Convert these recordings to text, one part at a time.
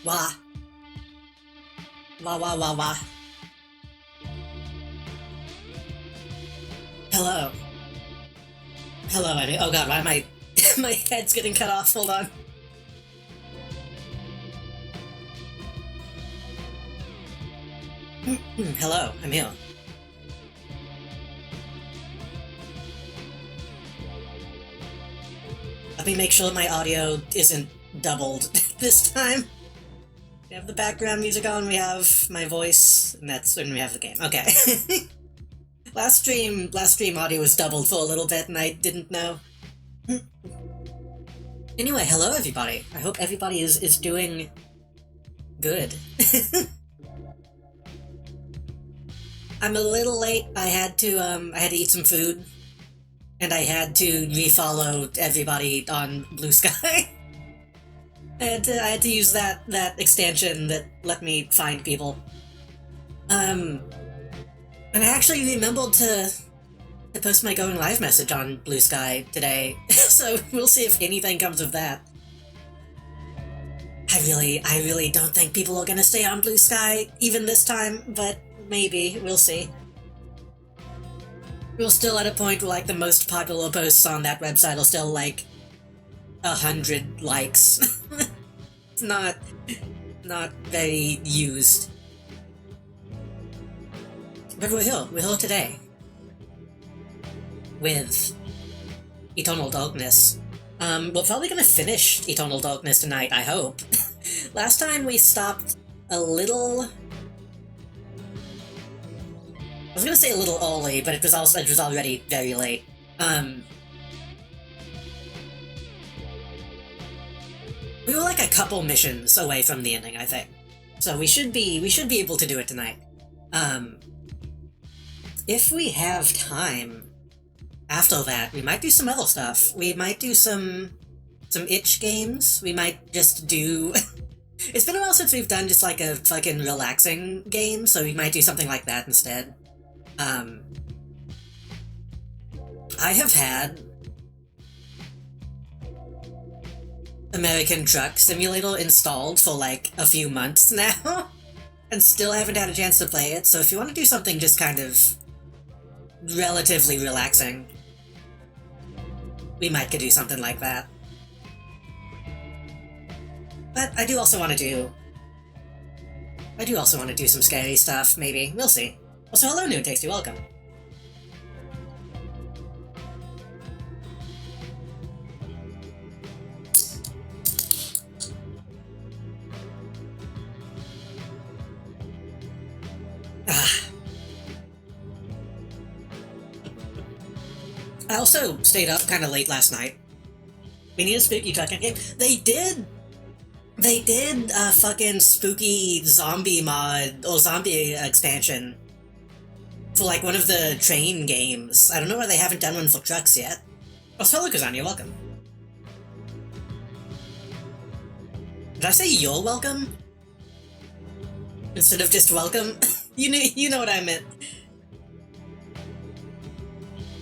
Wah. Wah, wah, wah, wah. Hello. Hello, Eddie. Oh god, why am I... my head's getting cut off. Hold on. Hello, I'm here. Let me make sure my audio isn't doubled this time. We have the background music on, we have my voice, and that's when we have the game. Okay. last stream audio was doubled for a little bit and I didn't know. Anyway, hello everybody. I hope everybody is doing good. I'm a little late. I had to eat some food. And I had to refollow everybody on Blue Sky. I had to use that extension that let me find people. And I actually remembered to post my going live message on Blue Sky today, so we'll see if anything comes of that. I really don't think people are gonna stay on Blue Sky even this time, but maybe, we'll see. We're still at a point where, like, the most popular posts on that website are still, like, 100 likes. It's not very used. But we're here today. With Eternal Darkness. We're probably gonna finish Eternal Darkness tonight, I hope. Last time we stopped a little... I was gonna say a little early, but it was already very late. We were like a couple missions away from the ending, I think. So we should be able to do it tonight. If we have time after that, we might do some other stuff. We might do some itch games. We might just do... It's been a while since we've done just like a fucking relaxing game, so we might do something like that instead. I have had American Truck Simulator installed for like a few months now, and still haven't had a chance to play it, so if you want to do something just kind of relatively relaxing, we might could do something like that. But I do also want to do some scary stuff, maybe. We'll see. Also, hello, New Tasty, welcome. I also stayed up kind of late last night. We need a spooky trucking game. They did a fucking spooky zombie mod, or zombie expansion for like one of the train games. I don't know why they haven't done one for trucks yet. Oh, hello Kazan, welcome. Did I say you're welcome? Instead of just welcome? You know what I meant.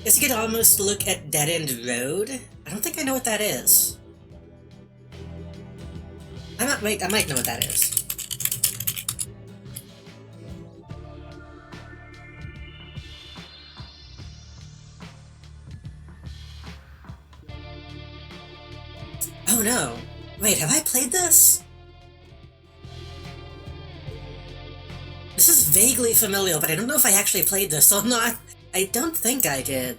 Guess you could almost look at Dead End Road? I don't think I know what that is. I might know what that is. Oh no. Wait, have I played this? This is vaguely familiar, but I don't know if I actually played this or not. I don't think I did.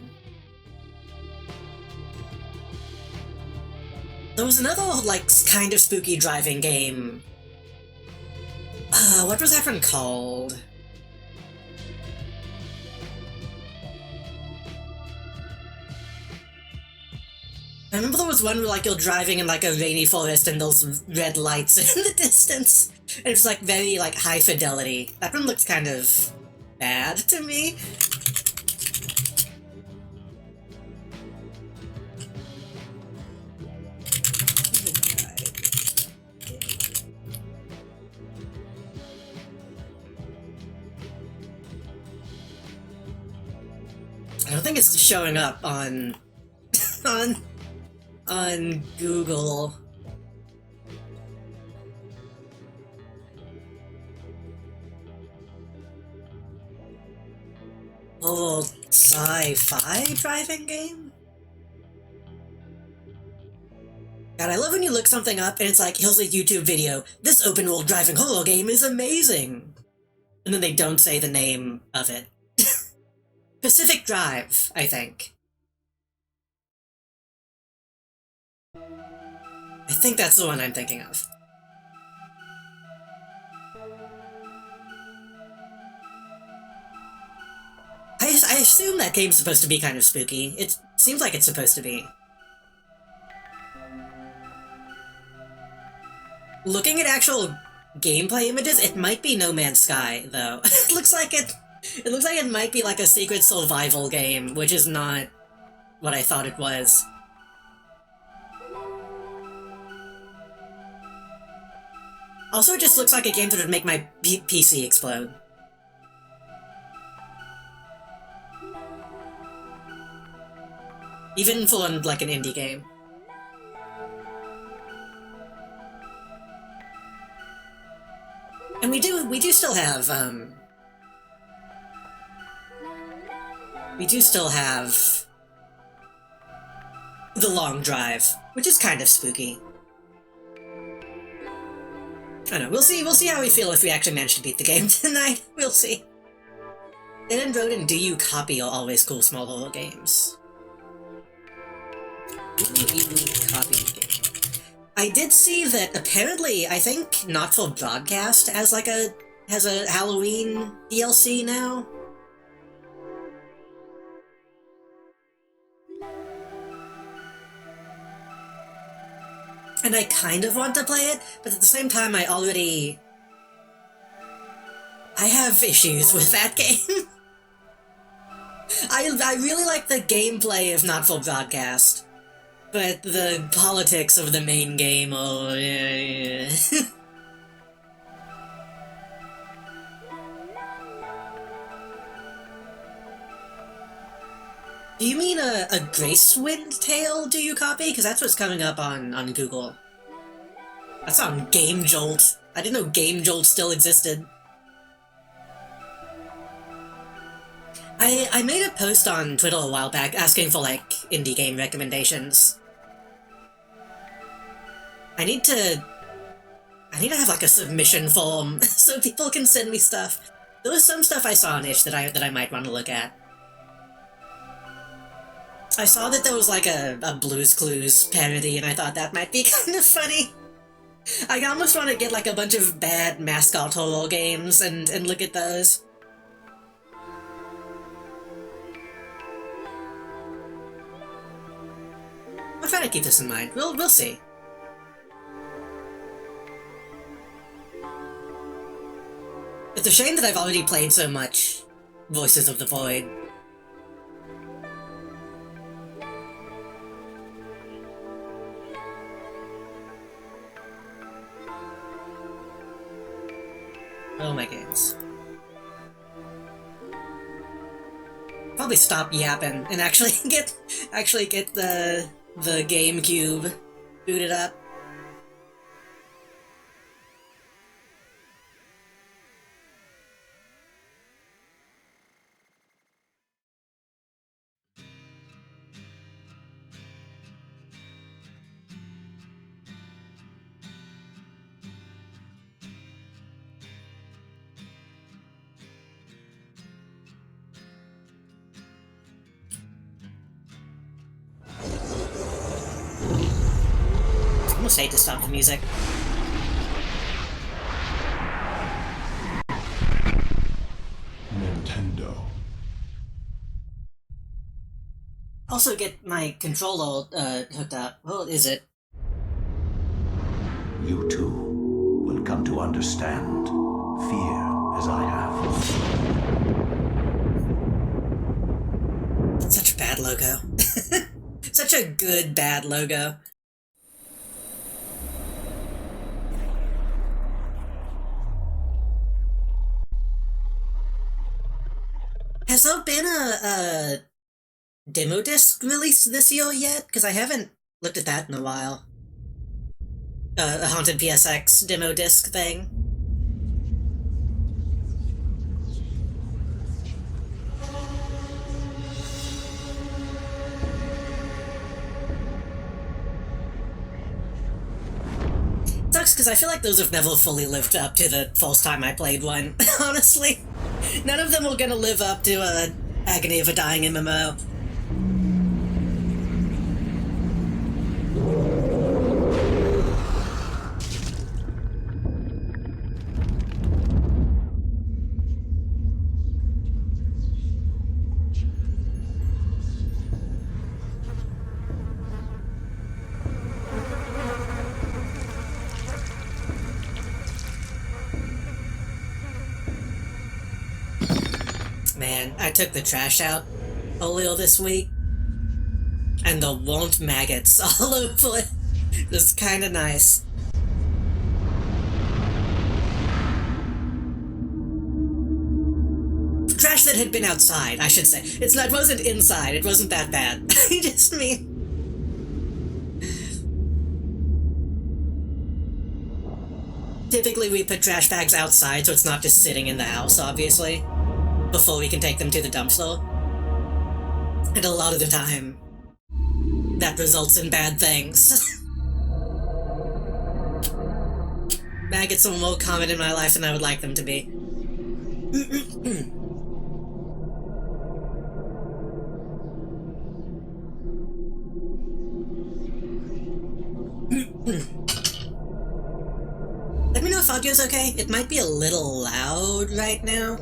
There was another, like, kind of spooky driving game. What was that one called? I remember there was one where, like, you're driving in, like, a rainy forest and those red lights in the distance. And it's, like, very, like, high fidelity. That one looked kind of bad to me. I don't think it's showing up on on Google. Oh, sci-fi driving game? God, I love when you look something up and it's like, here's a YouTube video. This open-world driving horror game is amazing! And then they don't say the name of it. Pacific Drive, I think. I think that's the one I'm thinking of. I assume that game's supposed to be kind of spooky. It seems like it's supposed to be. Looking at actual gameplay images, it might be No Man's Sky, though. It looks like it might be like a secret survival game, which is not what I thought it was. Also, it just looks like a game that would make my PC explode. Even for like an indie game. And we do still have The Long Drive, which is kind of spooky. I don't know, we'll see how we feel if we actually manage to beat the game tonight. We'll see. They didn't vote in, do you copy Always Cool Small Horror games? Copy game. I did see that apparently, I think Not For Broadcast has a Halloween DLC now. And I kind of want to play it, but at the same time I have issues with that game. I really like the gameplay of Not For Broadcast, but the politics of the main game, oh yeah. Do you mean a Gracewind Tale do you copy? Because that's what's coming up on Google. That's on Game Jolt. I didn't know Game Jolt still existed. I made a post on Twitter a while back asking for, like, indie game recommendations. I need to have, like, a submission form so people can send me stuff. There was some stuff I saw on itch that I might want to look at. I saw that there was, like, a Blue's Clues parody, and I thought that might be kind of funny. I almost want to get, like, a bunch of bad mascot horror games and look at those. I'll try to keep this in mind. We'll see. It's a shame that I've already played so much Voices of the Void. Oh my games. Probably stop yapping and actually get the GameCube booted up. I almost hate to stop the music. Nintendo. Also get my controller hooked up. Well, is it? You too will come to understand fear as I have. Such a bad logo. Such a good bad logo. Has there been a demo disc released this year yet? Because I haven't looked at that in a while. A Haunted PSX demo disc thing. Sucks because I feel like those have never fully lived up to the first time I played one, honestly. None of them are gonna live up to Agony of a Dying MMO. I took the trash out a little this week, and the want maggots all over it. It was kind of nice. Trash that had been outside, I should say. It wasn't inside. It wasn't that bad. Just me. Typically, we put trash bags outside, so it's not just sitting in the house, obviously, before we can take them to the dumpster. And a lot of the time, that results in bad things. Maggots are more common in my life than I would like them to be. Let me know if audio's okay. It might be a little loud right now.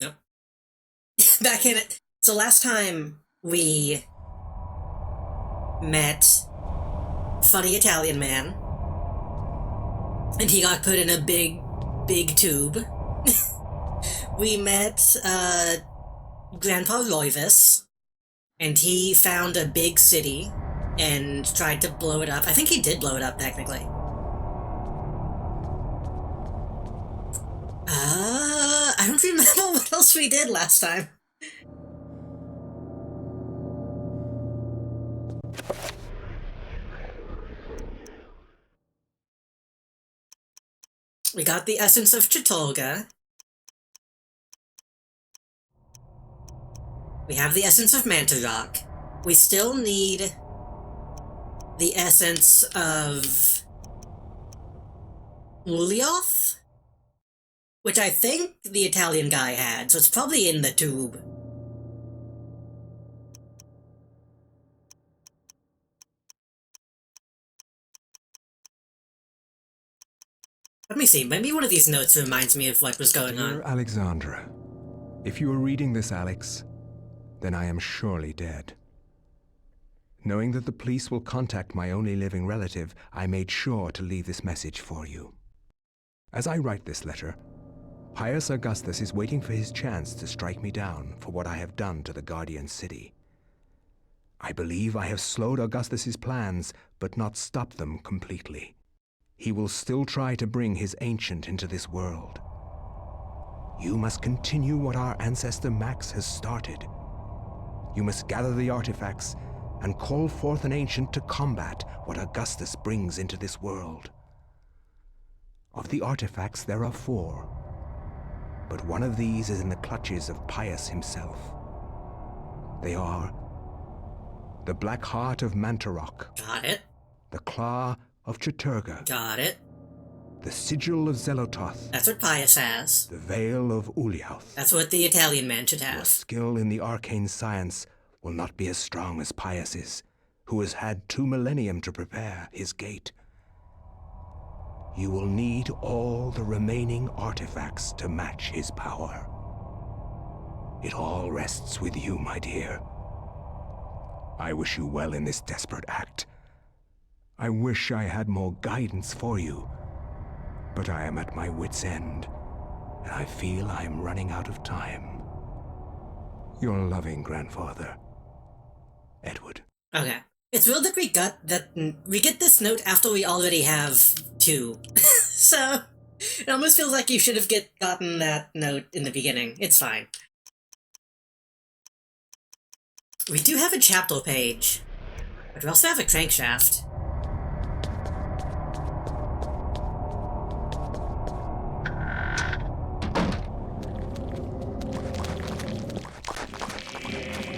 Nope. Back in it. So last time we met funny Italian man, and he got put in a big tube. We met Grandpa Roivus, and he found a big city and tried to blow it up. I think he did blow it up, technically. I don't remember what else we did last time. We got the essence of Chitolga. We have the essence of Mantarok. We still need the essence of Ulioth, which I think the Italian guy had, so it's probably in the tube. Let me see, maybe one of these notes reminds me of what was going on. Dear Alexandra, if you are reading this, Alex, then I am surely dead. Knowing that the police will contact my only living relative, I made sure to leave this message for you. As I write this letter, Pius Augustus is waiting for his chance to strike me down for what I have done to the Guardian City. I believe I have slowed Augustus's plans, but not stopped them completely. He will still try to bring his ancient into this world. You must continue what our ancestor Max has started. You must gather the artifacts and call forth an ancient to combat what Augustus brings into this world. Of the artifacts, there are 4, but one of these is in the clutches of Pius himself. They are the Black Heart of Mantarok. Got it. The Claw of Chiturga. Got it. The Sigil of Zelototh. That's what Pius has. The Veil of Ulioth. That's what the Italian man should Your have. skill in the arcane science will not be as strong as Pius's, who has had 2 millennium to prepare his gate. You will need all the remaining artifacts to match his power. It all rests with you, my dear. I wish you well in this desperate act. I wish I had more guidance for you, but I am at my wit's end, and I feel I am running out of time. Your loving grandfather, Edward. Okay. It's weird that we get this note after we already have 2. So, it almost feels like you should have gotten that note in the beginning. It's fine. We do have a chapter page, but we also have a crankshaft.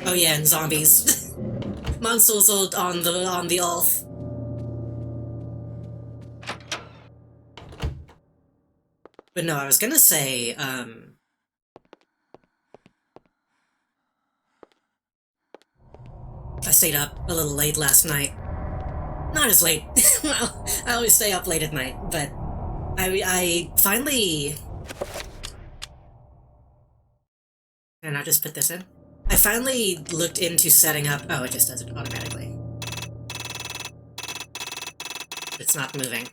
Oh yeah, and zombies. Monsters are on the off. But no, I was gonna say, I stayed up a little late last night. Not as late. Well, I always stay up late at night, but I finally... And I just put this in. I finally looked into setting up... Oh, it just does it automatically. It's not moving.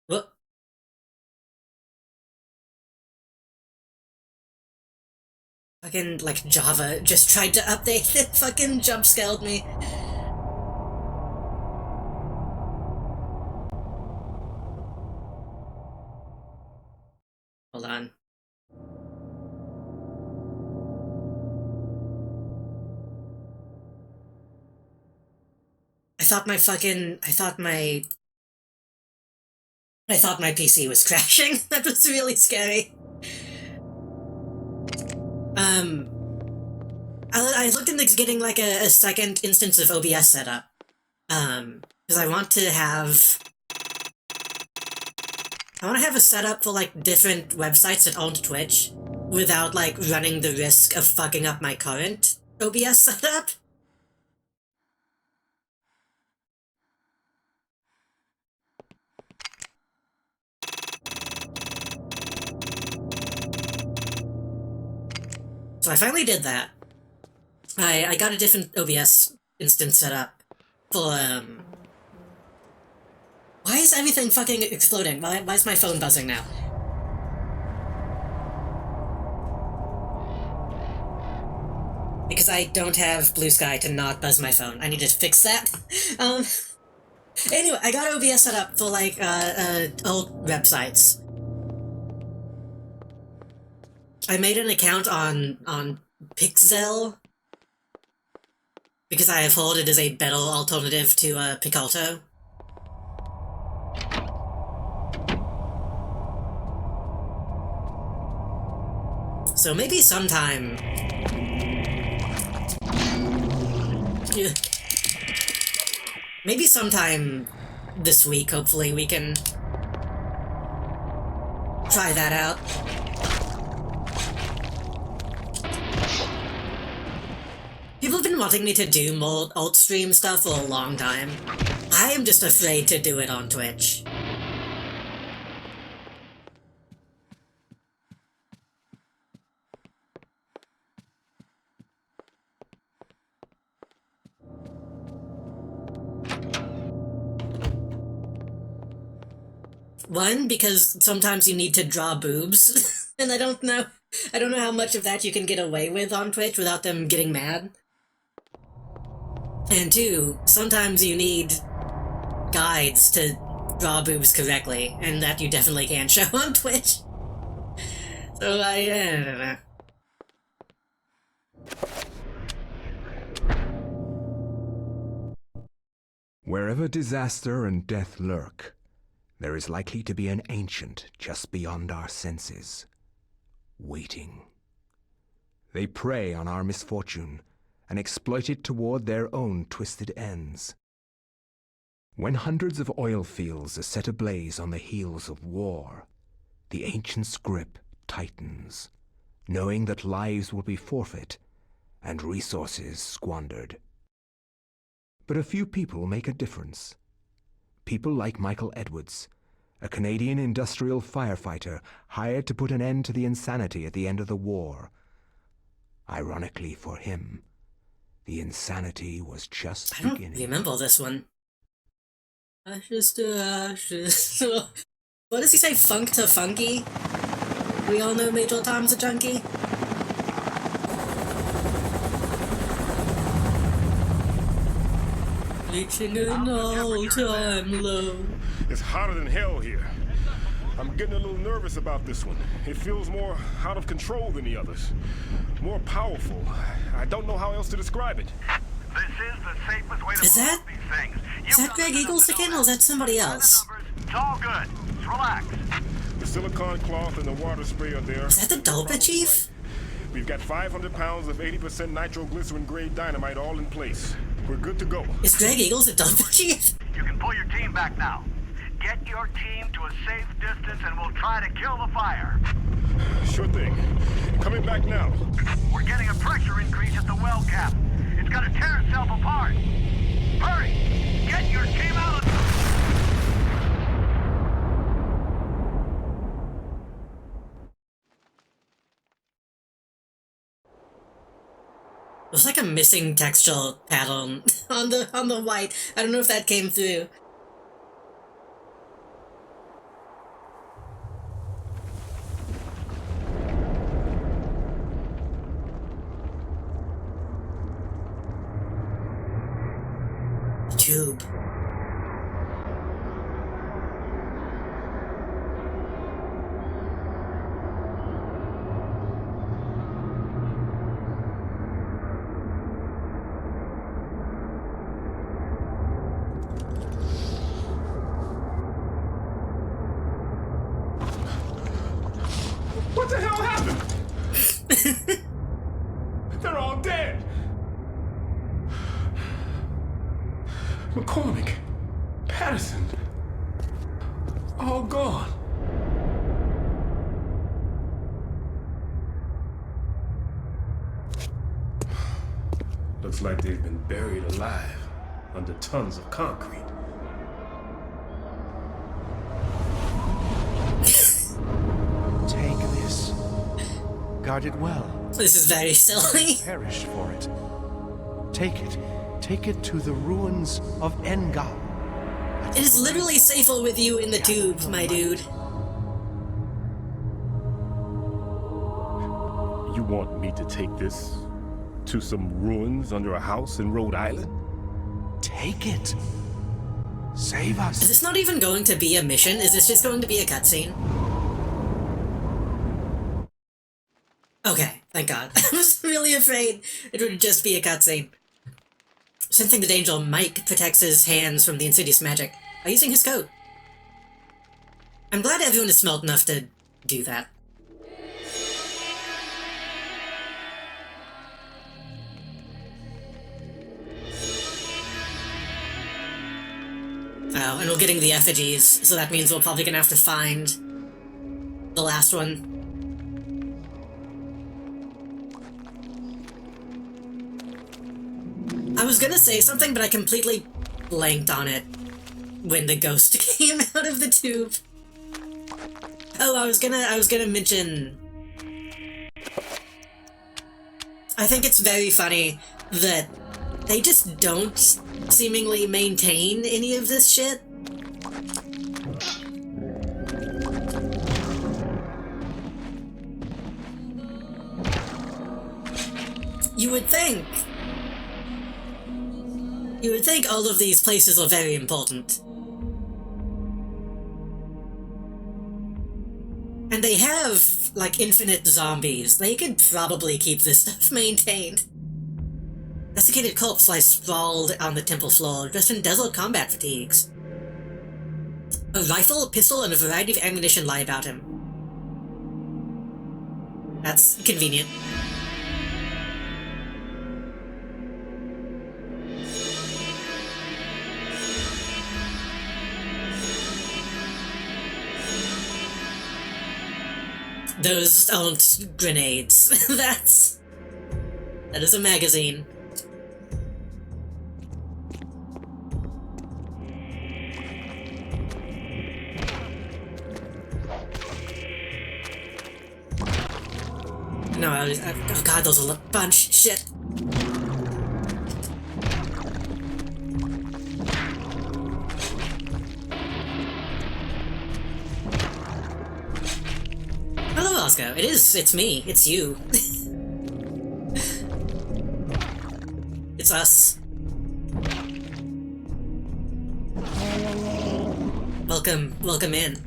Whoop. Fucking, like, Java just tried to update it. Fucking jump-scaled me. Hold on. I thought my PC was crashing. That was really scary. I looked into getting like a second instance of OBS set up. Because I want to have a setup for like different websites that own Twitch without like running the risk of fucking up my current OBS setup. So I finally did that. I got a different OBS instance set up for, Why is everything fucking exploding? Why is my phone buzzing now? Because I don't have Blue Sky to not buzz my phone. I need to fix that. Anyway, I got OBS set up for, like, old websites. I made an account on Pixel because I have heard it is a better alternative to Picalto. So maybe sometime... Maybe sometime this week, hopefully, we can try that out. People have been wanting me to do more alt-stream stuff for a long time. I am just afraid to do it on Twitch. One, because sometimes you need to draw boobs, and I don't know how much of that you can get away with on Twitch without them getting mad. And two, sometimes you need guides to draw boobs correctly, and that you definitely can't show on Twitch. So I don't know. Wherever disaster and death lurk, there is likely to be an ancient just beyond our senses, waiting. They prey on our misfortune and exploit it toward their own twisted ends. When hundreds of oil fields are set ablaze on the heels of war, the ancient's grip tightens, knowing that lives will be forfeit and resources squandered. But a few people make a difference. People like Michael Edwards, a Canadian industrial firefighter hired to put an end to the insanity at the end of the war. Ironically for him, the insanity was just beginning. I don't remember this one. Ashes to ashes. What does he say? Funk to funky? We all know Major Tom's a junkie. Reaching an all-time low. It's hotter than hell here. I'm getting a little nervous about this one. It feels more out of control than the others. More powerful. I don't know how else to describe it. This is the safest way to Is that these things. Is that Greg Eagles again, or is that somebody else? It's all good. Just relax. The silicone cloth and the water spray are there. Is that the Dolpa Chief? We've got 500 pounds of 80% nitroglycerin-grade dynamite all in place. We're good to go. Is Greg Eagles a Dolpa Chief? You can pull your team back now. Get your team to a safe distance and we'll try to kill the fire. Sure thing. Coming back now. We're getting a pressure increase at the well cap. It's It's gonna tear itself apart. Hurry! Get your team out of... There's like a missing textual pattern on the white. I don't know if that came through. Tube. What the hell happened? They're all dead. McCormick, Patterson, all gone. Looks like they've been buried alive under tons of concrete. Take this. Guard it well. This is very silly. Perish for it. Take it. Take it to the ruins of Engal. It is literally safer with you in the tube, my dude. You want me to take this to some ruins under a house in Rhode Island? Take it. Save us. Is this not even going to be a mission? Is this just going to be a cutscene? Okay, thank God. I was really afraid it would just be a cutscene. Sensing the danger, Mike protects his hands from the insidious magic by using his coat. I'm glad everyone is smart enough to do that. Oh, and we're getting the effigies, so that means we're probably gonna have to find the last one. I was gonna say something, but I completely blanked on it when the ghost came out of the tube. Oh, I was gonna mention... I think it's very funny that they just don't seemingly maintain any of this shit. You would think all of these places are very important. And they have, like, infinite zombies. They could probably keep this stuff maintained. Desiccated corpse lies sprawled on the temple floor, dressed in desert combat fatigues. A rifle, a pistol, and a variety of ammunition lie about him. That's convenient. Those aren't grenades. That is a magazine. No, oh god, those are a bunch. Shit. Hello, Roscoe. It's me. It's you. It's us. Welcome in.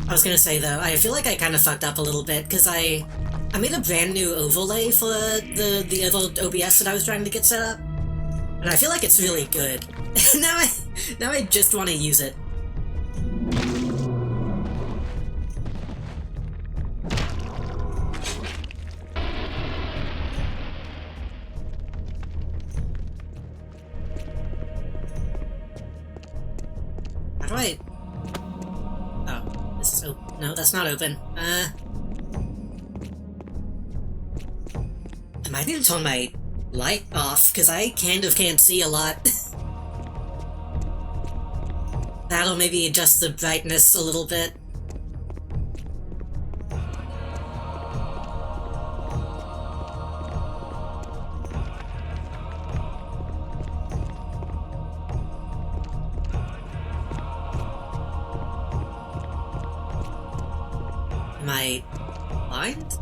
I was gonna say though, I feel like I kind of fucked up a little bit because I made a brand new overlay for the other OBS that I was trying to get set up, and I feel like it's really good. now I just want to use it. quite... Oh, this is open. No, that's not open. I might need to turn my light off, because I kind of can't see a lot. That'll maybe adjust the brightness a little bit. Am I blind?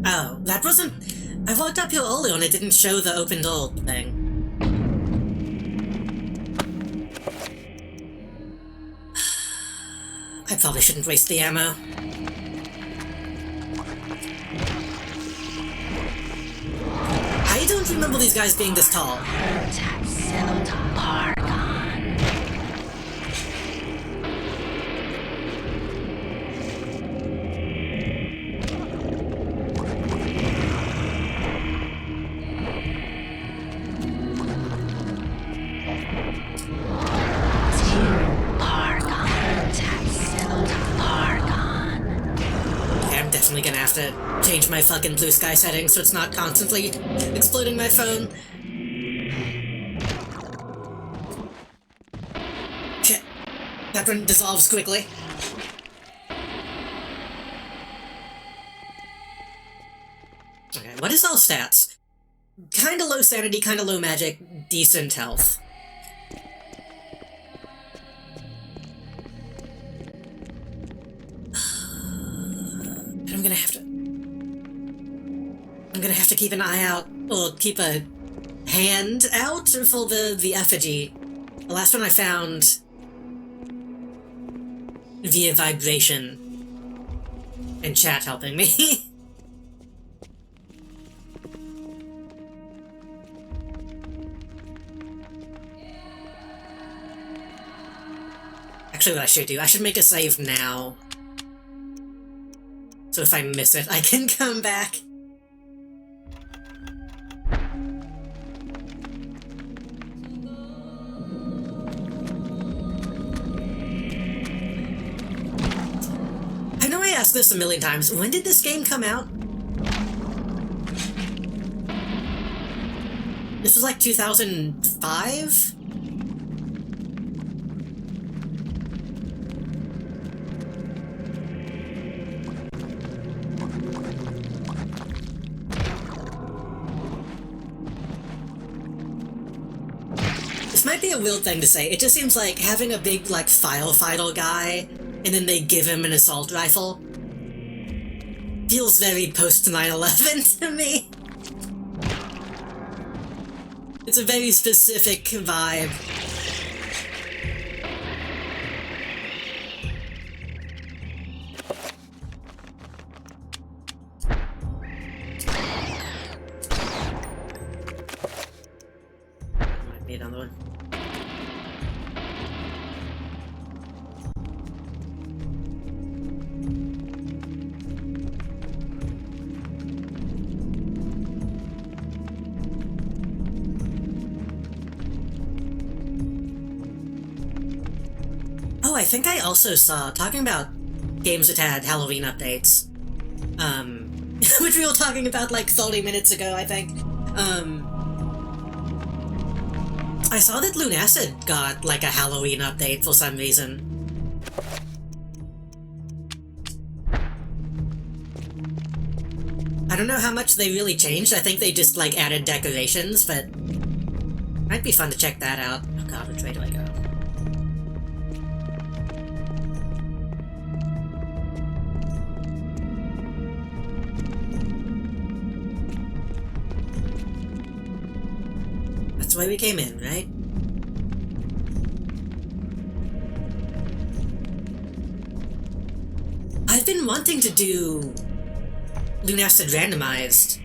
Oh, that wasn't... I walked up here earlier and it didn't show the open door thing. I probably shouldn't waste the ammo. I don't remember these guys being this tall. I'm definitely gonna have to change my fucking blue sky settings so it's not constantly exploding my phone. Shit. That one dissolves quickly. Okay, what is all stats? Kinda low sanity, kinda low magic, decent health. I'm gonna have to keep an eye out, or keep a hand out for the effigy. The last one I found via vibration and chat helping me. Actually, what I should do, I should make a save now. So if I miss it, I can come back. I know I asked this a million times. When did this game come out? This was like 2005? This might be a weird thing to say. It just seems like having a big, like, firefighter guy, and then they give him an assault rifle, feels very post 9/11 to me. It's a very specific vibe. Might be another one. Oh, I think I also saw, talking about games that had Halloween updates, which we were talking about like 30 minutes ago, I think. I saw that Lunacid got like a Halloween update for some reason. I don't know how much they really changed. I think they just like added decorations, but might be fun to check that out. Oh god, which way do I go? That's the way we came in, right? I've been wanting to do Lunacid randomized.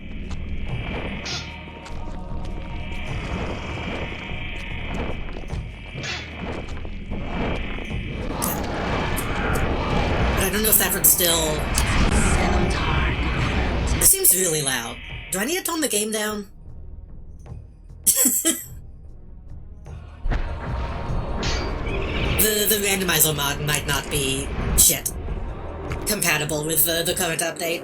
don't know if that would still... This seems really loud. Do I need to tone the game down? The randomizer mod might not be shit compatible with the current update.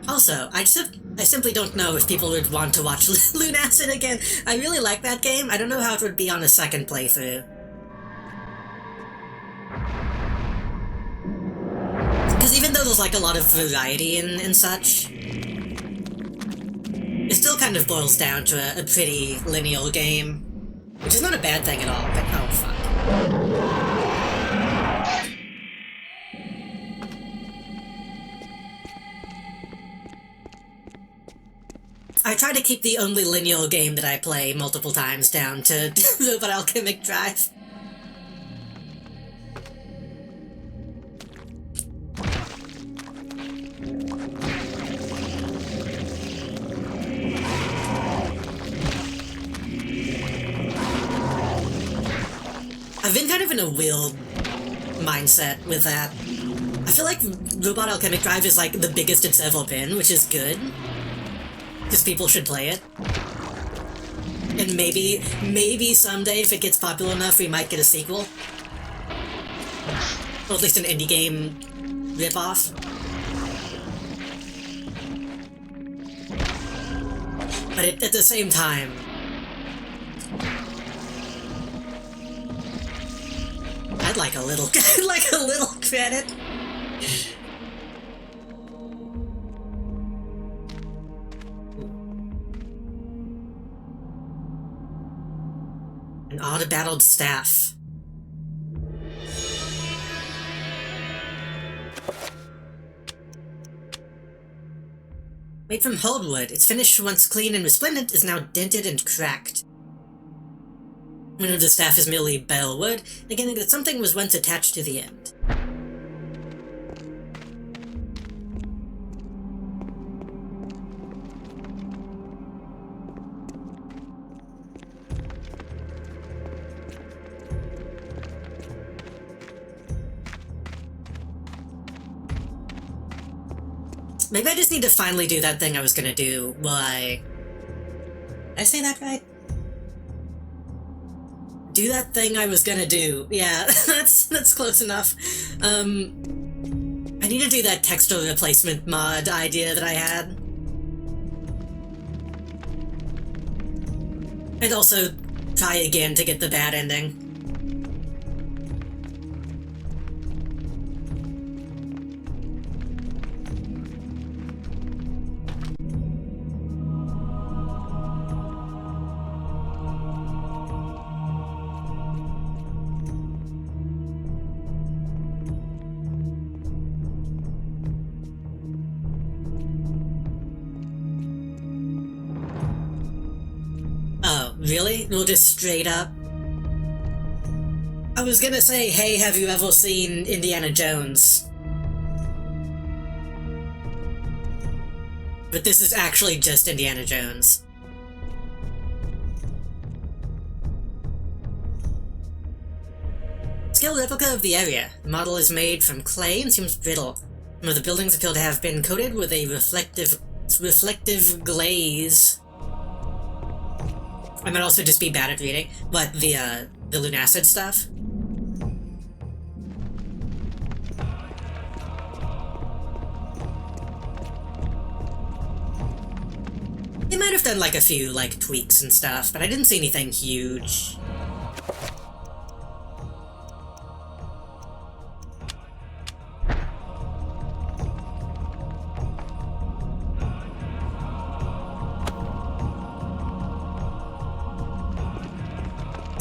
Also, I simply don't know if people would want to watch Lunacid again. I really like that game. I don't know how it would be on a second playthrough. Because even though there's like a lot of variety and such, it still kind of boils down to a pretty linear game. Which is not a bad thing at all, but oh fuck. I try to keep the only linear game that I play multiple times down to Robot Alchemic Drive. I've been kind of in a weird mindset with that. I feel like Robot Alchemic Drive is like the biggest it's ever been, which is good. Because people should play it. And maybe someday, if it gets popular enough, we might get a sequel. Or at least an indie game ripoff. But at the same time, I'd like a little, credit. An auto-battled staff. Made from hardwood, its finish, once clean and resplendent, is now dented and cracked. One of the staff is merely bare wood, indicating that something was once attached to the end. Maybe I just need to finally do that thing I was gonna do while Did I say that right? Do that thing I was gonna do. Yeah, that's close enough. I need to do that texture replacement mod idea that I had. And also try again to get the bad ending. Really? We'll just straight up? I was gonna say, hey, have you ever seen Indiana Jones? But this is actually just Indiana Jones. Scale replica of the area. The model is made from clay and seems brittle. Some of the buildings appear to have been coated with a reflective glaze. I might also just be bad at reading, but the Lunacid stuff. They might have done like a few like tweaks and stuff, but I didn't see anything huge.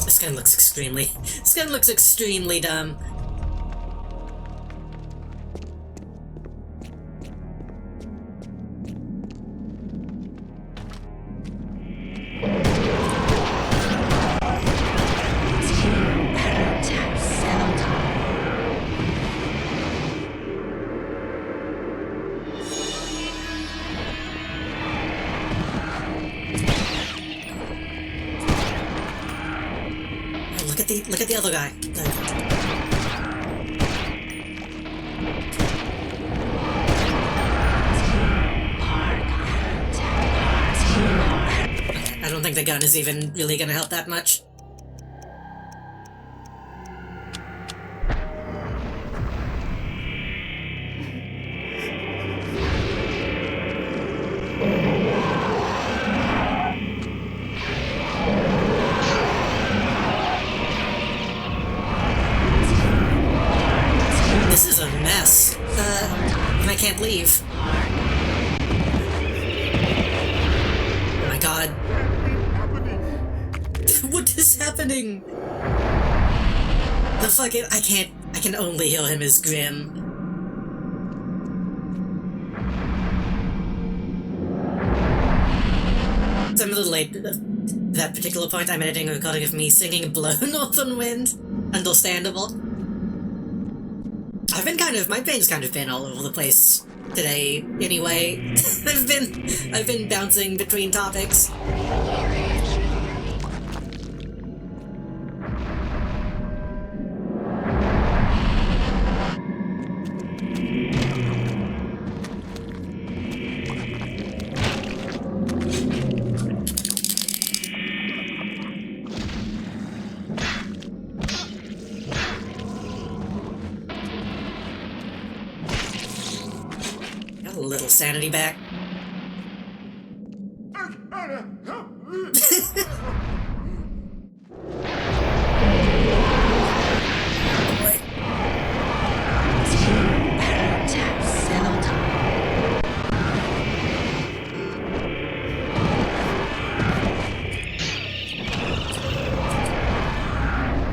This gun looks extremely dumb. look at the other guy. I don't think the gun is even really gonna help that much. This is a mess. And I can't leave. Oh my god. What is happening? The fucking... I can only hear him as Grim. So I'm a little late. That particular point, I'm editing a recording of me singing Blow Northern Wind. Understandable. My brain's kind of been all over the place today, anyway. I've been bouncing between topics. Got a little sanity back.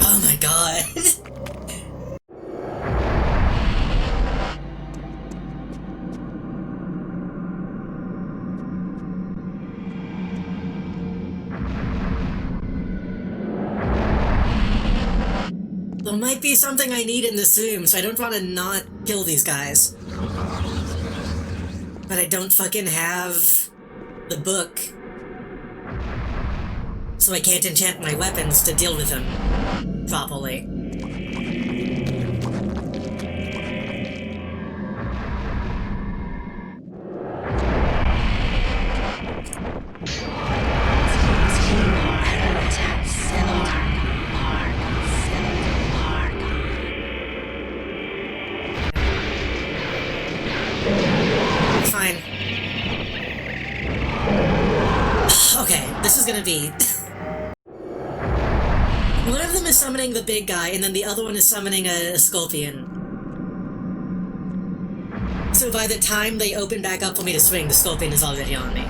Oh my god. There might be something I need in this room, so I don't want to not kill these guys. But I don't fucking have the book. So I can't enchant my weapons to deal with them properly. Fine. Okay, this is gonna be... One of them is summoning the big guy, and then the other one is summoning a scorpion. So by the time they open back up for me to swing, the scorpion is already on me.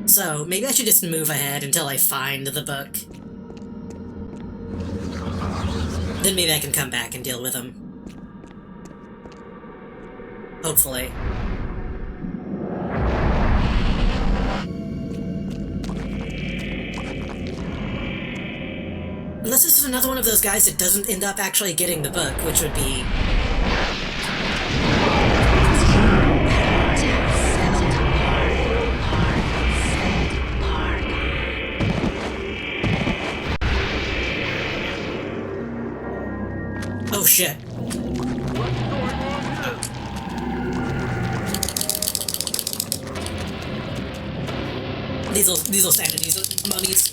So maybe I should just move ahead until I find the book. Then maybe I can come back and deal with them. Hopefully. Unless this is another one of those guys that doesn't end up actually getting the book, which would be... Oh shit. These will stand it, these are mummies.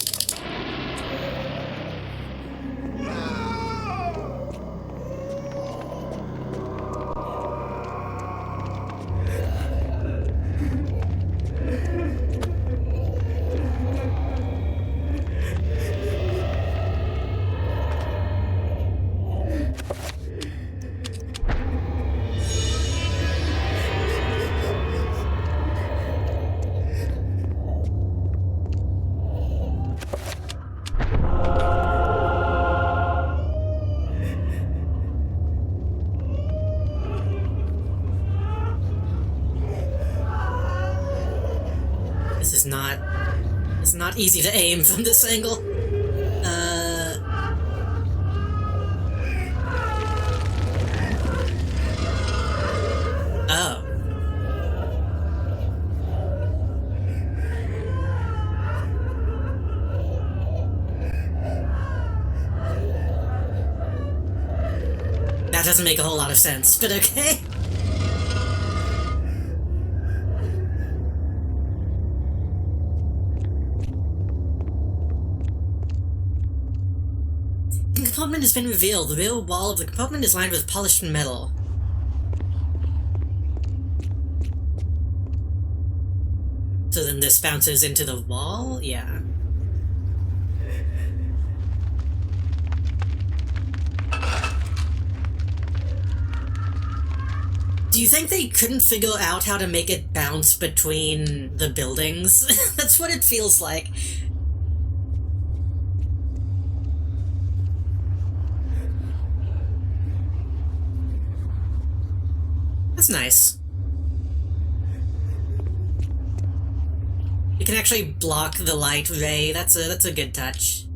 It's not easy to aim from this angle. Oh. doesn't make a whole lot of sense, but okay. The compartment has been revealed. The rear wall of the compartment is lined with polished metal. So then this bounces into the wall? Yeah. Do you think they couldn't figure out how to make it bounce between the buildings? That's what it feels like. That's nice. You can actually block the light ray. That's a good touch.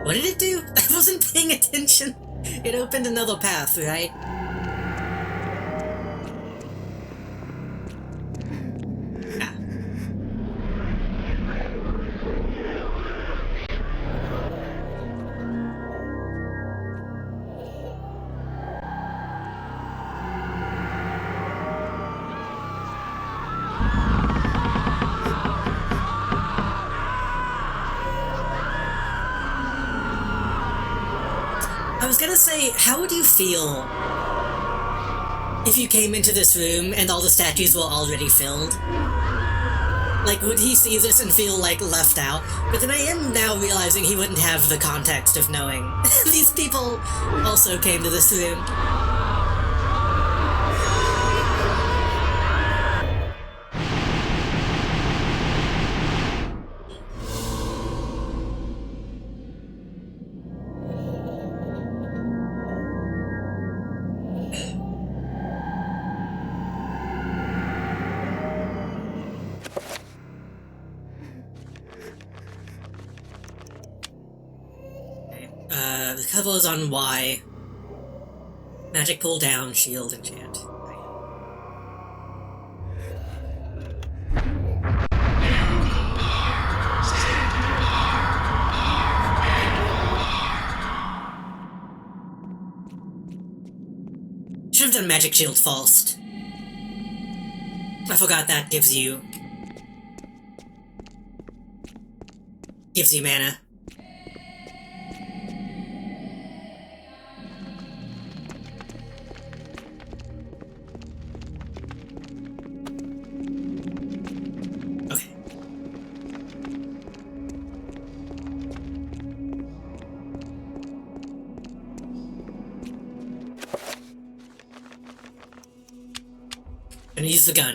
What did it do? I wasn't paying attention. It opened another path, right? Ah. I was gonna say, how would you feel if you came into this room and all the statues were already filled? Like, would he see this and feel, like, left out? But then I am now realizing he wouldn't have the context of knowing these people also came to this room. The cover is on Y. Magic pull down, shield, enchant. Should have done magic shield first. I forgot that gives you mana. And use the gun.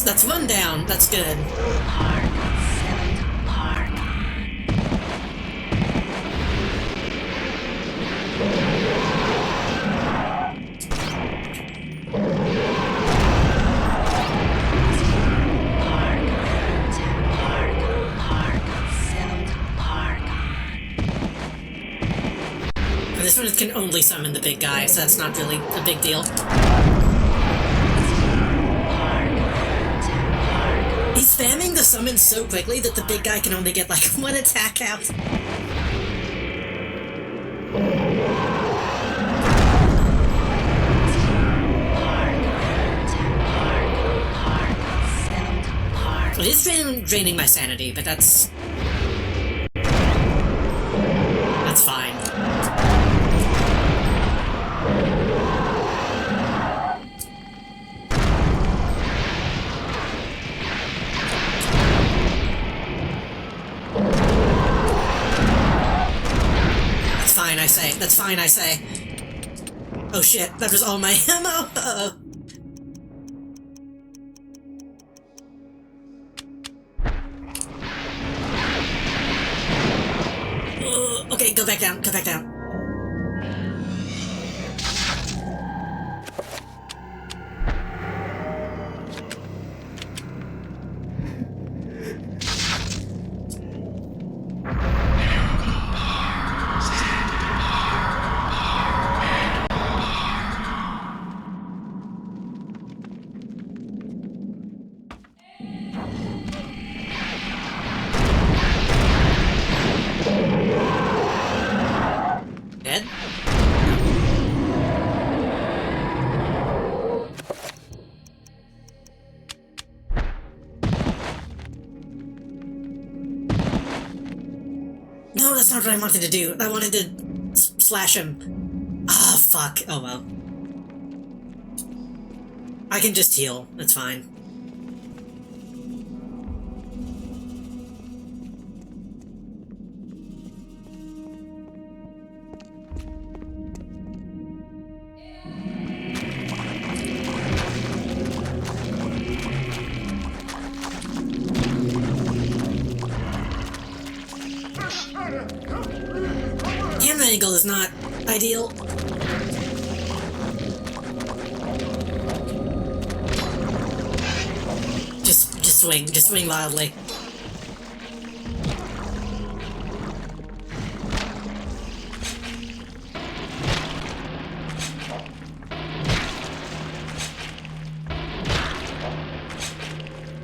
That's one down. That's good. This one can only summon the big guy, so that's not really a big deal. He's spamming the summon so quickly that the big guy can only get like one attack out. It is draining my sanity, but that's fine. That's fine, I say. Oh shit, that was all my ammo! Uh-oh. Okay, Go back down. Go back down. Dead? No, that's not what I wanted to do. I wanted to slash him. Ah, fuck. Oh well. I can just heal. That's fine. Camera angle is not ideal. Just swing wildly.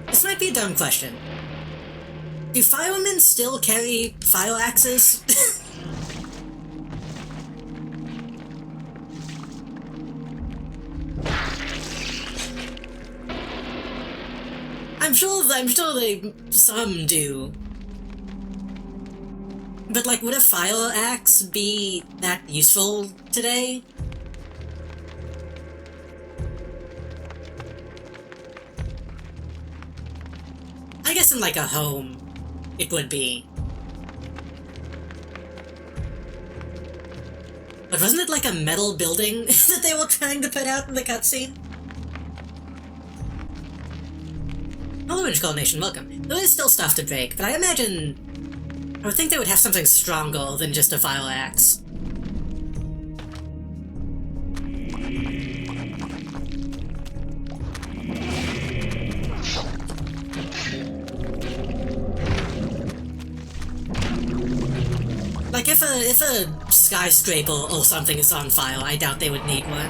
This might be a dumb question. Do firemen still carry fire axes? I'm sure some do. But like, would a fire axe be that useful today? I guess in like a home, it would be. But wasn't it like a metal building that they were trying to put out in the cutscene? Hello, Incarnation, welcome. There is still stuff to break, but I would think they would have something stronger than just a fire axe. Like, if a skyscraper or something is on fire, I doubt they would need one.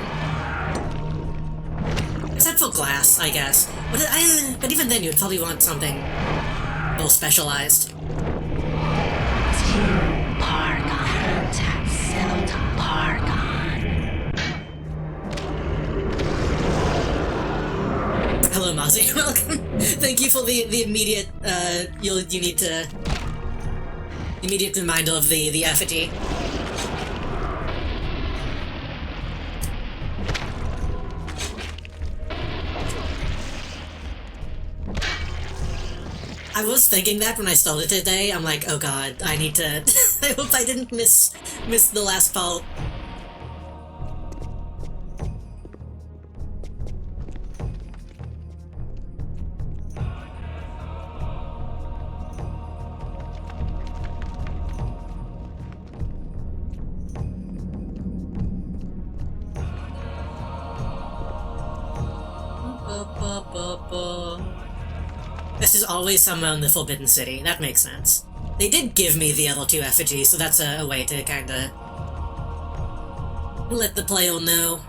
Except for glass, I guess. But even then, you'd probably want something more specialized. Hello, Mozzie. Welcome. Thank you for the immediate, immediate reminder of the effigy. I was thinking that when I started today. I'm like, oh god, I need to... I hope I didn't miss the last part. This is always somewhere in the Forbidden City. That makes sense. They did give me the other two effigies, so that's a way to kinda... let the player know.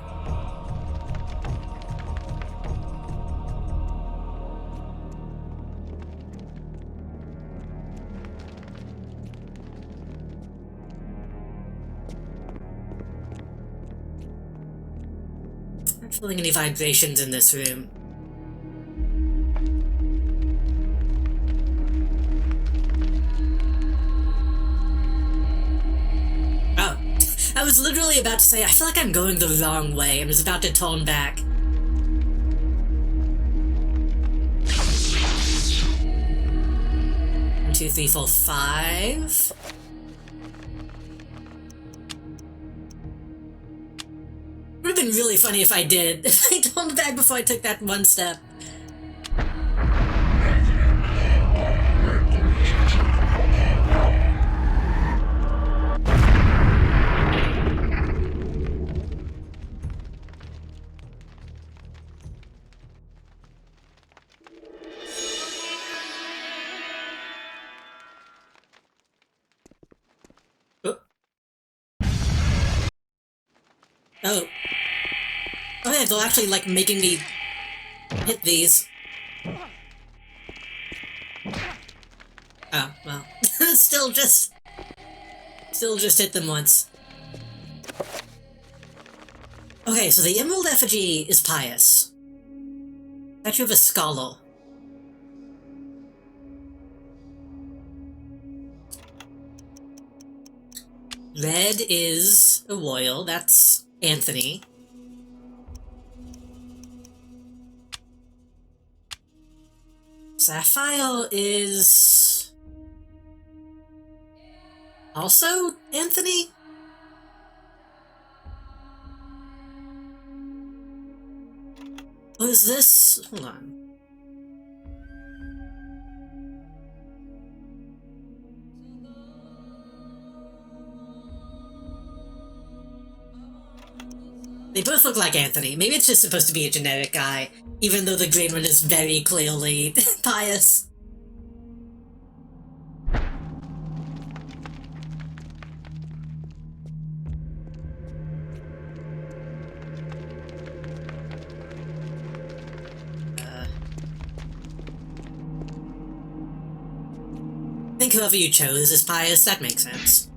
I'm not feeling any vibrations in this room. I was literally about to say, I feel like I'm going the wrong way, and was about to turn back. One, two, three, four, five. Would have been really funny if I did. If I turned back before I took that one step. Oh. Okay, they're actually, like, making me hit these. Oh, well. Still just hit them once. Okay, so the Emerald Effigy is pious. Statue of a scholar. Red is a royal, that's Anthony. Sapphire is... also Anthony? What is this? Hold on. They both look like Anthony. Maybe it's just supposed to be a generic guy, even though the green one is very clearly pious. I think whoever you chose is pious, that makes sense.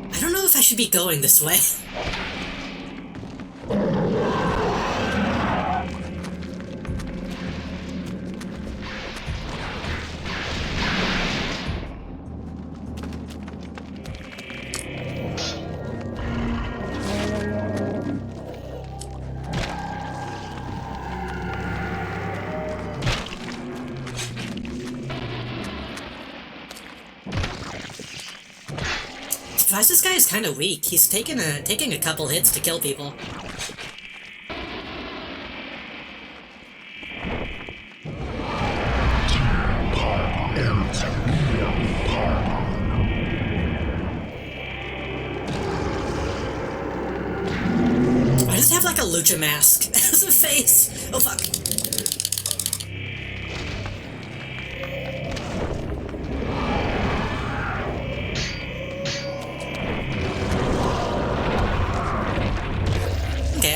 I don't know if I should be going this way. Surprised this guy is kind of weak. He's taking a couple hits to kill people. Why does it have like a lucha mask as a face? Oh fuck.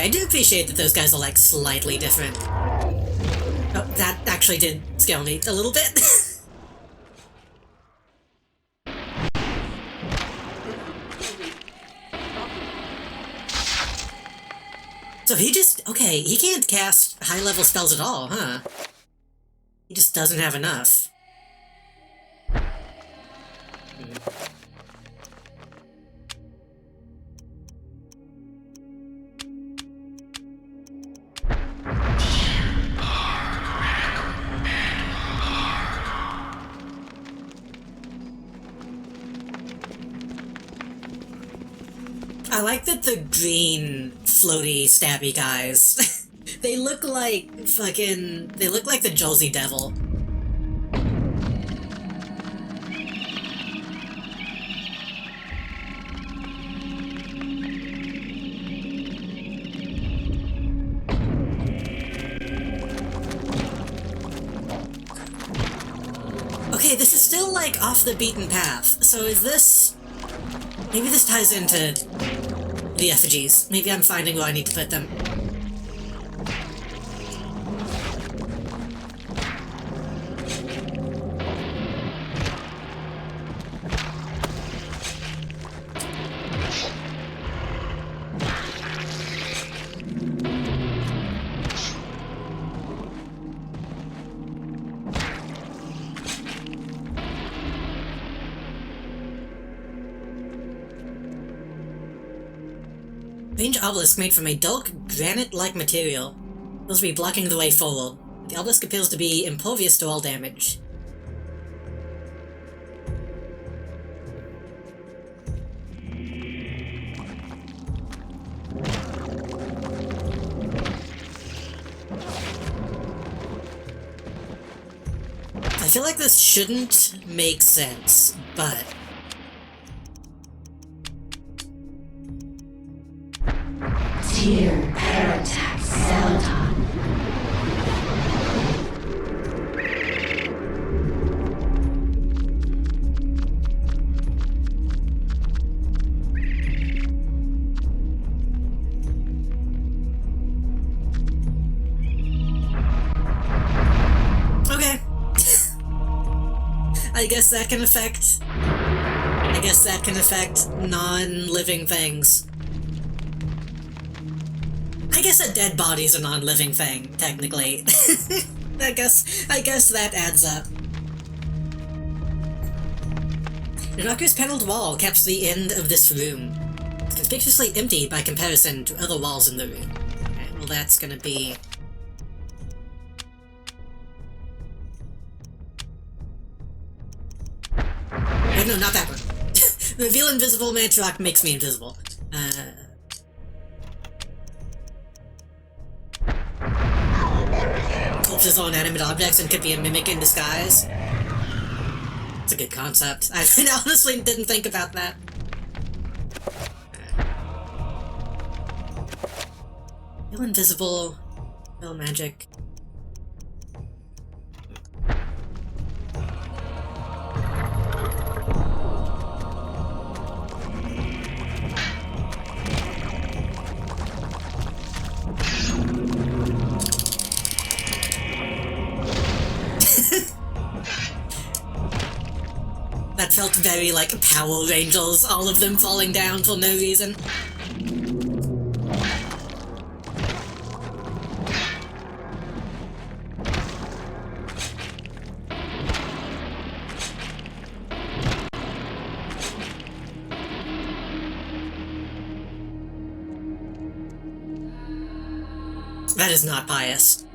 I do appreciate that those guys are, like, slightly different. Oh, that actually did scare me a little bit. So he just... okay, he can't cast high-level spells at all, huh? He just doesn't have enough. I like that the green, floaty, stabby guys, they look like fucking... they look like the Jolsey Devil. Okay, this is still, like, off the beaten path. So is this... maybe this ties into the effigies. Maybe I'm finding where I need to put them. Range obelisk made from a dark, granite-like material. Supposed to be blocking the way forward. The obelisk appears to be impervious to all damage. I feel like this shouldn't make sense, but... Dear Paratax Celadon. I guess that can affect... I guess that can affect non-living things. I guess a dead body's a non-living thing, technically. I guess that adds up. The Knocker's paneled wall caps the end of this room, conspicuously empty by comparison to other walls in the room. Okay, well that's gonna be... Oh, no, not that one. Reveal invisible Mantrock makes me invisible. Sculptures on animate objects and could be a mimic in disguise. It's a good concept. I honestly didn't think about that. Feel invisible. Feel magic. That felt very like Power Rangers, all of them falling down for no reason. That is not pious.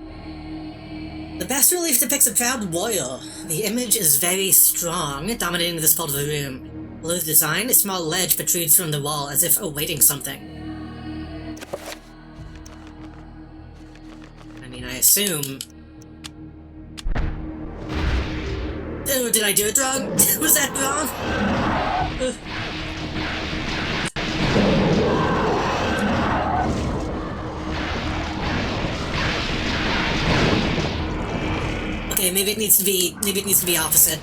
The bas relief depicts a proud warrior. The image is very strong, dominating this part of the room. Below the design, a small ledge protrudes from the wall as if awaiting something. I mean, I assume... Oh, did I do it wrong? Was that wrong? Okay, maybe it needs to be opposite.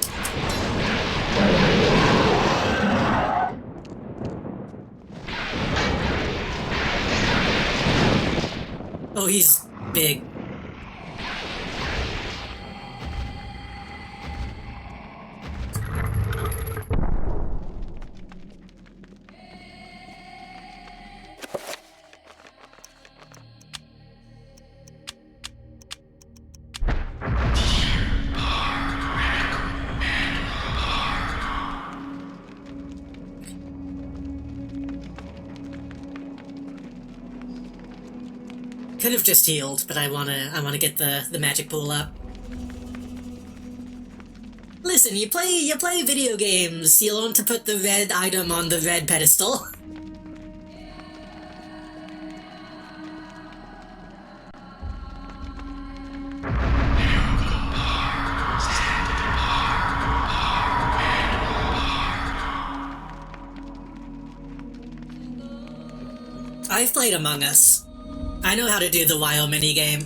Oh, he's big. Could have just healed, but I wanna get the magic pool up. Listen, you play video games. You learn to put the red item on the red pedestal. I've played Among Us. I know how to do the WoW minigame.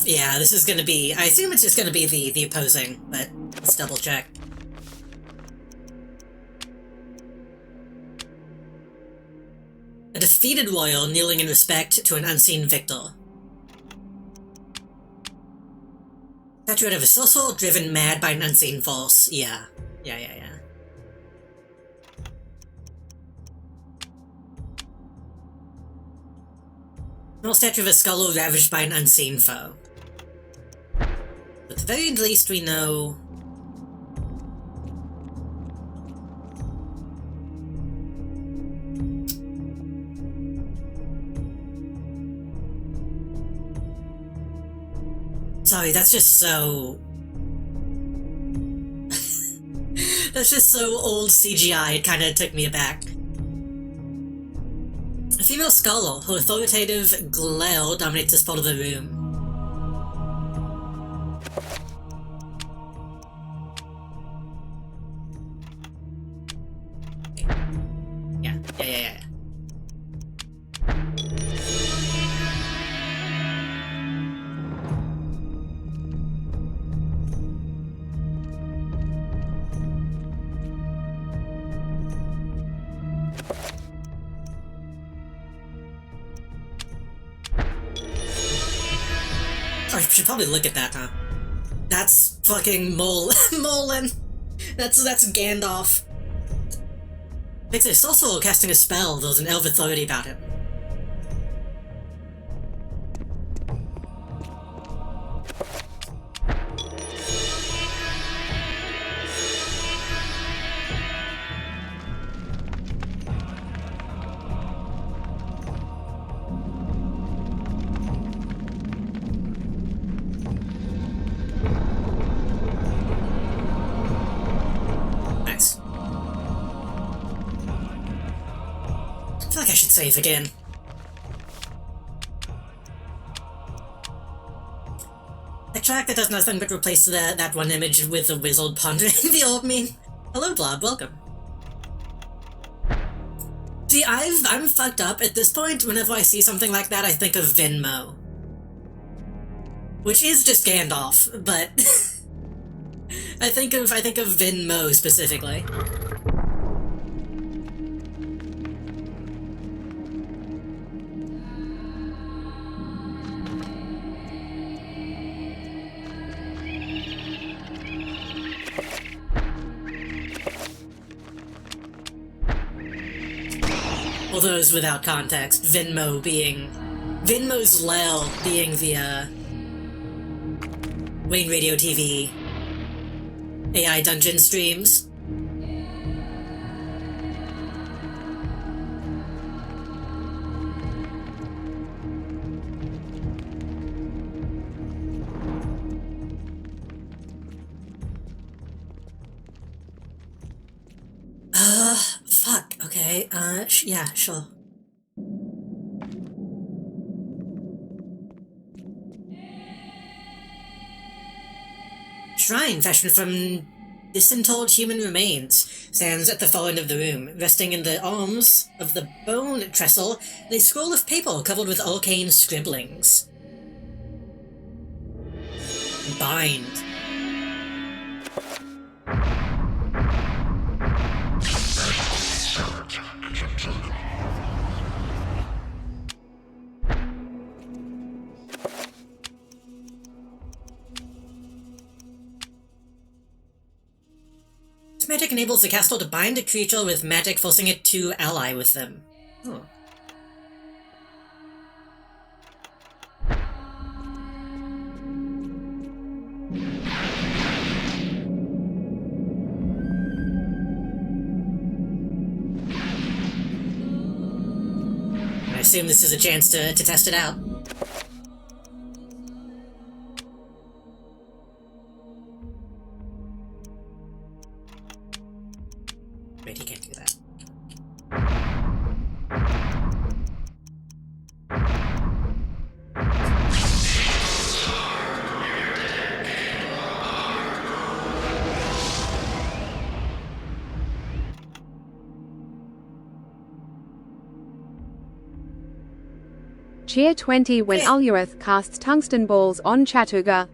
Yeah, this is gonna be... I assume it's just gonna be the opposing, but let's double check. A defeated warrior kneeling in respect to an unseen victor. Statuette of a sorcerer driven mad by an unseen force. Yeah. Small statue of a skull ravaged by an unseen foe. At the very least we know... Sorry, that's just so... that's just so old CGI, it kinda took me aback. A female scholar, her authoritative glare dominates this part of the room. Yeah. I should probably look at that, huh? That's fucking Molin. That's Gandalf. It's also casting a spell. There's an elf authority about him. Nice. I feel like I should save again. A track that does nothing but replace that one image with a wizard pondering the old meme. Hello, Blob, welcome. See, I'm fucked up at this point. Whenever I see something like that, I think of Venmo. Which is just Gandalf, but I think of Venmo specifically. Well, those without context, Venmo's Lel being the, Wayne Radio TV AI dungeon streams. Fuck, okay, yeah, sure. Shrine fashioned from disinterred human remains stands at the far end of the room, resting in the arms of the bone trestle, a scroll of paper covered with arcane scribblings. Bind. This magic enables the caster to bind a creature with magic, forcing it to ally with them. Oh. I assume this is a chance to test it out. Wait, he can't do that. Cheer 20 when Ulurith casts tungsten balls on Chatooga.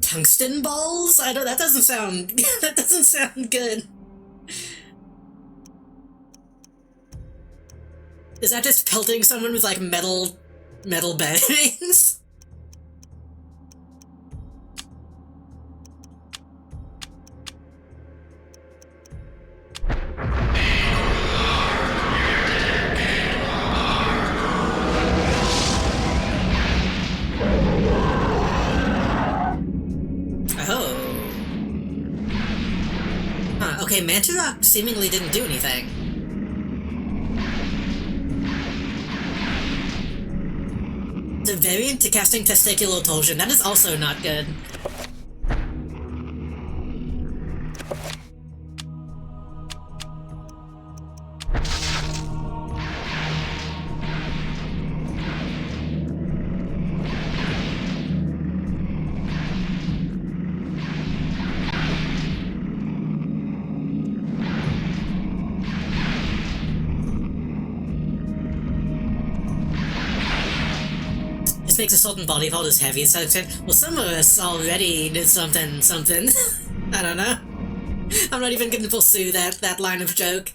Tungsten balls? That doesn't sound that doesn't sound good. Is that just pelting someone with like metal batteries? Okay, Mantarok seemingly didn't do anything. It's a variant to casting Testicular Torsion. That is also not good. Makes a certain body part is heavy, so well, some of us already did something. I don't know. I'm not even going to pursue that line of joke.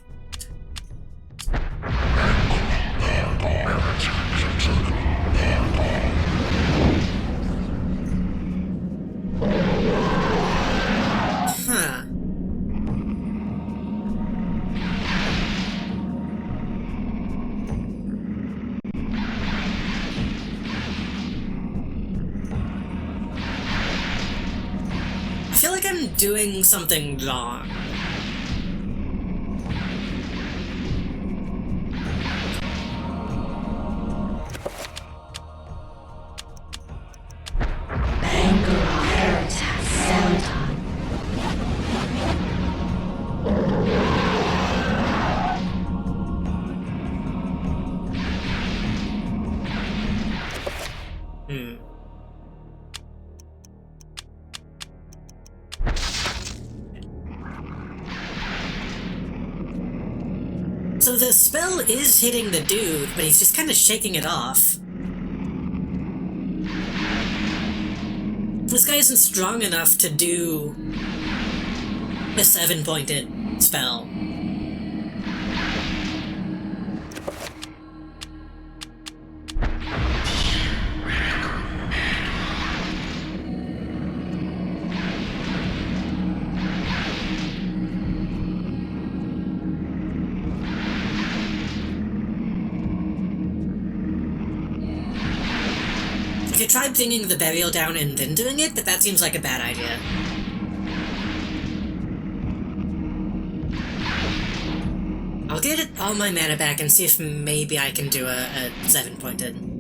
like I'm doing something wrong. So the spell is hitting the dude, but he's just kind of shaking it off. This guy isn't strong enough to do a 7-pointed spell. I could try bringing the burial down and then doing it, but that seems like a bad idea. I'll get all my mana back and see if maybe I can do a 7-pointed.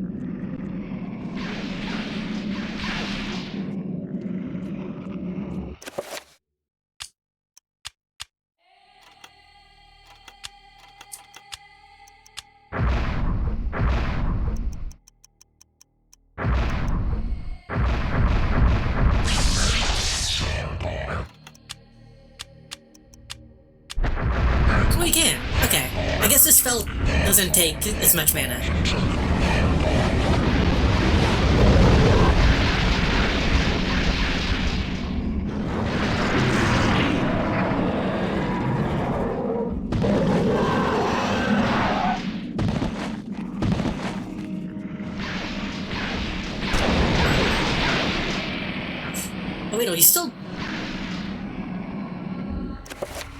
We can. Okay. I guess this spell doesn't take as much mana. Oh wait, no, he's still...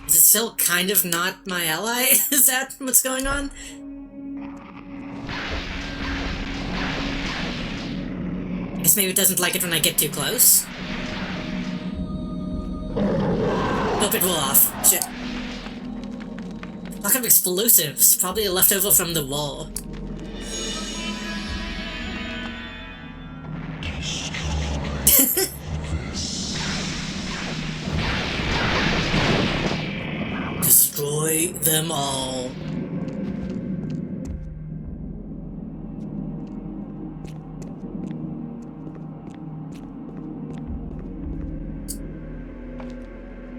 Is it still kind of not my ally? Is that what's going on? I guess maybe it doesn't like it when I get too close. Hope it will off. Shit. Lack of explosives. Probably a leftover from the wall. Destroy them all.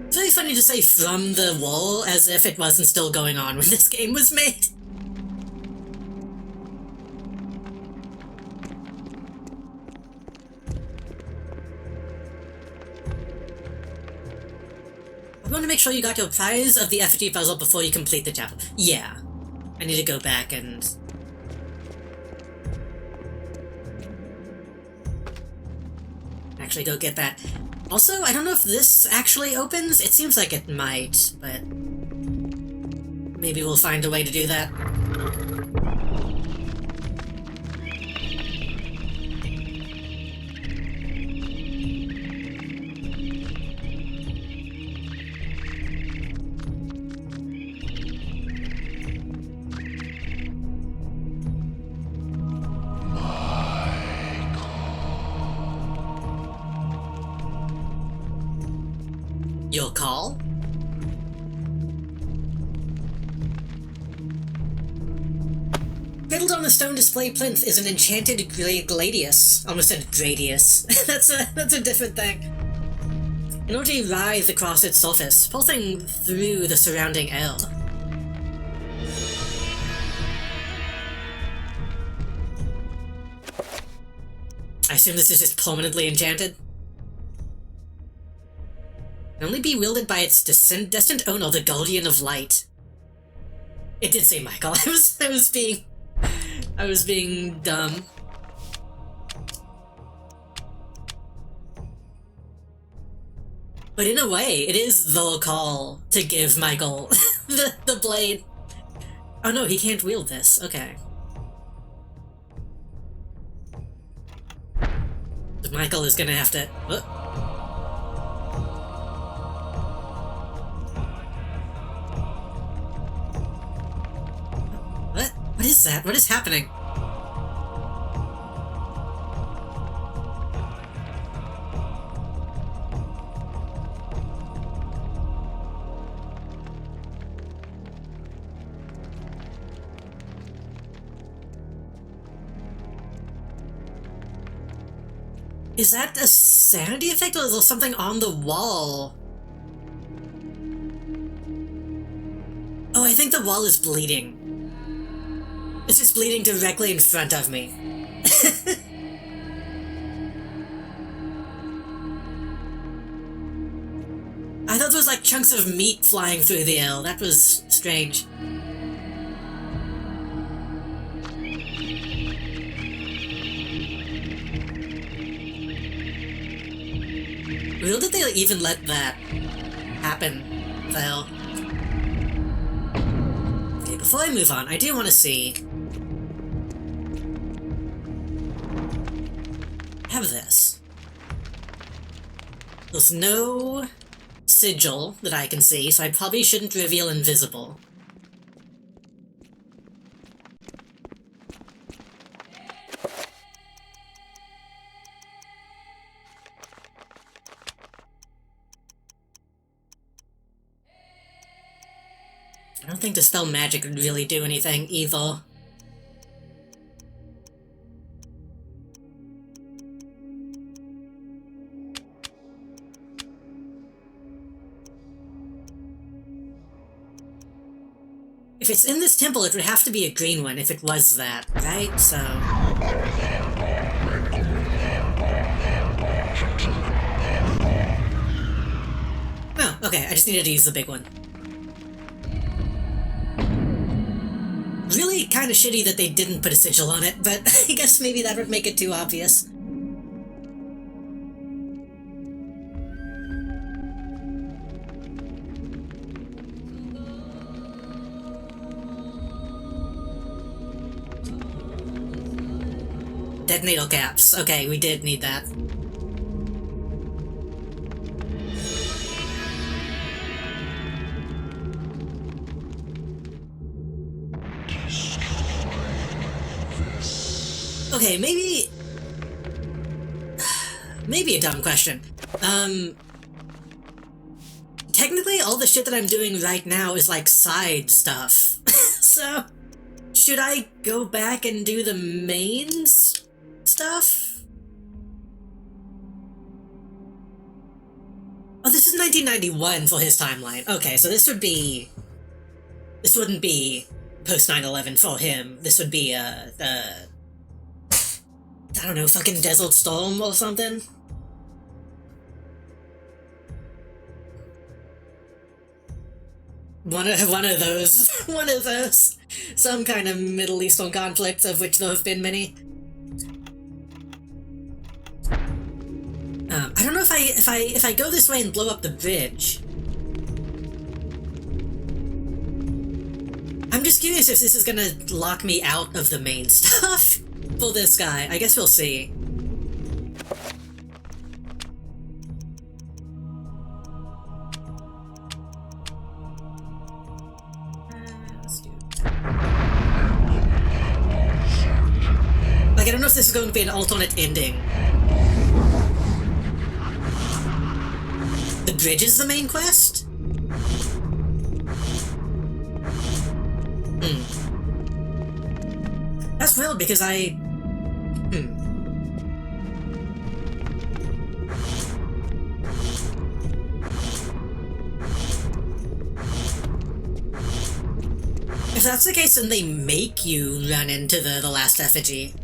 It's really funny to say from the wall as if it wasn't still going on when this game was made. I want to make sure you got your prize of the effigy puzzle before you complete the chapel. Yeah. I need to go back and... actually go get that. Also, I don't know if this actually opens. It seems like it might, but... maybe we'll find a way to do that. Your call? Cradled on the stone display plinth is an enchanted gladius. Almost said gradius. that's a different thing. In order to writhe across its surface, pulsing through the surrounding air. I assume this is just permanently enchanted? Can only be wielded by its destined owner, the Guardian of Light. It did say Michael. I was being dumb. But in a way, it is the call to give Michael the blade. Oh no, he can't wield this. Okay. So Michael is gonna have to... is that? What is happening? Is that a sanity effect, or is there something on the wall? Oh, I think the wall is bleeding. It's just bleeding directly in front of me. I thought there was like chunks of meat flying through the air. That was strange. Real did they even let that happen, though? Okay, before I move on, I do want to see... I have this. There's no sigil that I can see, so I probably shouldn't reveal invisible. I don't think Dispel Magic would really do anything either. If it's in this temple, it would have to be a green one if it was that, right? So... Oh, okay, I just needed to use the big one. Really kind of shitty that they didn't put a sigil on it, but I guess maybe that would make it too obvious. Detonator caps. Okay, we did need that. Okay, maybe a dumb question. Technically all the shit that I'm doing right now is like side stuff. So, should I go back and do the mains stuff? Oh, this is 1991 for his timeline. Okay, so this wouldn't be post 9/11 for him. This would be I don't know, fucking Desert Storm or something? One of those. One of those. Some kind of Middle Eastern conflict, of which there have been many. I don't know if I go this way and blow up the bridge. I'm just curious if this is gonna lock me out of the main stuff. For this guy. I guess we'll see. Let's do like, I don't know if this is going to be an alternate ending. The bridge is the main quest? That's weird because If that's the case, then they make you run into the last effigy.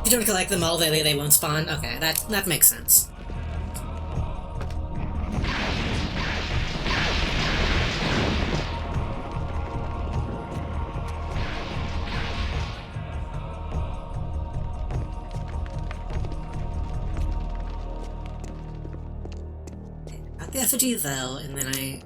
If you don't collect them all, they won't spawn? Okay, that makes sense. effigy though, and then I...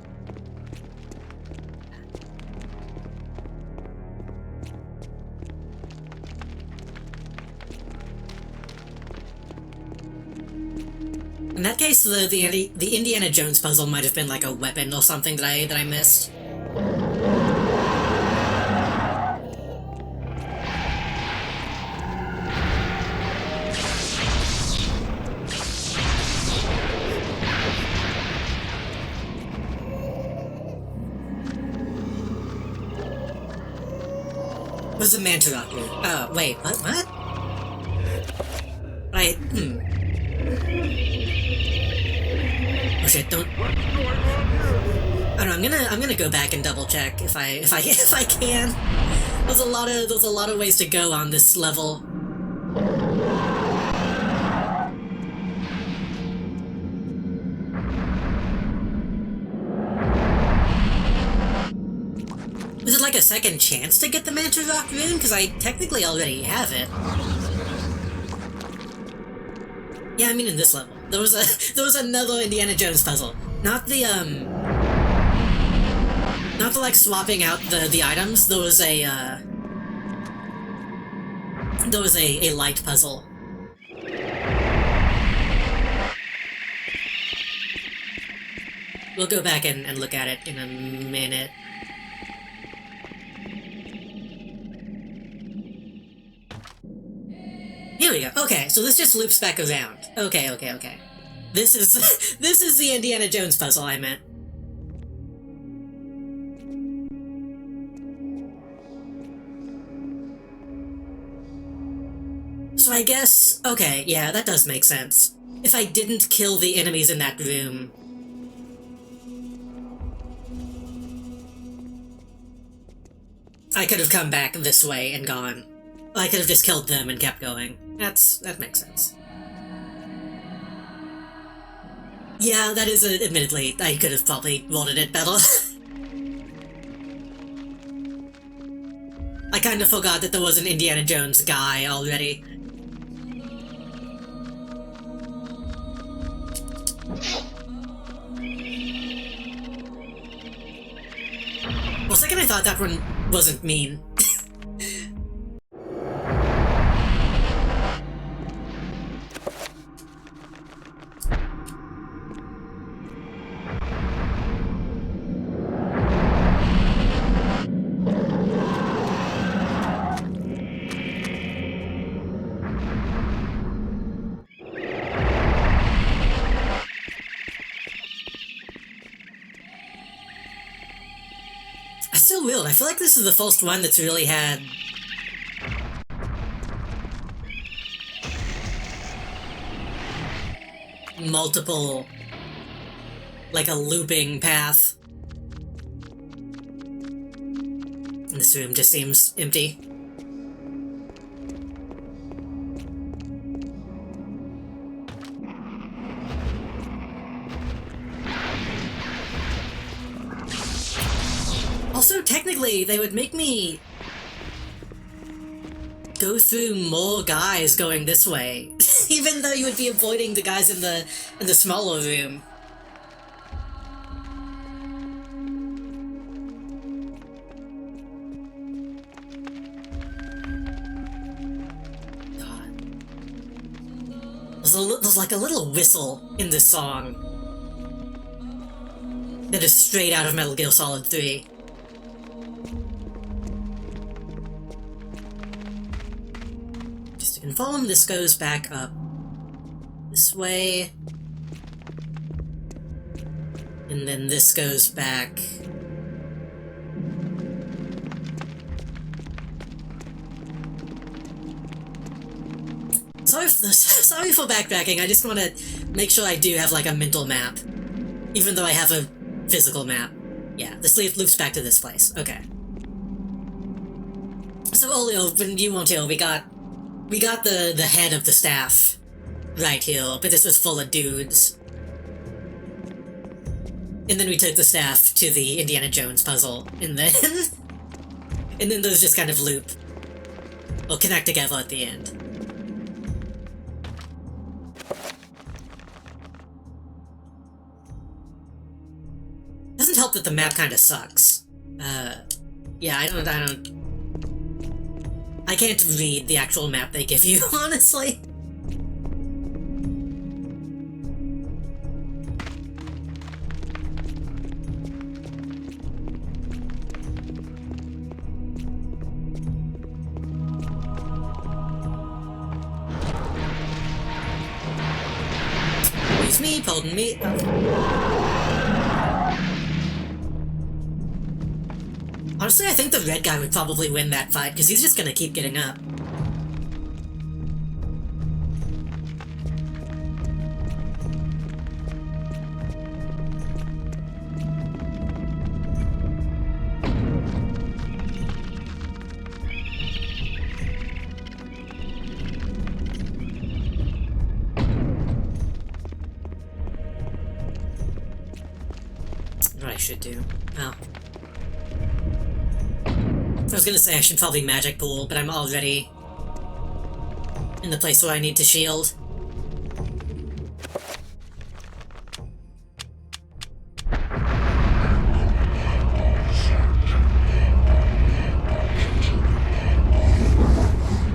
In that case, the Indiana Jones puzzle might have been like a weapon or something that I missed. What's the Mantarok route? Oh, wait, what? Oh shit, don't... I don't know, I'm gonna go back and double check if I can. There's a lot of ways to go on this level. Is it like a second chance to get the Mantarok rune? Because I technically already have it. Yeah, I mean in this level. There was another Indiana Jones puzzle. Not the like swapping out the items. There was a light puzzle. We'll go back and look at it in a minute. Here we go. Okay, so this just loops back around. Okay. This is the Indiana Jones puzzle I meant. So I guess, okay, yeah, that does make sense. If I didn't kill the enemies in that room... I could have come back this way and gone. I could have just killed them and kept going. That makes sense. Yeah, that is, admittedly, I could have probably worded it better. I kind of forgot that there was an Indiana Jones guy already. For a second I thought that one wasn't mean. I feel like this is the first one that's really had multiple, like a looping path. And this room just seems empty. Also, technically, they would make me go through more guys going this way, even though you would be avoiding the guys in the smaller room. God. There's like a little whistle in this song that is straight out of Metal Gear Solid 3. Confirm this goes back up this way, and then this goes back. Sorry for backtracking. I just want to make sure I do have like a mental map, even though I have a physical map. Yeah, this loops back to this place. Okay. So earlier, when you weren't here, we got the head of the staff right here, but this was full of dudes. And then we took the staff to the Indiana Jones puzzle, and then those just kind of loop or connect together at the end. doesn't help that the map kind of sucks. Yeah, I can't read the actual map they give you, honestly. It's me, pardon me. Honestly, I think the red guy would probably win that fight, because he's just gonna keep getting up. What I should do. Oh. I was gonna say I should probably magic pool, but I'm already in the place where I need to shield.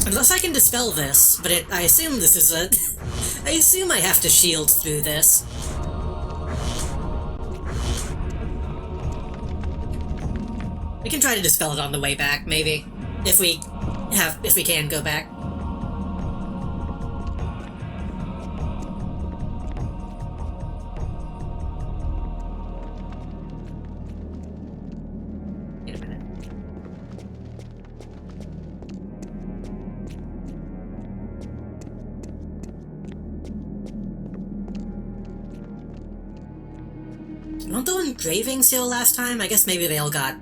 Unless I can dispel this, but I assume this is a... I assume I have to shield through this. We can try to dispel it on the way back, maybe. If we can go back. Wait a minute. Weren't the engravings here last time? I guess maybe they all got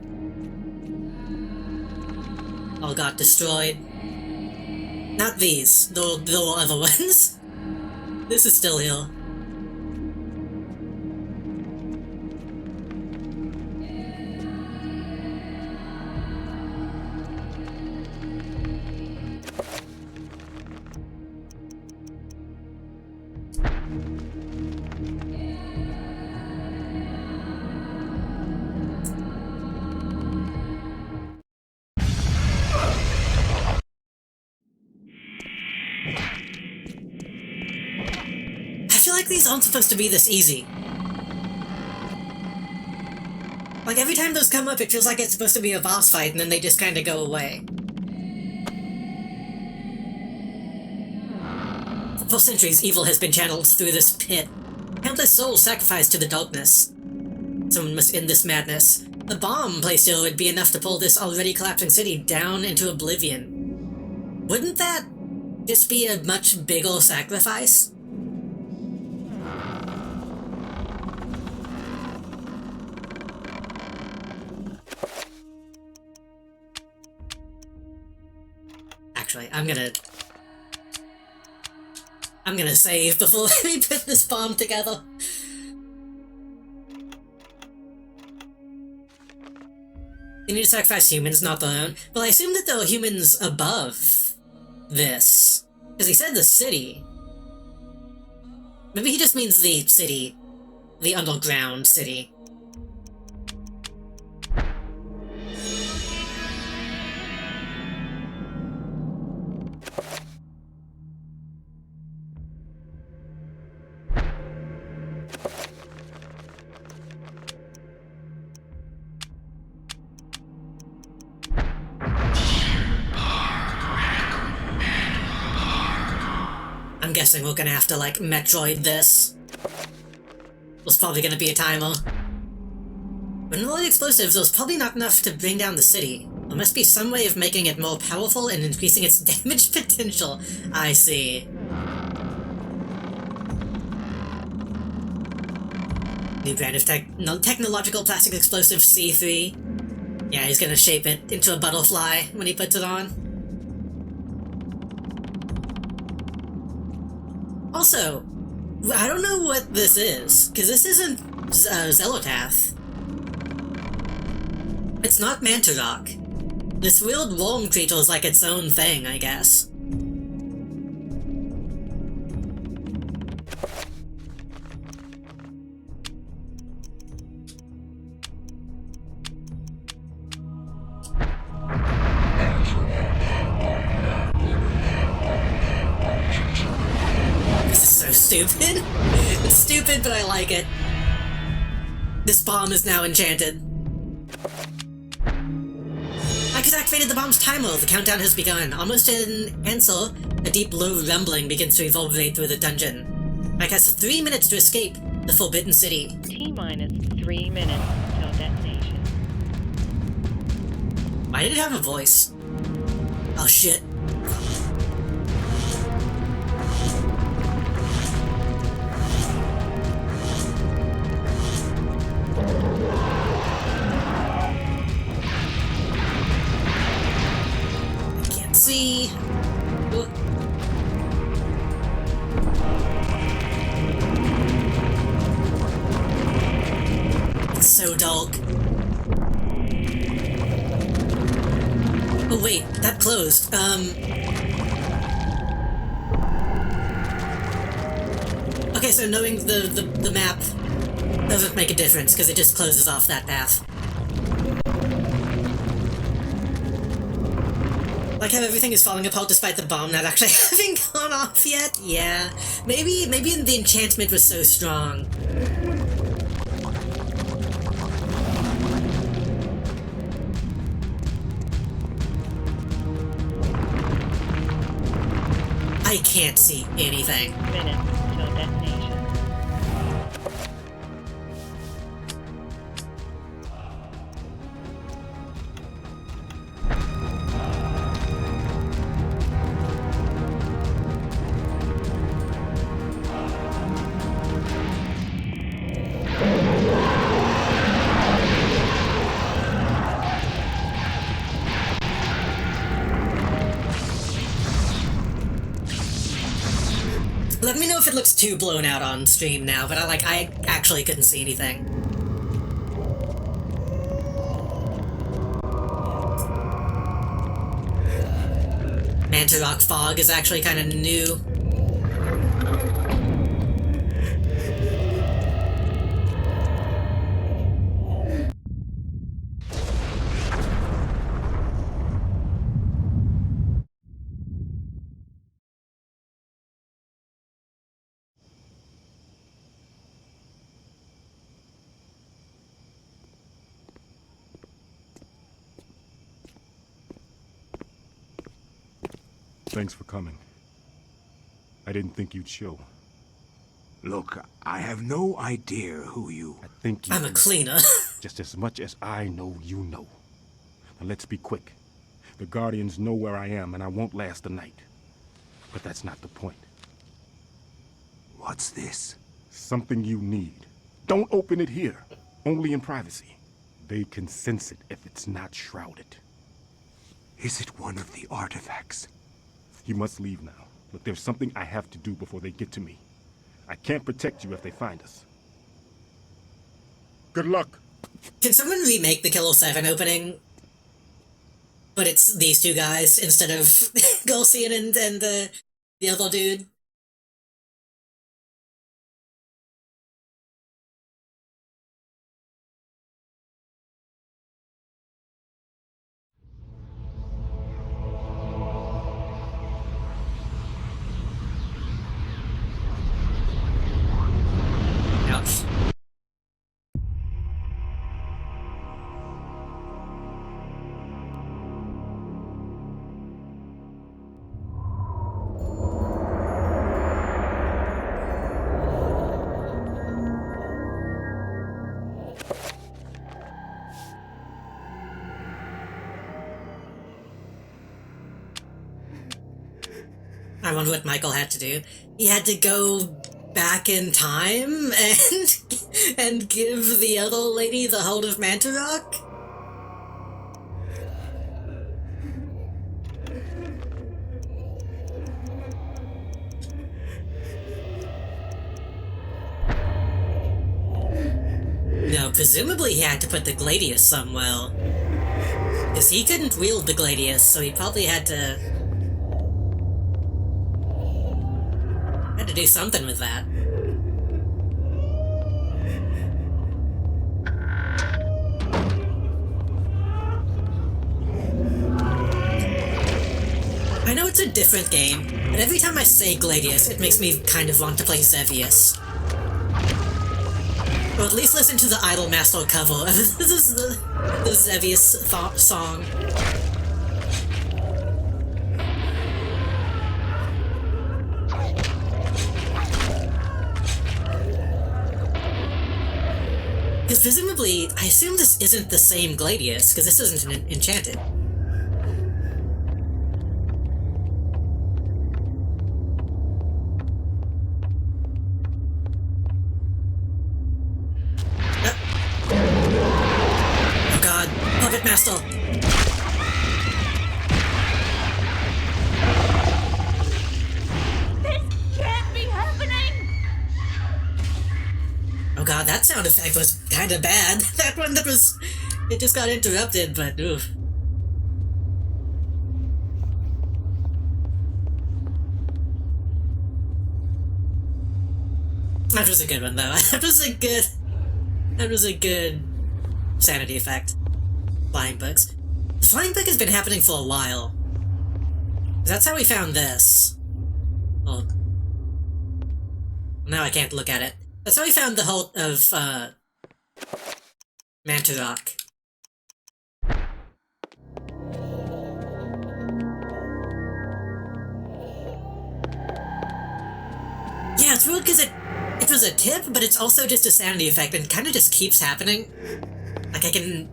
destroyed. Not these, the other ones. This is still here. I feel like these aren't supposed to be this easy. Like, every time those come up, it feels like it's supposed to be a boss fight, and then they just kind of go away. For centuries, evil has been channeled through this pit. Countless souls sacrificed to the darkness. Someone must end this madness. A bomb placed here would be enough to pull this already collapsing city down into oblivion. Wouldn't that just be a much bigger sacrifice? Actually, I'm gonna save before we put this bomb together. They need to sacrifice humans, not their own. Well, I assume that there are humans above this. Because he said the city. Maybe he just means the city. The underground city. I'm guessing we're gonna have to, like, Metroid this. There's probably gonna be a timer. With all the explosives, there's probably not enough to bring down the city. There must be some way of making it more powerful and increasing its damage potential. I see. New brand of technological plastic explosive C3. Yeah, he's gonna shape it into a butterfly when he puts it on. Also, I don't know what this is, because this isn't Xelothath. It's not Mantarok. This weird worm creature is like its own thing, I guess. stupid. It's stupid, but I like it. This bomb is now enchanted. Ike's activated the bomb's timer. The countdown has begun. Almost in answer, a deep, low rumbling begins to reverberate through the dungeon. Ike has 3 minutes to escape the Forbidden City. T-minus 3 minutes till detonation. Why did it have a voice? Oh shit. I can't see. It's so dark. Oh wait, that closed. Okay, so knowing the map doesn't make a difference, because it just closes off that path. Like how everything is falling apart despite the bomb not actually having gone off yet? Yeah. Maybe the enchantment was so strong. I can't see anything. Minutes till detonation. Let me know if it looks too blown out on stream now, but I actually couldn't see anything. Manta Rock Fog is actually kind of new. Thanks for coming. I didn't think you'd show. Look, I have no idea who you... I think you I'm a cleaner. just as much as I know you know. Now let's be quick. The Guardians know where I am, and I won't last the night. But that's not the point. What's this? Something you need. Don't open it here. Only in privacy. They can sense it if it's not shrouded. Is it one of the artifacts? You must leave now. Look, there's something I have to do before they get to me. I can't protect you if they find us. Good luck. Can someone remake the Killer 7 opening? But it's these two guys instead of Gulsian and the other dude. Ouch. I wonder what Michael had to do. He had to go back in time and give the other lady the hold of Manta Rock? No, presumably he had to put the Gladius somewhere. Because he couldn't wield the Gladius, so he probably had to do something with that. I know it's it's a different game, but every time I say Gladius, it makes me kind of want to play Xevious. Or at least listen to the Idolmaster cover. This is the Xevious song. Because presumably, I assume this isn't the same Gladius, because this isn't enchanted. Oh god, Puppet Master! Oh god, that sound effect was kinda bad. That one that was... It just got interrupted, but oof. That was a good one, though. That was a good sanity effect. Flying books. The flying book has been happening for a while. That's how we found this. Well, now I can't look at it. That's how we found the whole of, Mantarok. Yeah, it's weird because it was a tip, but it's also just a sanity effect and kind of just keeps happening. Like, I can...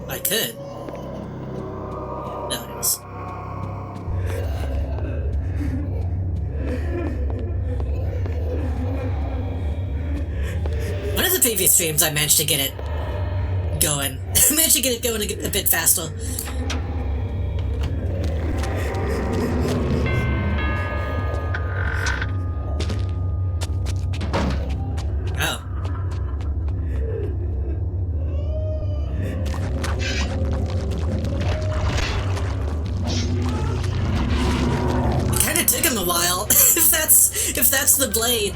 I could. No, it is. One of the previous streams, I managed to get it going. I managed to get it going a bit faster. Oh. It kinda took him a while, if that's the blade.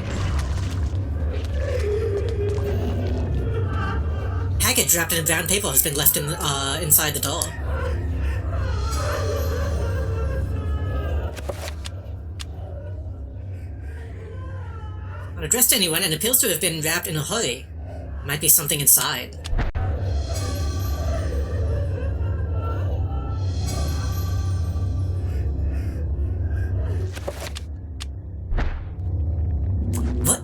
Packet wrapped in brown paper has been left inside the door. Not addressed to anyone and appears to have been wrapped in a hurry. Might be something inside. What?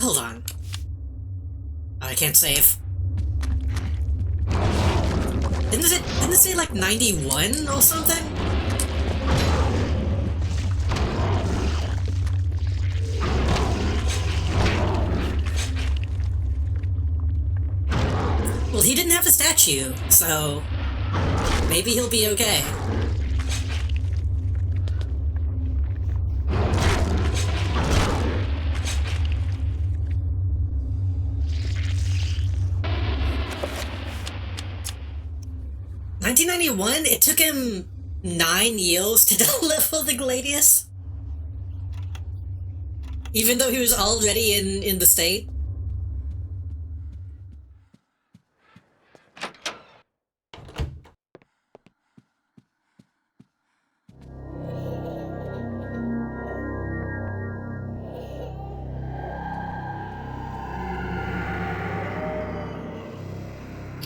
Hold on. I can't save. Didn't it say like 91 or something? Well, he didn't have a statue, so maybe he'll be okay. $1991? It took him 9 years to deliver the Gladius? Even though he was already in the state?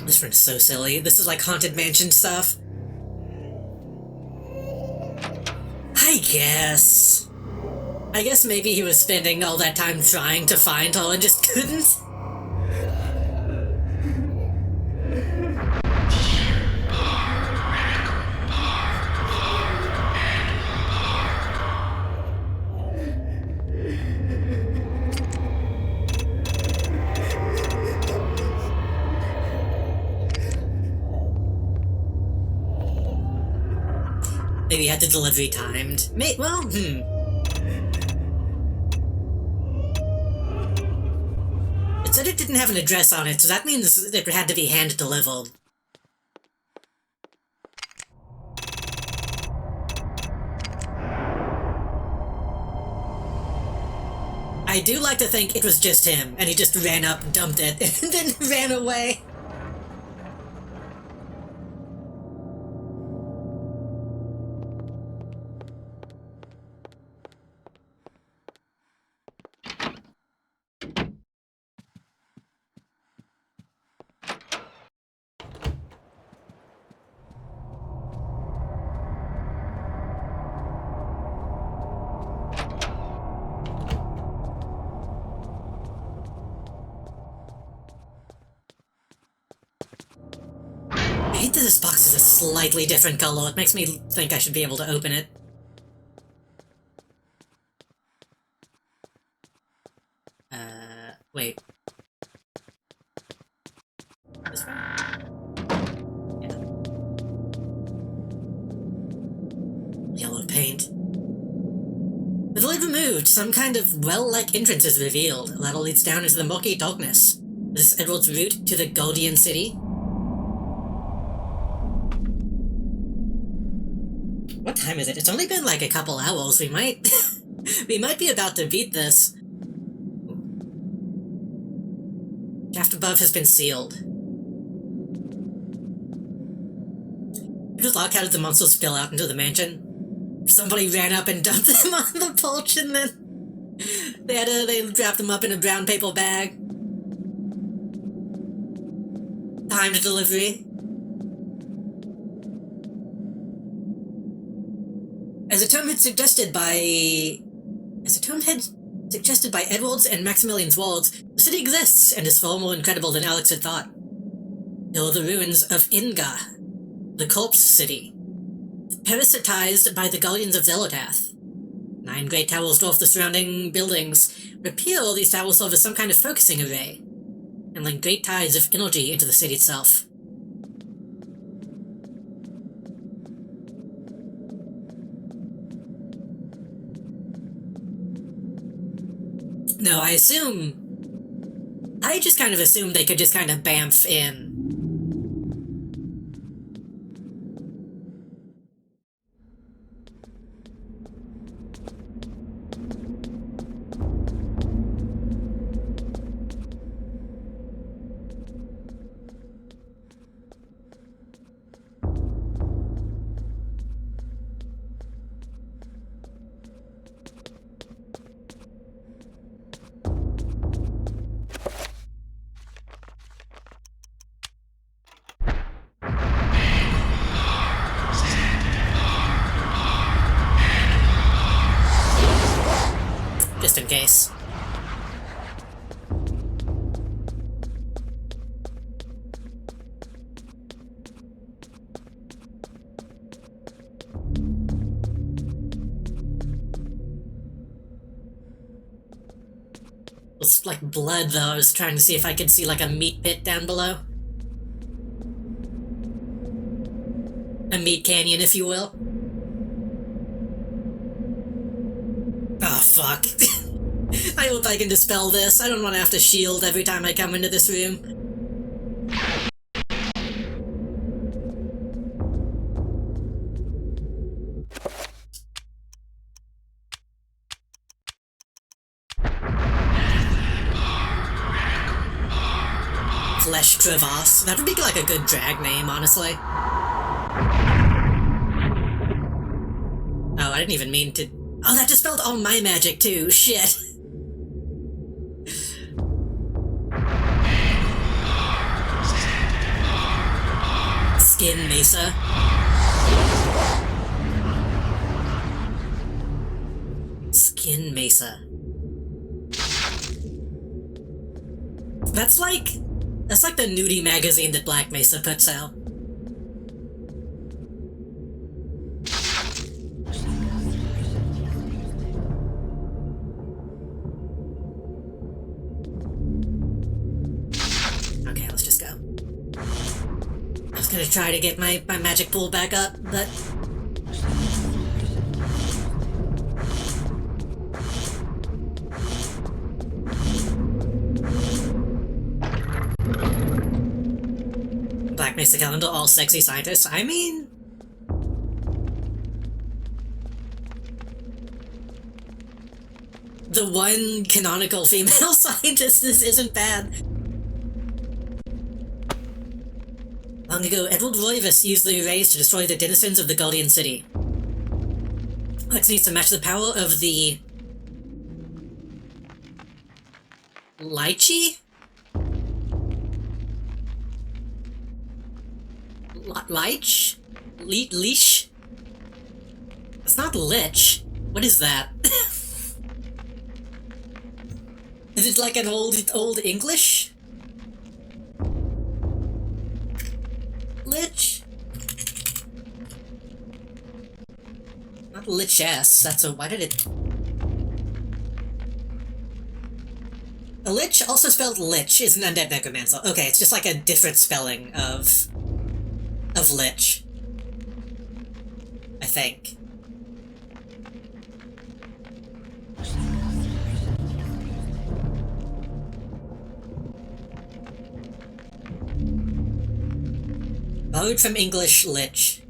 This one's so silly. This is like Haunted Mansion stuff. I guess maybe he was spending all that time trying to find her and just couldn't. Maybe he had the delivery timed. It said it didn't have an address on it, so that means it had to be hand-delivered. I do like to think it was just him, and he just ran up, dumped it, and then ran away. think that this box is a slightly different color. It makes me think I should be able to open it. Wait. This one? Yeah. Yellow paint. With the lid removed, some kind of well-like entrance is revealed. A ladder leads down into the murky darkness. Is this Edward's route to the Guardian City? What time is it? It's only been like a couple hours. We might... we might be about to beat this. Shaft above has been sealed. It was locked. How did the monsters spill out into the mansion? Somebody ran up and dumped them on the porch, and then they wrapped them up in a brown paper bag. Timed delivery. As a term had suggested by Edwards and Maximilian's words, the city exists and is far more incredible than Alex had thought. There are the ruins of Inga, the corpse city, parasitized by the guardians of Zelotath. 9 great towers dwarf the surrounding buildings. Repeal, these towers serve as some kind of focusing array, and link great tides of energy into the city itself. No, I just kind of assumed they could just kind of bamf in. Just in case. It was like blood, though. I was trying to see if I could see like a meat pit down below. A meat canyon, if you will. Oh, fuck. I hope I can dispel this. I don't want to have to shield every time I come into this room. Flesh Crevasse. That would be like a good drag name, honestly. Oh, I didn't even mean to... Oh, that dispelled all my magic, too. Shit. Skin Mesa. Skin Mesa. That's like the nudie magazine that Black Mesa puts out. Okay, let's just go. I was gonna try to get my magic pool back up, but... Black Mesa Calendar, all sexy scientists. I mean... The one canonical female scientist, this isn't bad. Long ago, Edward Roivas used the arrays to destroy the denizens of the Guardian City. Lex needs to match the power of the... Lychee? Lich? Leash? It's not lich. What is that? Is it like an old English? Lich? lichess. That's a... Why did it... A lich, also spelled lich, is an undead necromancer. Okay, it's just like a different spelling of lich. I think. Borrowed from English lich.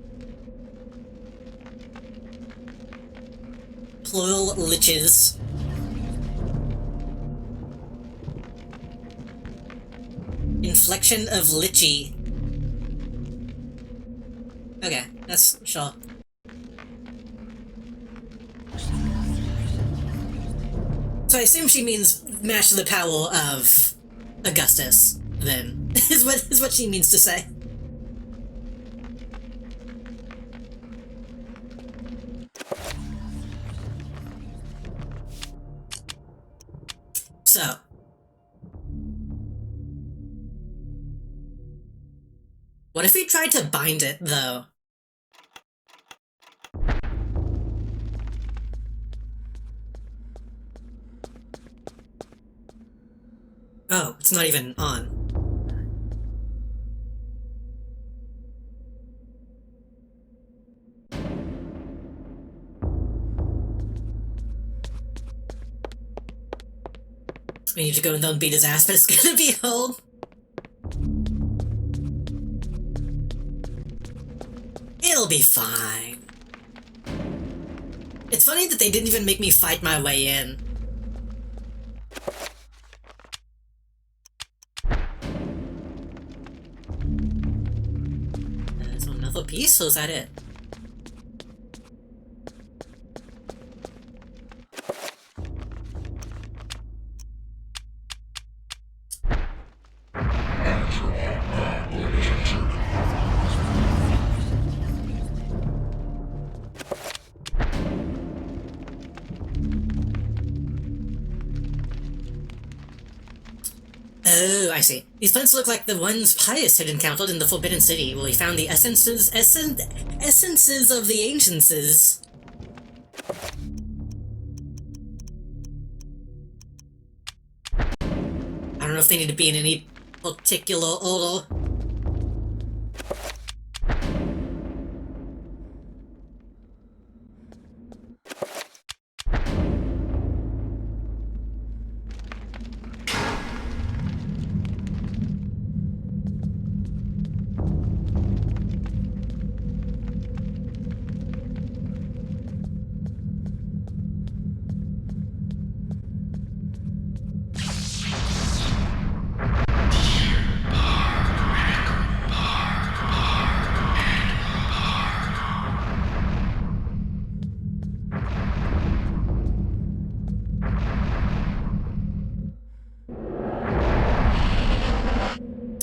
Plural liches. Inflection of lichy. Okay, that's sure. So I assume she means mash the power of Augustus, then. is what she means to say. So. What if we tried to bind it, though? Oh, it's not even on. We need to go and beat his ass, but it's gonna be hold. It'll be fine. It's funny that they didn't even make me fight my way in. There's another piece, or is that it? Oh, I see. These plants look like the ones Pius had encountered in the Forbidden City, where he found the essences of the anciences. I don't know if they need to be in any particular order.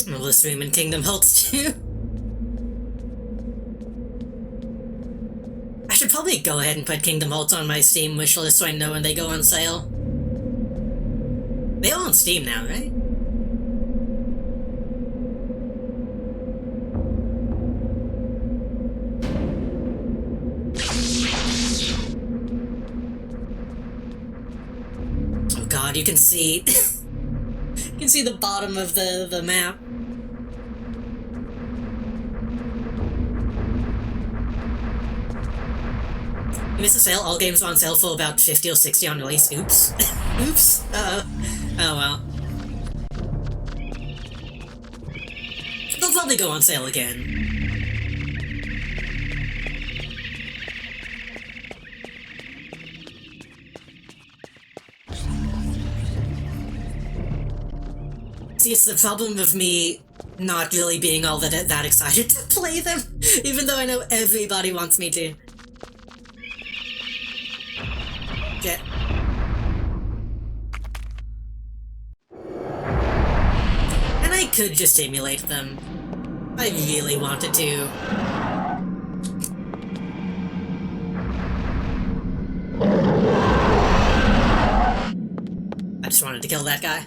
Will this room in Kingdom holds too? I should probably go ahead and put Kingdom Hearts on my Steam wish list so I know when they go on sale. They are on Steam now, right? Oh god, you can see... you can see the bottom of the map. You missed the sale. All games are on sale for about 50 or 60 on release. Oops. Oops. Oh well. They'll probably go on sale again. See, it's the problem of me not really being all that excited to play them, even though I know everybody wants me to. Yeah. And I could just emulate them. I really wanted to. I just wanted to kill that guy.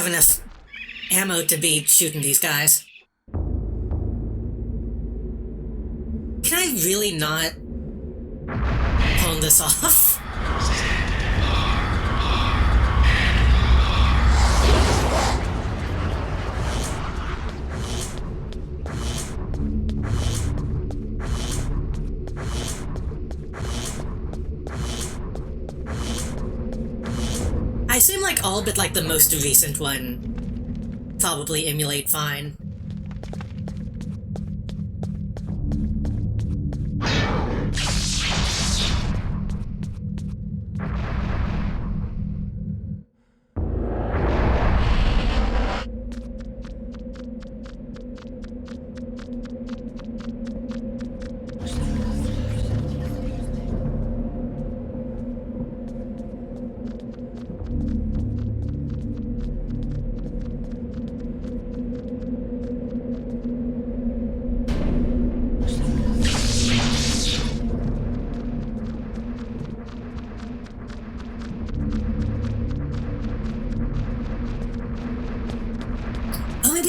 have enough ammo to be shooting these guys. Can I really not pull this off? I assume like all but like the most recent one probably emulate fine.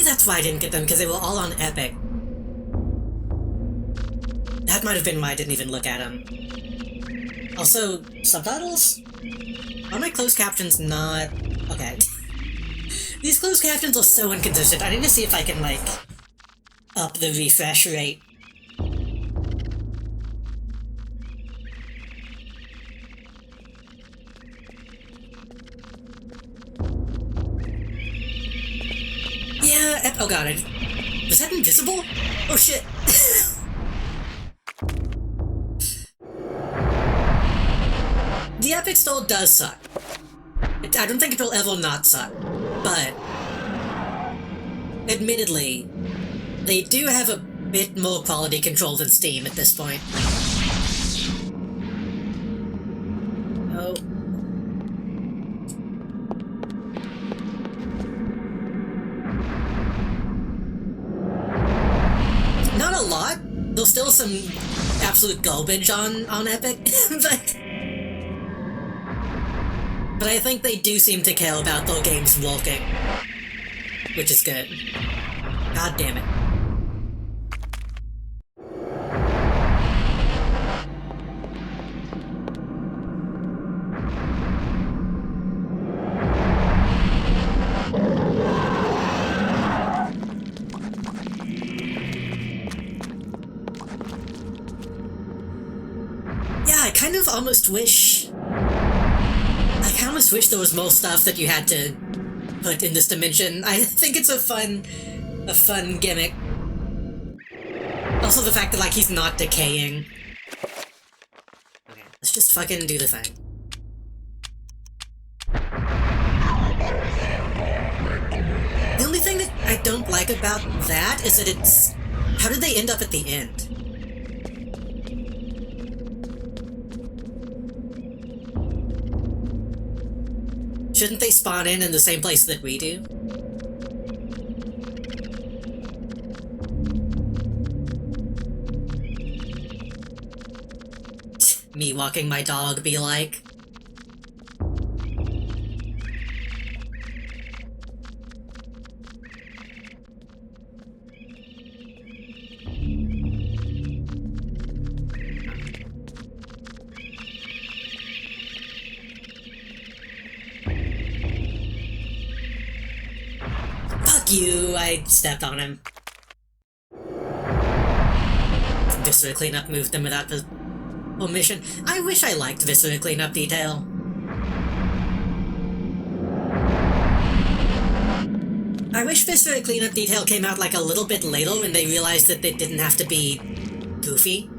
That's why I didn't get them, because they were all on Epic. That might have been why I didn't even look at them. Also, subtitles? Are my closed captions not... Okay. These closed captions are so inconsistent. I need to see if I can, like, up the refresh rate. Yeah, oh god, was that invisible? Oh shit. The Epic still does suck. I don't think it will ever not suck, but admittedly, they do have a bit more quality control than Steam at this point. Oh. Not a lot. There's still some absolute garbage on Epic, but I think they do seem to care about their games working, which is good. God damn it. I kind of almost wish there was more stuff that you had to put in this dimension. I think it's a fun gimmick. Also the fact that, like, he's not decaying. Okay, let's just fucking do the thing. The only thing that I don't like about that is that it's... How did they end up at the end? Shouldn't they spawn in the same place that we do? Me walking my dog be like... You, I stepped on him. Viscera cleanup moved them without the omission. I wish I liked Viscera cleanup detail. I wish Viscera cleanup detail came out like a little bit later when they realized that they didn't have to be goofy.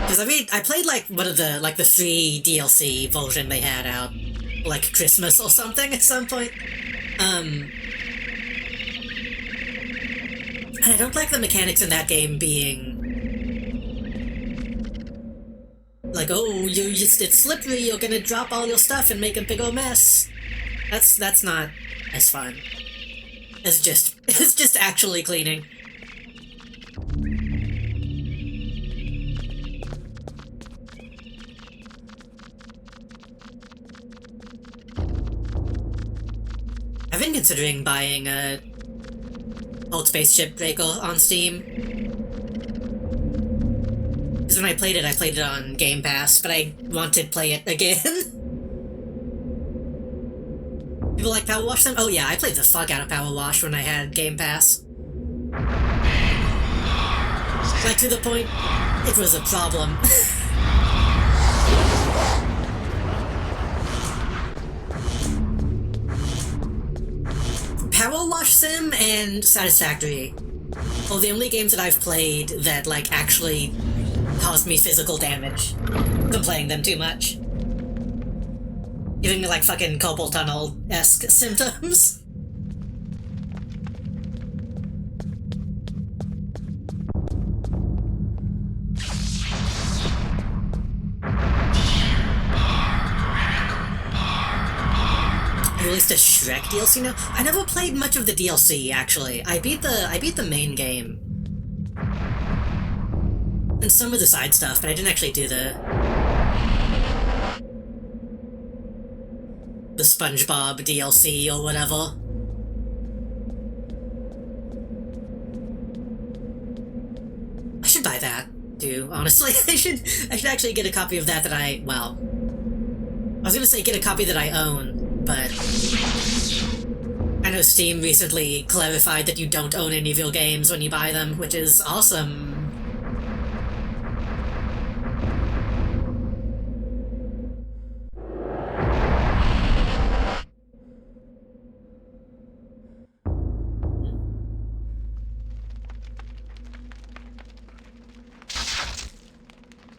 Because I played like one of the the free DLC version they had out. Like Christmas or something at some point. And I don't like the mechanics in that game being... like, oh, it's slippery, you're gonna drop all your stuff and make a big ol' mess. That's not as fun. It's just actually cleaning. considering buying a Old Spaceship Breaker on Steam. Because when I played it on Game Pass, but I want to play it again. People like Power Wash them? Oh yeah, I played the fuck out of Power Wash when I had Game Pass. Like, to the point, it was a problem. Power Wash Sim and Satisfactory are the only games that I've played that, like, actually caused me physical damage from playing them too much. Giving me, like, fucking Carpal Tunnel-esque symptoms. Released a Shrek DLC now? I never played much of the DLC, actually. I beat the main game. And some of the side stuff, but I didn't actually do the SpongeBob DLC or whatever. I should buy that, too, honestly. I should actually get a copy of that I was gonna say get a copy that I own, but I know Steam recently clarified that you don't own any of your games when you buy them, which is awesome.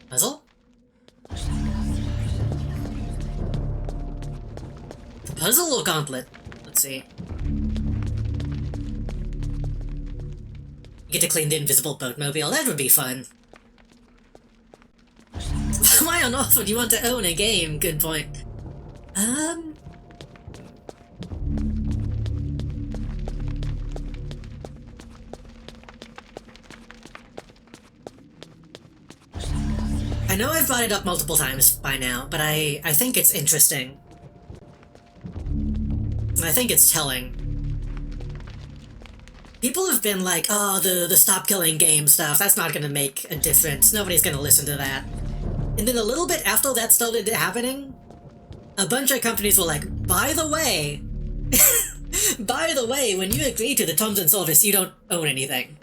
Puzzle? Puzzle or gauntlet? Let's see. You get to clean the invisible boatmobile. That would be fun. Why on earth would you want to own a game? Good point. I know I've brought it up multiple times by now, but I think it's interesting. I think it's telling. People have been like, oh, the stop killing game stuff, that's not gonna make a difference, nobody's gonna listen to that. And then a little bit after that started happening, a bunch of companies were like, by the way, when you agree to the terms and service, you don't own anything.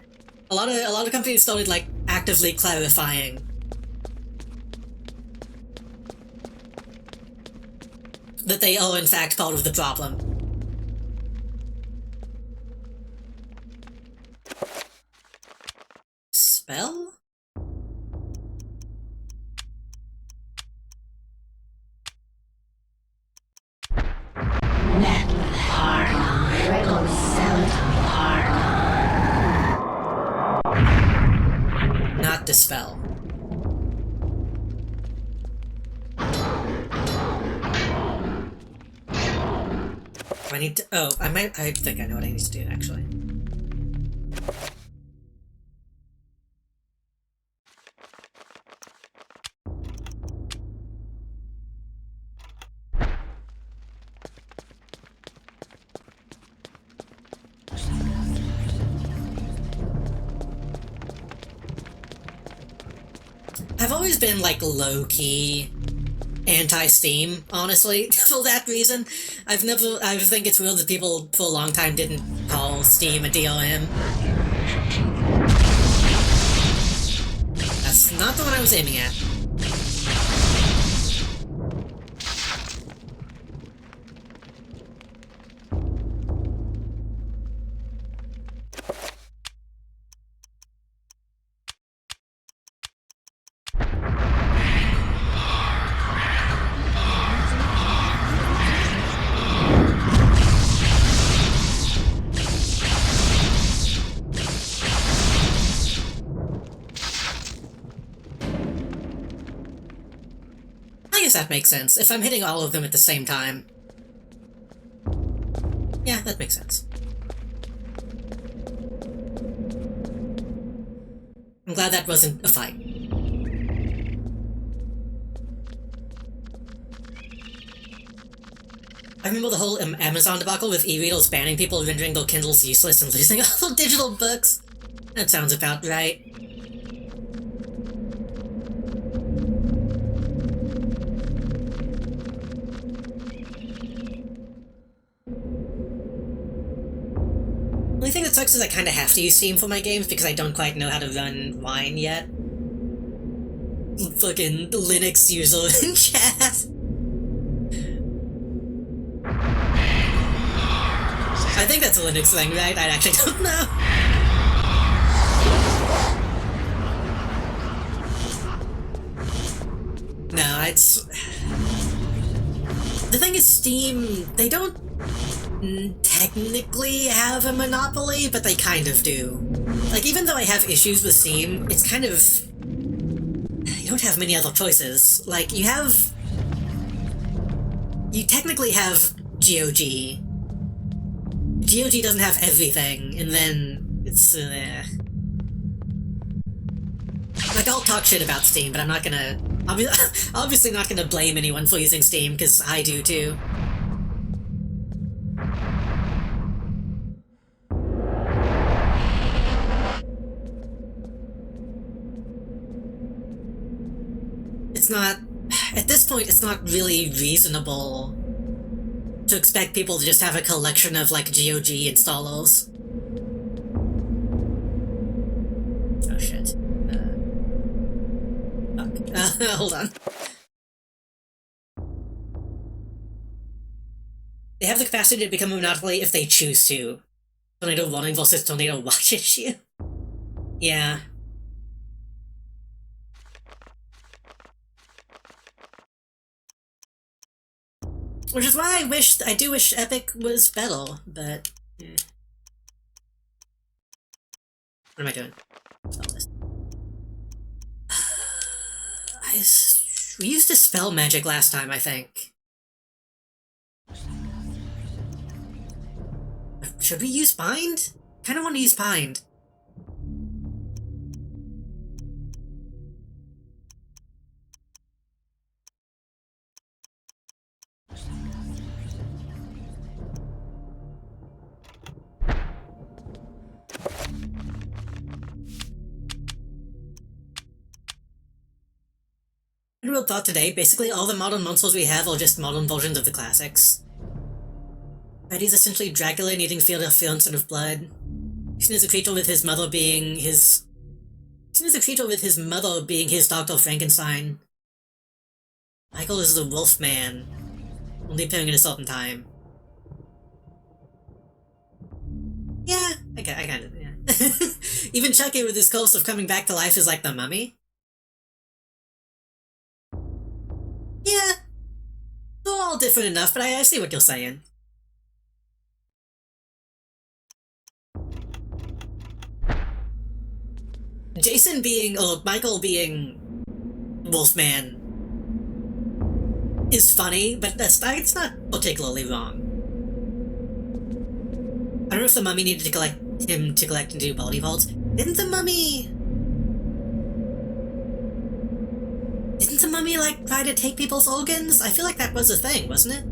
A lot of companies started, like, actively clarifying that they are in fact part of the problem. Spell? Not dispel. I need to. Oh, I think I know what I need to do actually. I've always been, like, low-key anti-Steam, honestly, for that reason. I think it's weird that people for a long time didn't call Steam a DRM. That's not the one I was aiming at. I guess that makes sense. If I'm hitting all of them at the same time. Yeah, that makes sense. I'm glad that wasn't a fight. I remember the whole Amazon debacle with e-readers banning people, rendering their Kindles useless, and losing all their digital books. That sounds about right. The only thing that sucks is I kinda have to use Steam for my games because I don't quite know how to run Wine yet. Fucking Linux user in chat. I think that's a Linux thing, right? I actually don't know. No, it's... The thing is, Steam, they don't technically have a monopoly, but they kind of do. Like, even though I have issues with Steam, it's kind of... You don't have many other choices. Like, you have... You technically have GOG. GOG doesn't have everything, and then it's, Like, I'll talk shit about Steam, but I'm not gonna... obviously not gonna blame anyone for using Steam, because I do too. It's not... At this point, it's not really reasonable to expect people to just have a collection of, like, GOG installers. Oh, shit. Fuck. Hold on. They have the capacity to become a monopoly if they choose to. Tornado Warning versus Tornado Watch issue. Yeah. Which is why I do wish Epic was better, but... Yeah. What am I doing? Spell this. We used Dispel Magic last time, I think. Should we use Bind? Kinda want to use Bind. Real thought today, basically all the modern monsters we have are just modern versions of the classics. Freddy's essentially Dracula needing field of fear instead of blood. Seen as a creature with his mother being his... Seen as a creature with his mother being his Dr. Frankenstein. Michael is the wolf man, only appearing at a certain time. Yeah, I kind of, yeah. Even Chucky with his curse of coming back to life is like the mummy. Yeah, they're all different enough, but I see what you're saying. Jason being, or Michael being Wolfman is funny, but it's not particularly wrong. I don't know if the mummy needed to collect him to collect and do body vaults. Didn't the mummy, like, try to take people's organs? I feel like that was a thing, wasn't it?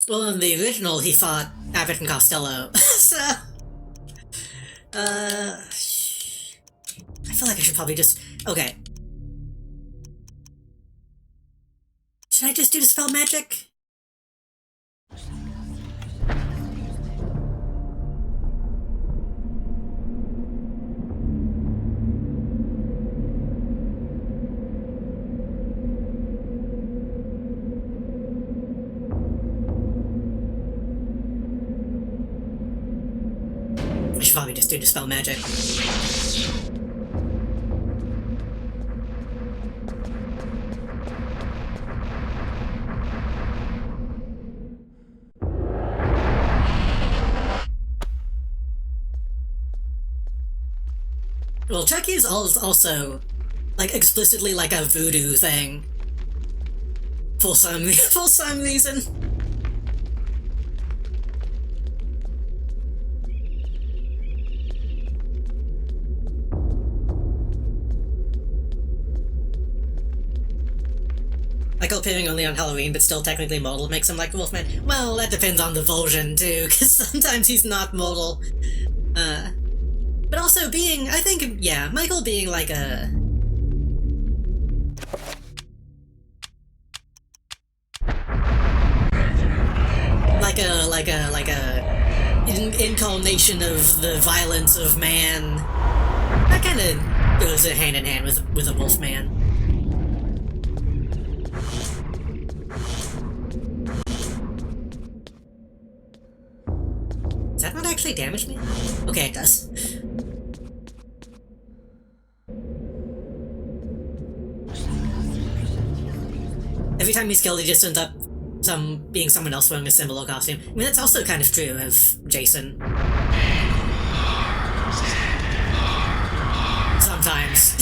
Well, in the original, he fought Abbott and Costello, so... I feel like I should probably just... Okay. Should I just do Dispel Magic? I should probably just do Dispel Magic. Well, Chucky is also like explicitly like a voodoo thing. For some reason. Michael appearing only on Halloween, but still technically mortal, makes him like Wolfman. Well, that depends on the version, too, because sometimes he's not mortal. But also being, I think, yeah, Michael being like a... like a incarnation of the violence of man. That kind of goes hand in hand with a Wolfman. Does that not actually damage me? Okay, it does. Every time he's killed, he just ends up being someone else wearing a similar costume. I mean, that's also kind of true of Jason. Sometimes.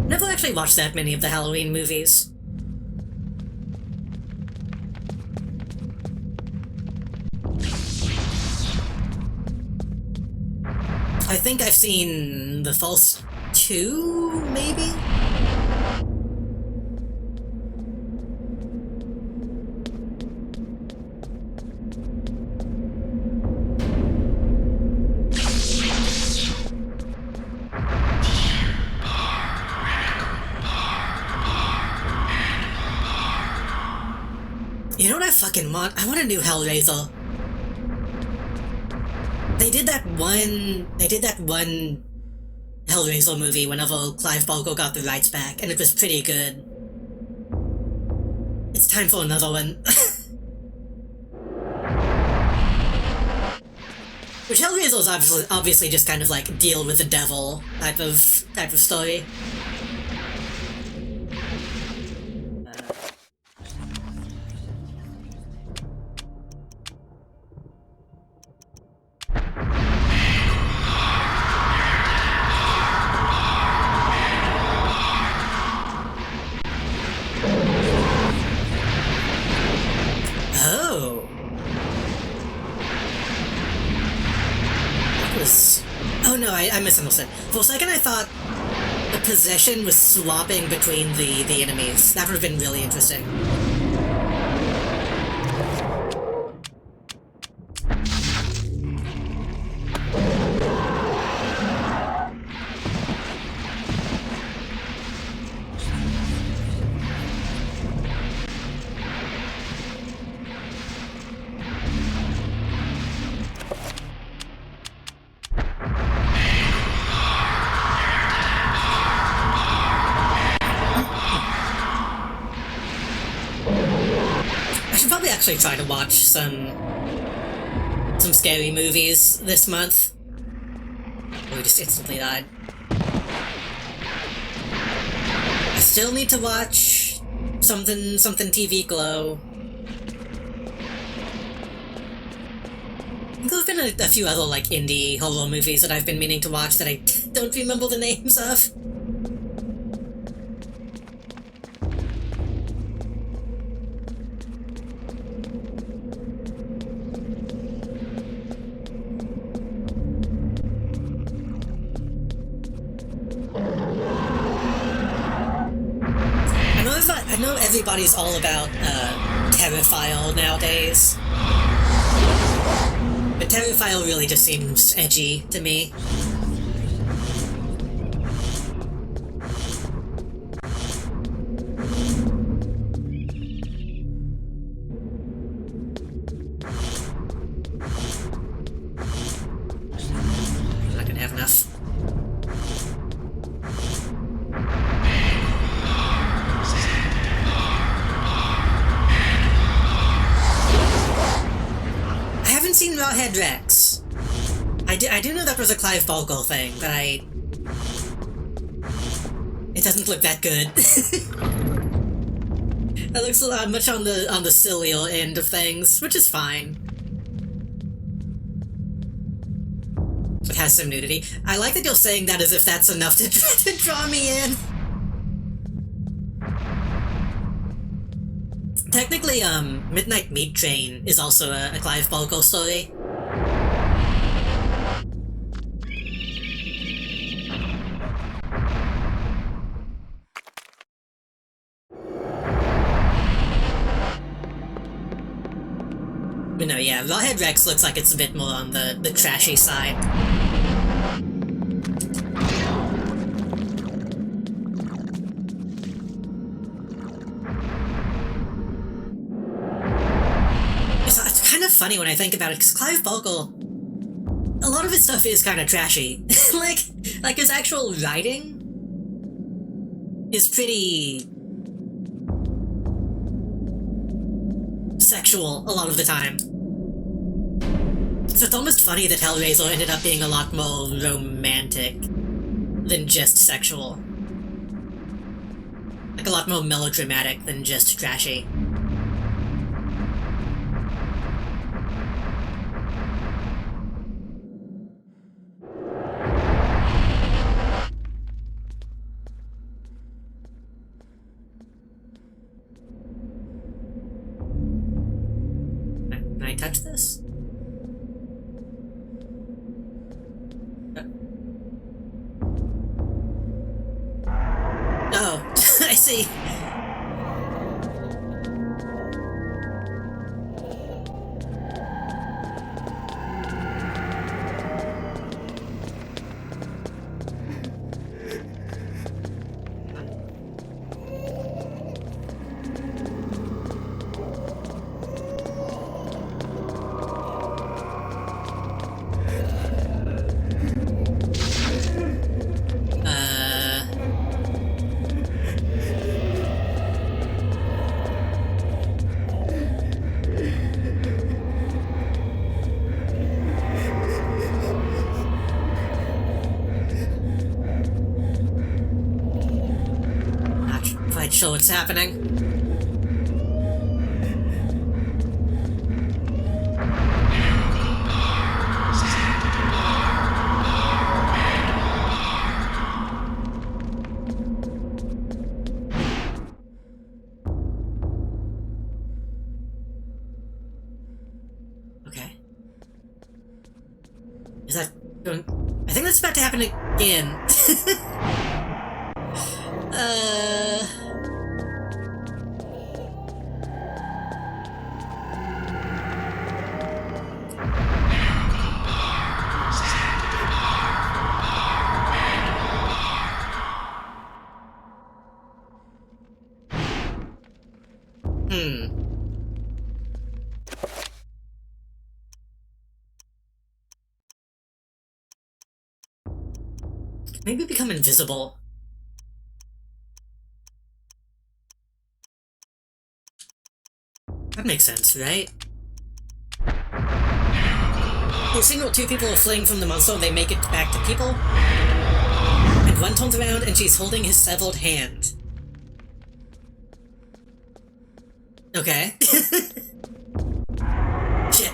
Never actually watched that many of the Halloween movies. I think I've seen the first two, maybe? You know what I fucking want? I want a new Hellraiser. They did that one Hellraiser movie whenever Clive Barker got the rights back, and it was pretty good. It's time for another one. Which Hellraiser is obviously just kind of like deal with the devil type of story. I misunderstood. For a second I thought the possession was swapping between the enemies. That would have been really interesting. Try to watch some scary movies this month. Oh, we just instantly died. I still need to watch something TV Glow. There've been a few other like indie horror movies that I've been meaning to watch that I don't remember the names of. Everybody's all about Terrifier nowadays. But Terrifier really just seems edgy to me. I'm not gonna have enough. Rawhead Rex. I do know that was a Clive Barker thing, but it doesn't look that good. That looks much on the sillier end of things, which is fine. It has some nudity. I like that you're saying that as if that's enough to draw me in. Technically, Midnight Meat Train is also a Clive Barker story. But no, yeah, Rawhead Rex looks like it's a bit more on the trashy side. It's kind of funny when I think about it, because Clive Barker, a lot of his stuff is kind of trashy. like his actual writing is pretty sexual a lot of the time. So it's almost funny that Hellraiser ended up being a lot more romantic than just sexual. Like a lot more melodramatic than just trashy. Can I touch this? Oh, I see. Not quite sure what's happening. Okay. Is that going... I think that's about to happen again. Maybe become invisible. That makes sense, right? You see what two people are fleeing from the monster and they make it back to people? And one turns around and she's holding his severed hand. Okay. Shit.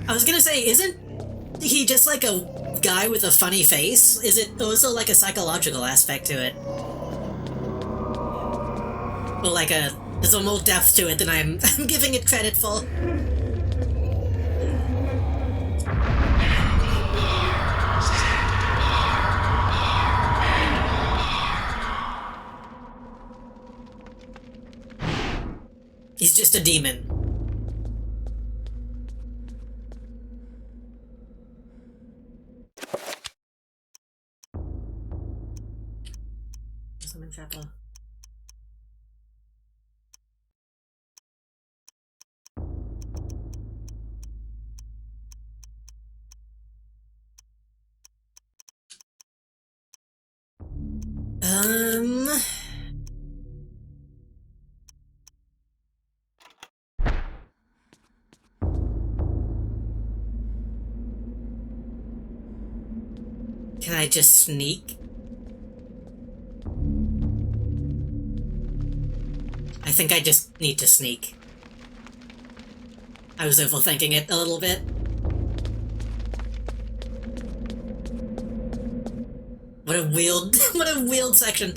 I was gonna say, isn't he just like a guy with a funny face? Is it also like a psychological aspect to it? Or like there's a more depth to it than I'm giving it credit for. He's just a demon. Summon chapel. Can I just sneak? I think I just need to sneak. I was overthinking it a little bit. What a weird, what a weird section.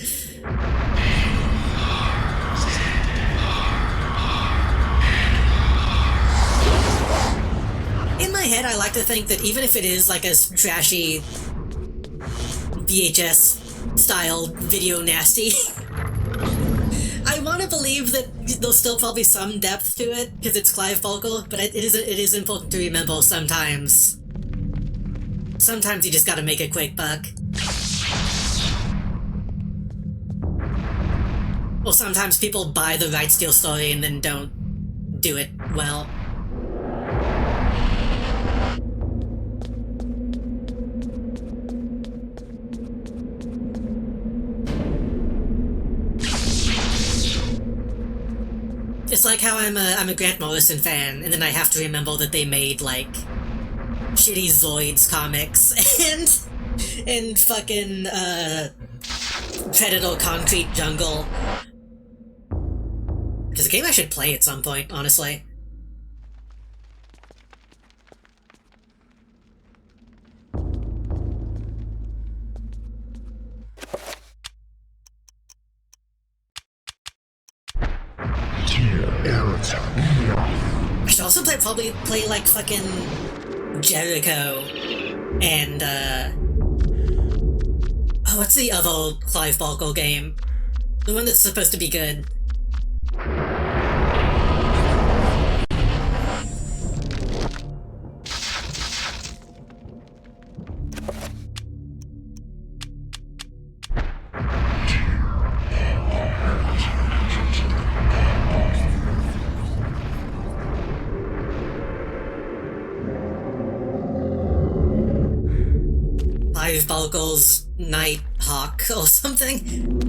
In my head, I like to think that even if it is like a trashy VHS-style video nasty, I want to believe that there's still probably some depth to it, because it's Clive Barker, but it is important to remember sometimes. Sometimes you just gotta make a quick buck. Or sometimes people buy the right steel story and then don't do it well. It's like how I'm a Grant Morrison fan, and then I have to remember that they made, like, shitty Zoids comics, and fucking, Predator Concrete Jungle. Which is a game I should play at some point, honestly. I should also probably play like fucking Jericho and oh, what's the other Clive Barker game? The one that's supposed to be good. Clive Barker's Night Hawk or something.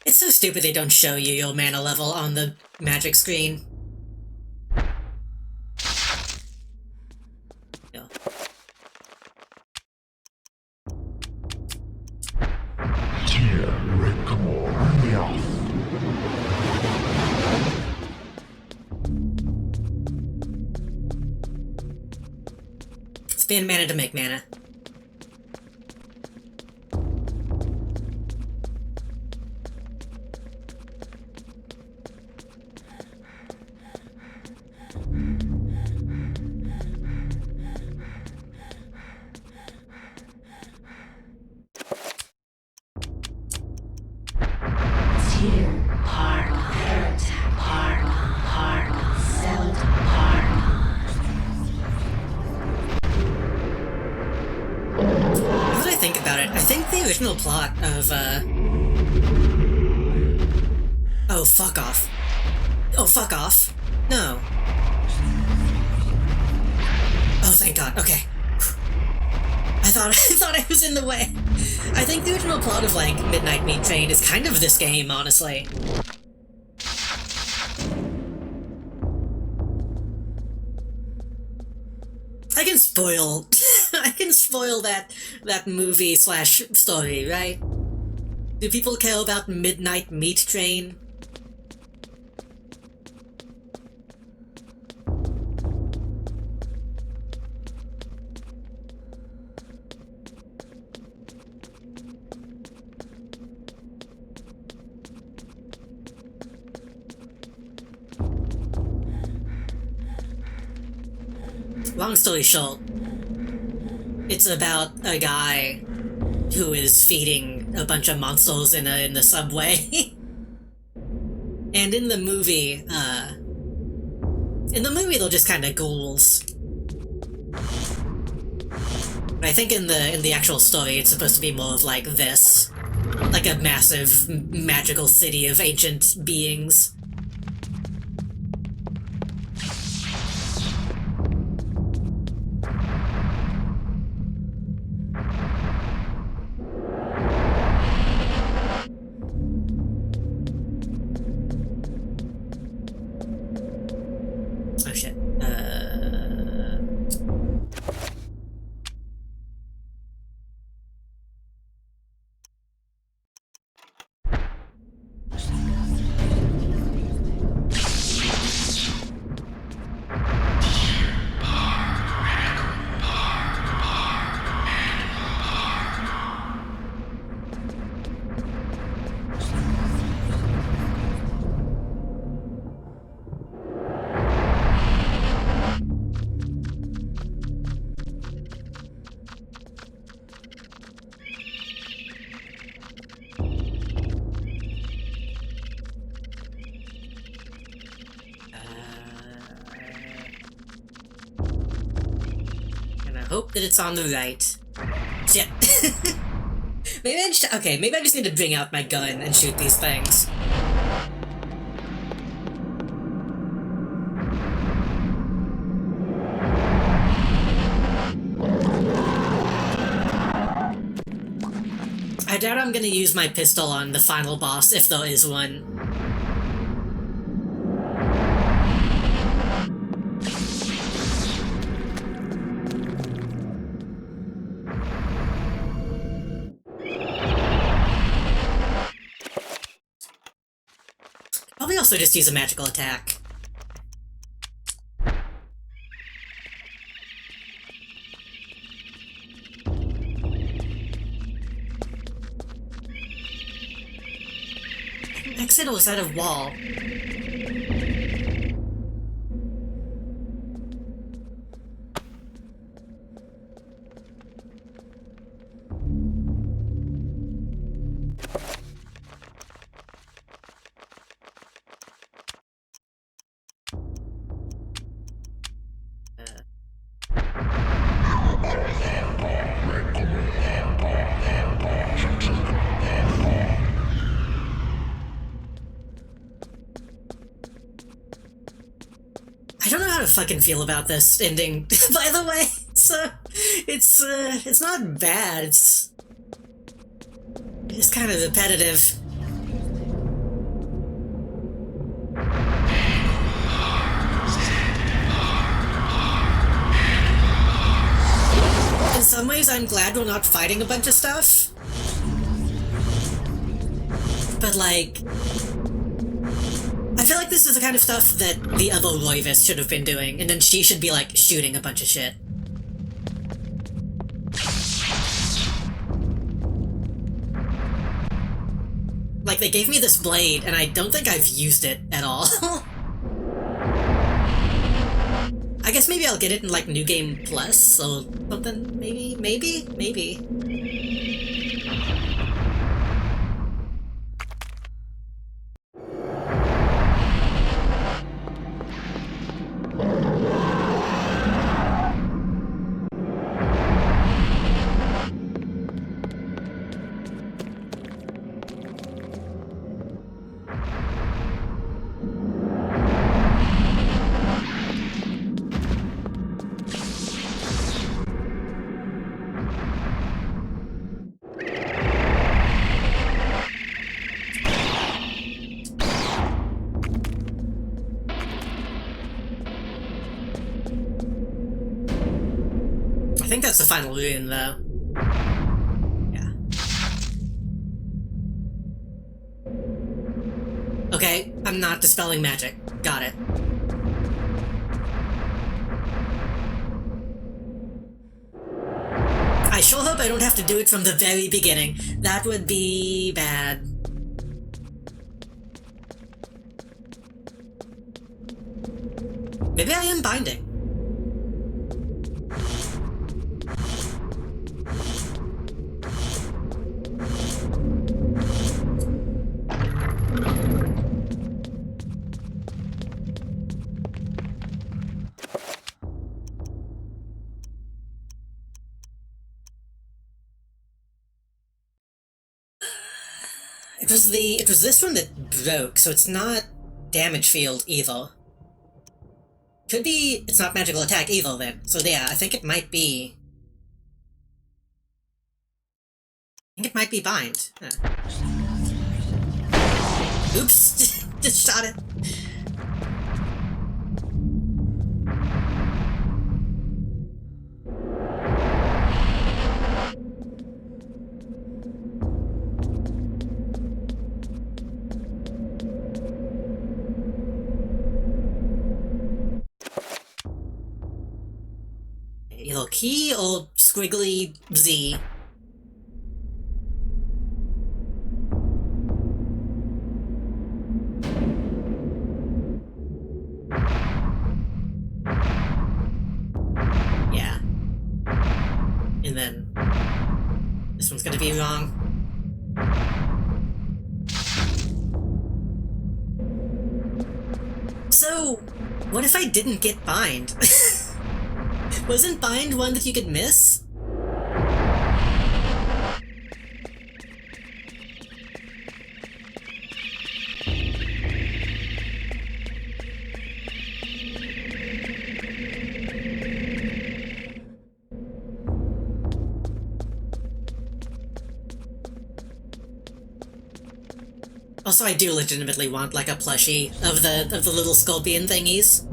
It's so stupid they don't show you your mana level on the magic screen. No. Spend mana to make mana. Original plot of, Oh, fuck off. Oh, fuck off. No. Oh, thank God. Okay. I thought I was in the way. I think the original plot of, like, Midnight Meat Train is kind of this game, honestly. I can spoil that movie / story, right? Do people care about Midnight Meat Train? Long story short, it's about a guy who is feeding a bunch of monsters in the subway. And in the movie, In the movie, they're just kind of ghouls. I think in the actual story, it's supposed to be more of like this. Like a massive, magical city of ancient beings. Oh shit. Hope that it's on the right. Shit. Maybe I just need to bring out my gun and shoot these things. I doubt I'm gonna use my pistol on the final boss, if there is one. Probably also just use a magical attack. Exit was out of wall. I don't know how to fucking feel about this ending, by the way. It's not bad. It's kind of repetitive. In some ways, I'm glad we're not fighting a bunch of stuff. But, like, I feel like this is the kind of stuff that the other Roivus should have been doing, and then she should be, like, shooting a bunch of shit. Like, they gave me this blade, and I don't think I've used it at all. I guess maybe I'll get it in, like, New Game Plus, or something, maybe? I think that's the final rune, though. Yeah. Okay, I'm not dispelling magic. Got it. I sure hope I don't have to do it from the very beginning. That would be bad. Maybe I am binding. It was this one that broke, so it's not damage field evil. Could be it's not magical attack evil then. So yeah, I think it might be. I think it might be bind. Huh. Oops! Just shot it. Little key, old squiggly Z. Yeah. And then this one's gonna be wrong. So, what if I didn't get bind? Wasn't bind one that you could miss? Also, I do legitimately want like a plushie of the little scorpion thingies.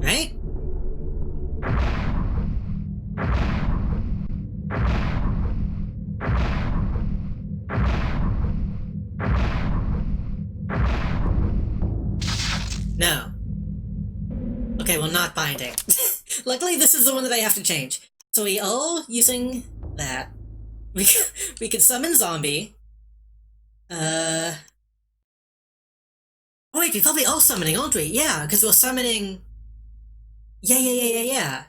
Right? No. Okay, well, not binding. Luckily, this is the one that I have to change. So we all using that. We could summon zombie. Oh wait, we probably all summoning, aren't we? Yeah, because we're summoning. Yeah.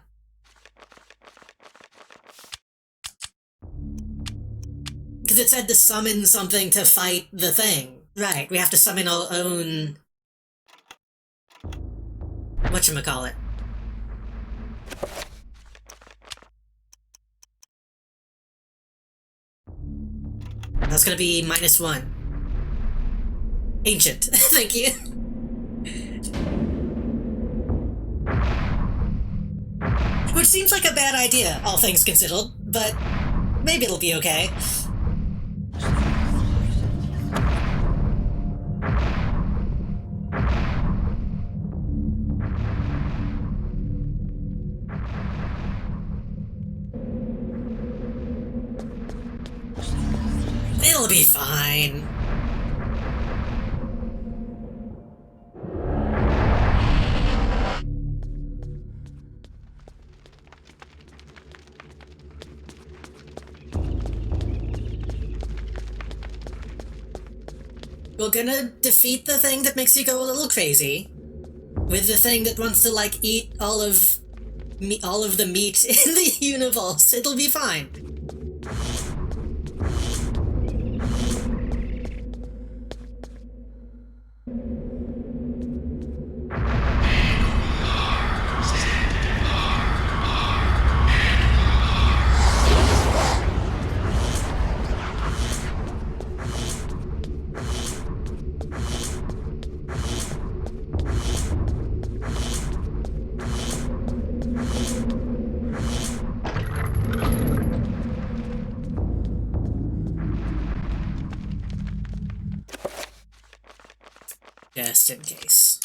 Because it said to summon something to fight the thing. Right, we have to summon our own. Whatchamacallit. That's gonna be -1. Ancient. Thank you. Which seems like a bad idea, all things considered, but maybe it'll be okay. It'll be fine. We're gonna defeat the thing that makes you go a little crazy, with the thing that wants to like eat all of the meat in the universe. It'll be fine. Just in case.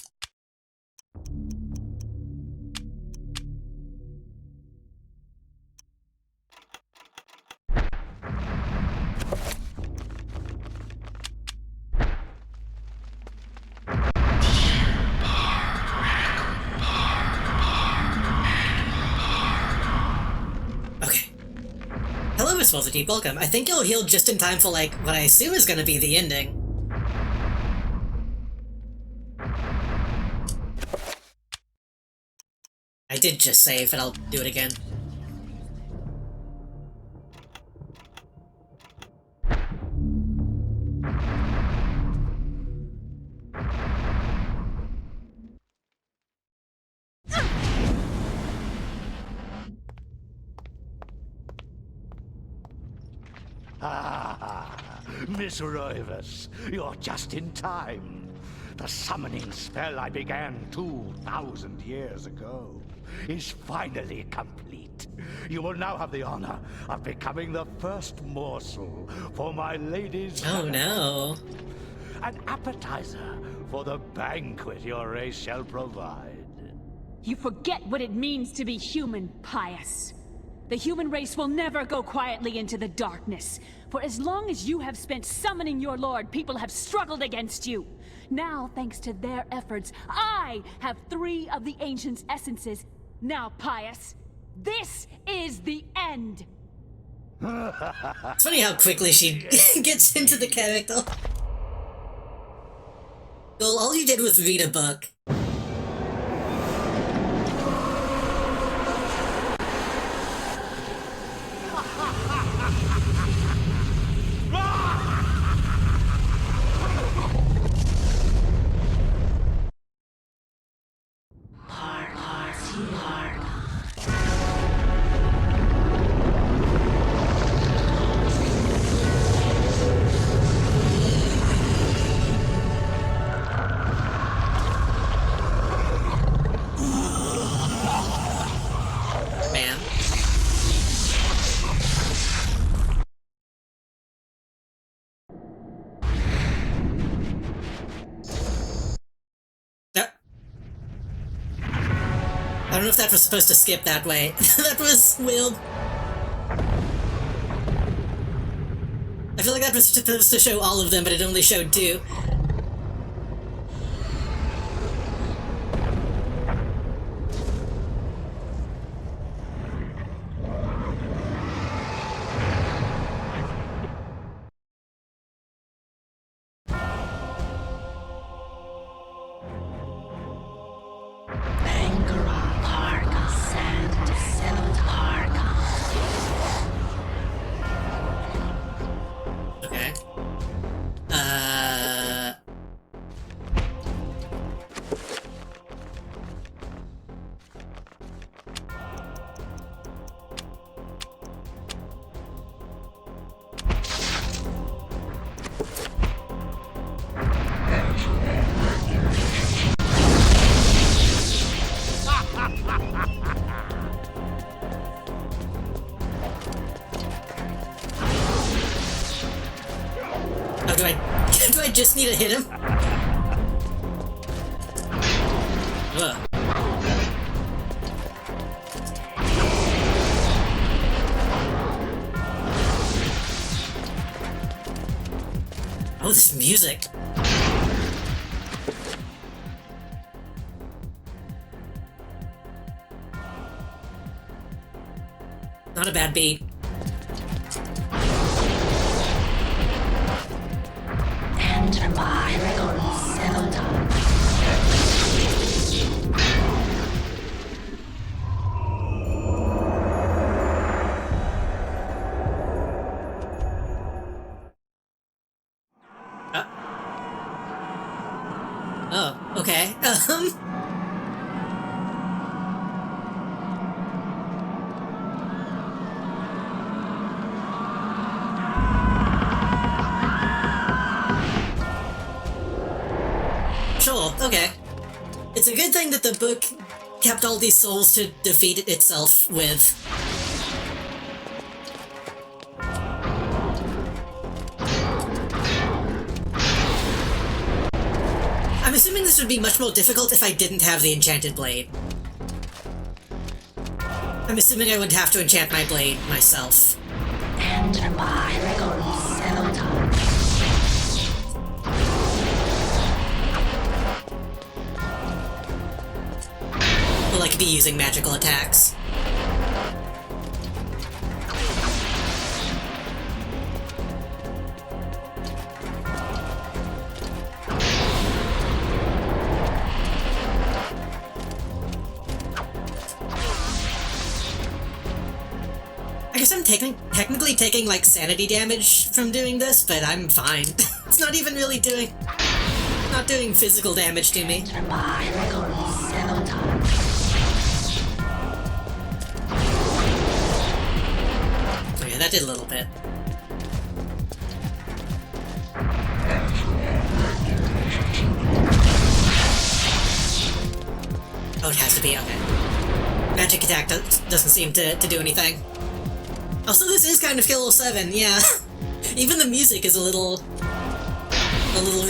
Thomas Welcome. Welcome. I think you'll heal just in time for, like, what I assume is gonna be the ending. I did just save, but I'll do it again. Ah, Miss Rivers, you're just in time. The summoning spell I began 2,000 years ago is finally complete. You will now have the honor of becoming the first morsel for my lady's... Oh no. An appetizer for the banquet your race shall provide. You forget what it means to be human, Pious. The human race will never go quietly into the darkness. For as long as you have spent summoning your lord, people have struggled against you. Now, thanks to their efforts, I have 3 of the Ancient's essences. Now, Pious, this is the end. It's funny how quickly she gets into the character. Well, all you did was read a book. I don't know if that was supposed to skip that way. That was weird. I feel like that was supposed to show all of them, but it only showed 2. Do I just need to hit him? Ugh. Oh, this music. Not a bad beat. Enter my Zelda. Oh, okay. Sure, okay. It's a good thing that the book kept all these souls to defeat it itself with. I'm assuming this would be much more difficult if I didn't have the enchanted blade. I'm assuming I would have to enchant my blade myself. Enter my Zelda. Will I could be using magical attacks. guess I'm technically taking, like, sanity damage from doing this, but I'm fine. It's not even really not doing physical damage to me. Okay, that did a little bit. Oh, it has to be, okay. Magic attack doesn't seem to do anything. Also, this is kind of Kilo 7, yeah. Even the music is a little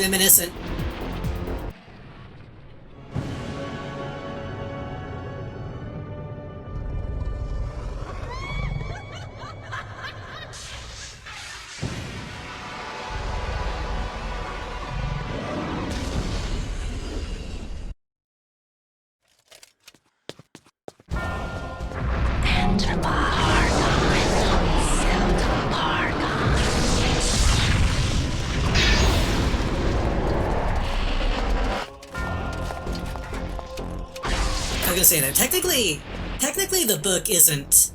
reminiscent. I was gonna say though, technically the book isn't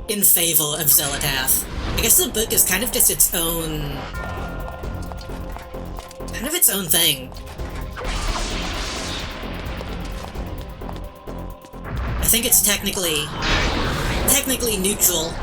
in favor of Zelatath. I guess the book is kind of just its own thing. I think it's technically neutral.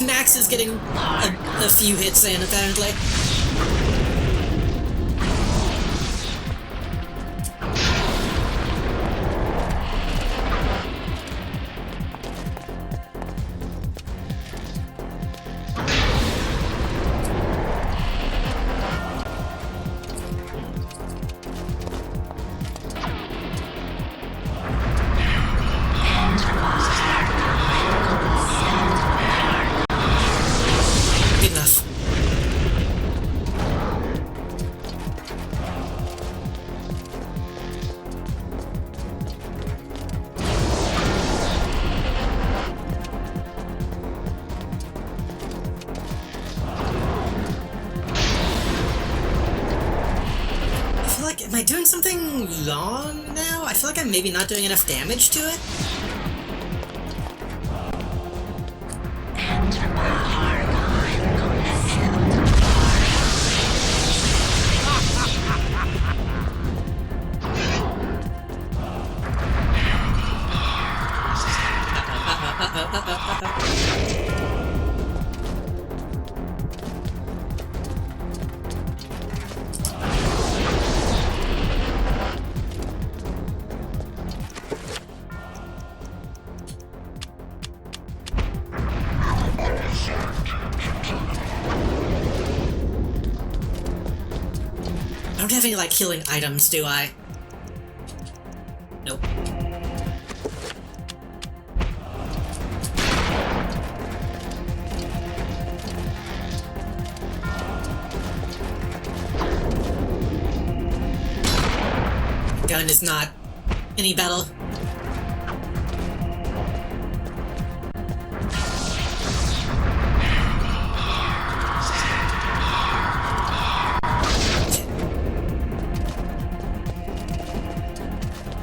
Max is getting a few hits in, apparently. Good enough. I feel like, am I doing something wrong now? I feel like I'm maybe not doing enough damage to it. I don't have any, like, healing items, do I? Nope. Gun is not any better.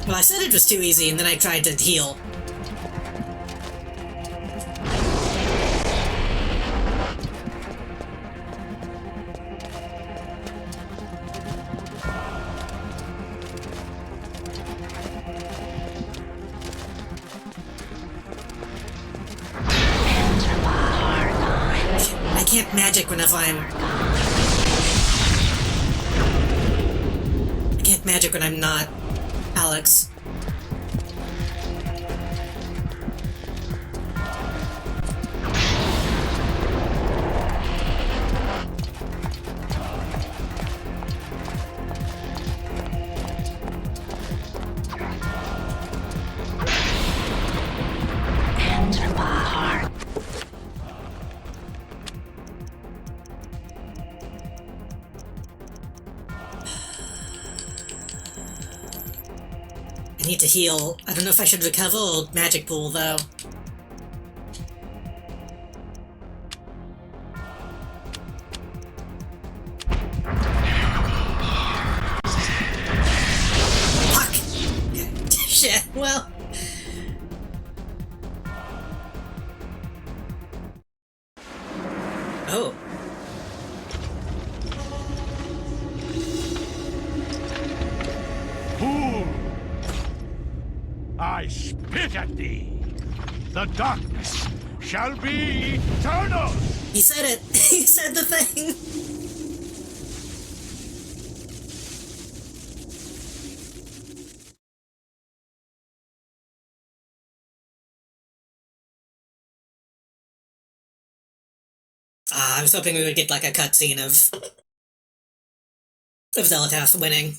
Well, I said it was too easy, and then I tried to heal. I can't magic whenever I'm... I can't magic when I'm not Alex. need to heal. I don't know if I should recover or magic pool, though. Fuck! Shit, well... Oh. Fool! I spit at thee! The darkness shall be eternal! He said it! He said the thing! I was hoping we would get like a cutscene of Zelatath winning.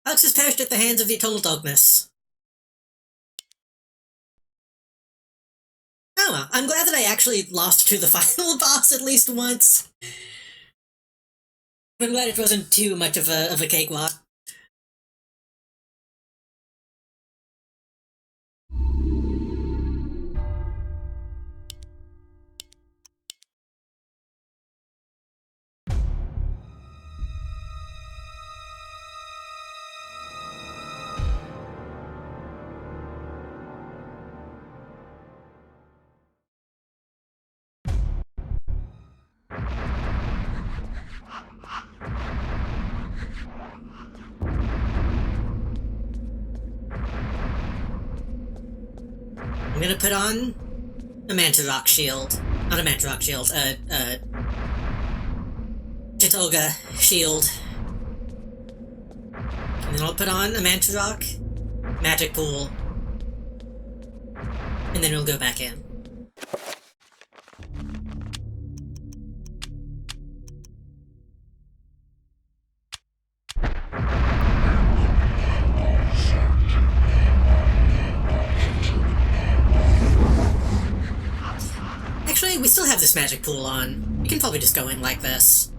Alex has perished at the hands of the Eternal Darkness. Oh well, I'm glad that I actually lost to the final boss at least once. I'm glad it wasn't too much of a cakewalk. I'm gonna put on a Manta Rock shield. Not a Manta Rock shield, Chitolga shield. And then I'll put on a Manta Rock, Magic Pool, and then we'll go back in. Actually, we still have this magic pool on. We can probably just go in like this.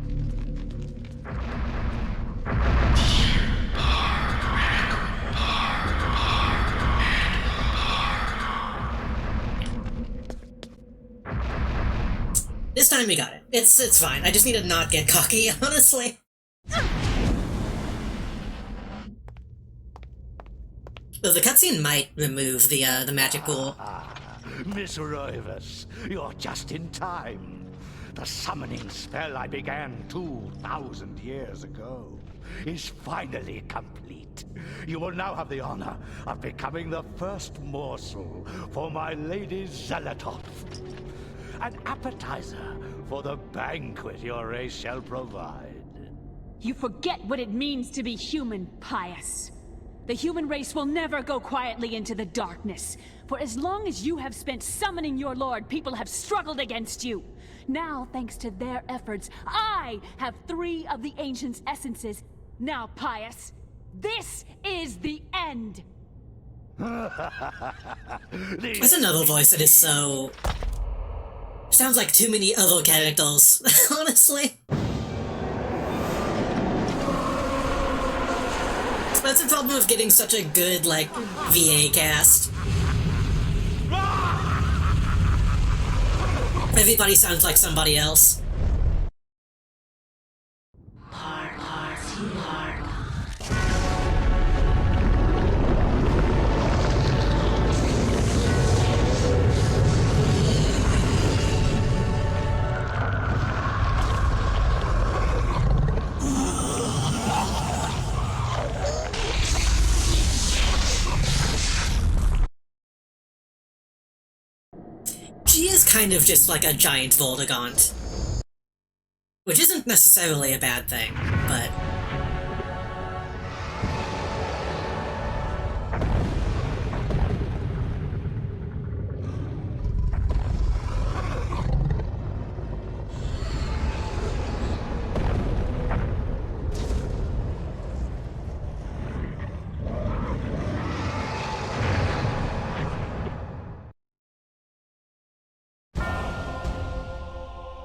This time we got it. It's fine. I just need to not get cocky, honestly. Though the cutscene might remove the magic pool. Miss Roivas, you're just in time. The summoning spell I began 2,000 years ago is finally complete. You will now have the honor of becoming the first morsel for my lady Zelatoth. An appetizer for the banquet your race shall provide. You forget what it means to be human, Pious. The human race will never go quietly into the darkness. For as long as you have spent summoning your lord, people have struggled against you. Now, thanks to their efforts, I have 3 of the Ancient's essences. Now, Pious, this is the end! There's another voice that is so... sounds like too many other characters, honestly. That's the problem with getting such a good, like, VA cast. Everybody sounds like somebody else. She is kind of just like a giant Voldegaunt. Which isn't necessarily a bad thing, but...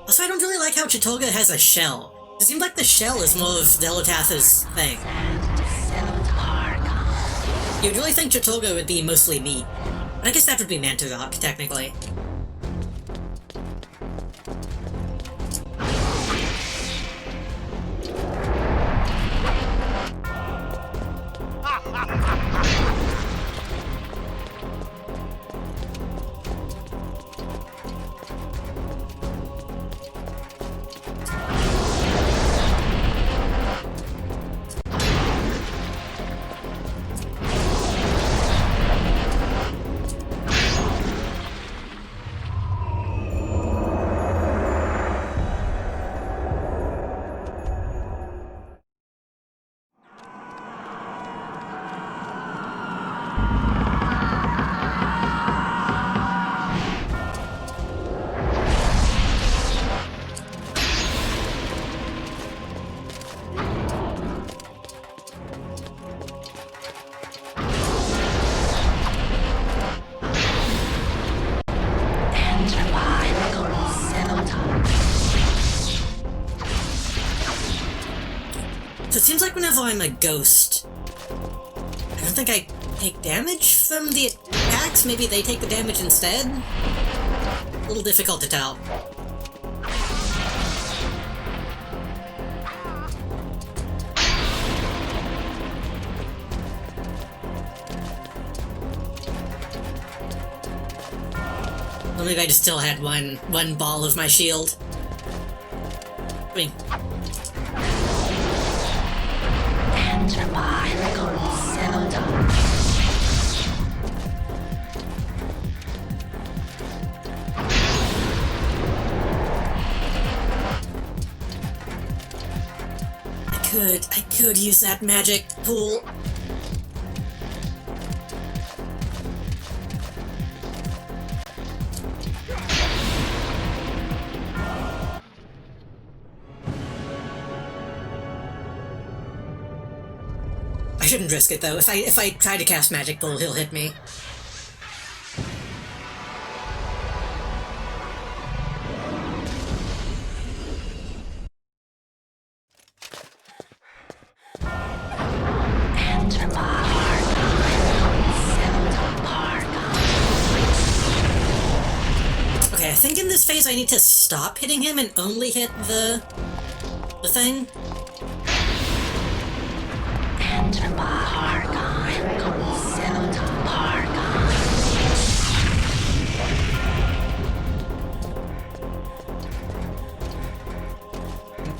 Also, I don't really like how Chitolga has a shell. It seems like the shell is more of Zelatath's thing. You'd really think Chitolga would be mostly meat. But I guess that would be Mantarok, technically. So it seems like whenever I'm a ghost, I don't think I take damage from the attacks. Maybe they take the damage instead? A little difficult to tell. Well, maybe I just still had one ball of my shield. I mean... I could use that magic pool. I shouldn't risk it though. If I try to cast magic pool, he'll hit me. Okay, I think in this phase I need to stop hitting him and only hit the thing.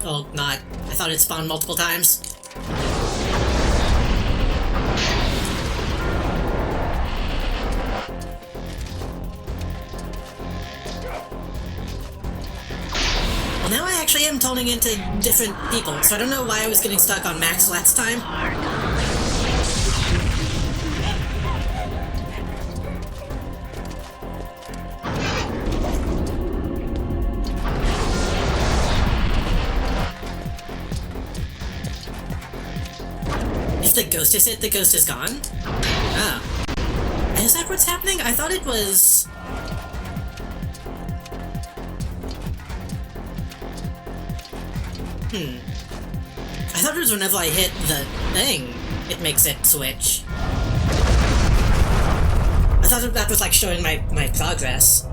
Oh, not. I thought it spawned multiple times. Well, now I actually am turning into different people, so I don't know why I was getting stuck on Max last time. If the ghost is hit, the ghost is gone? Oh. Is that what's happening? I thought it was... I thought it was whenever I hit the thing, it makes it switch. I thought that was like showing my progress.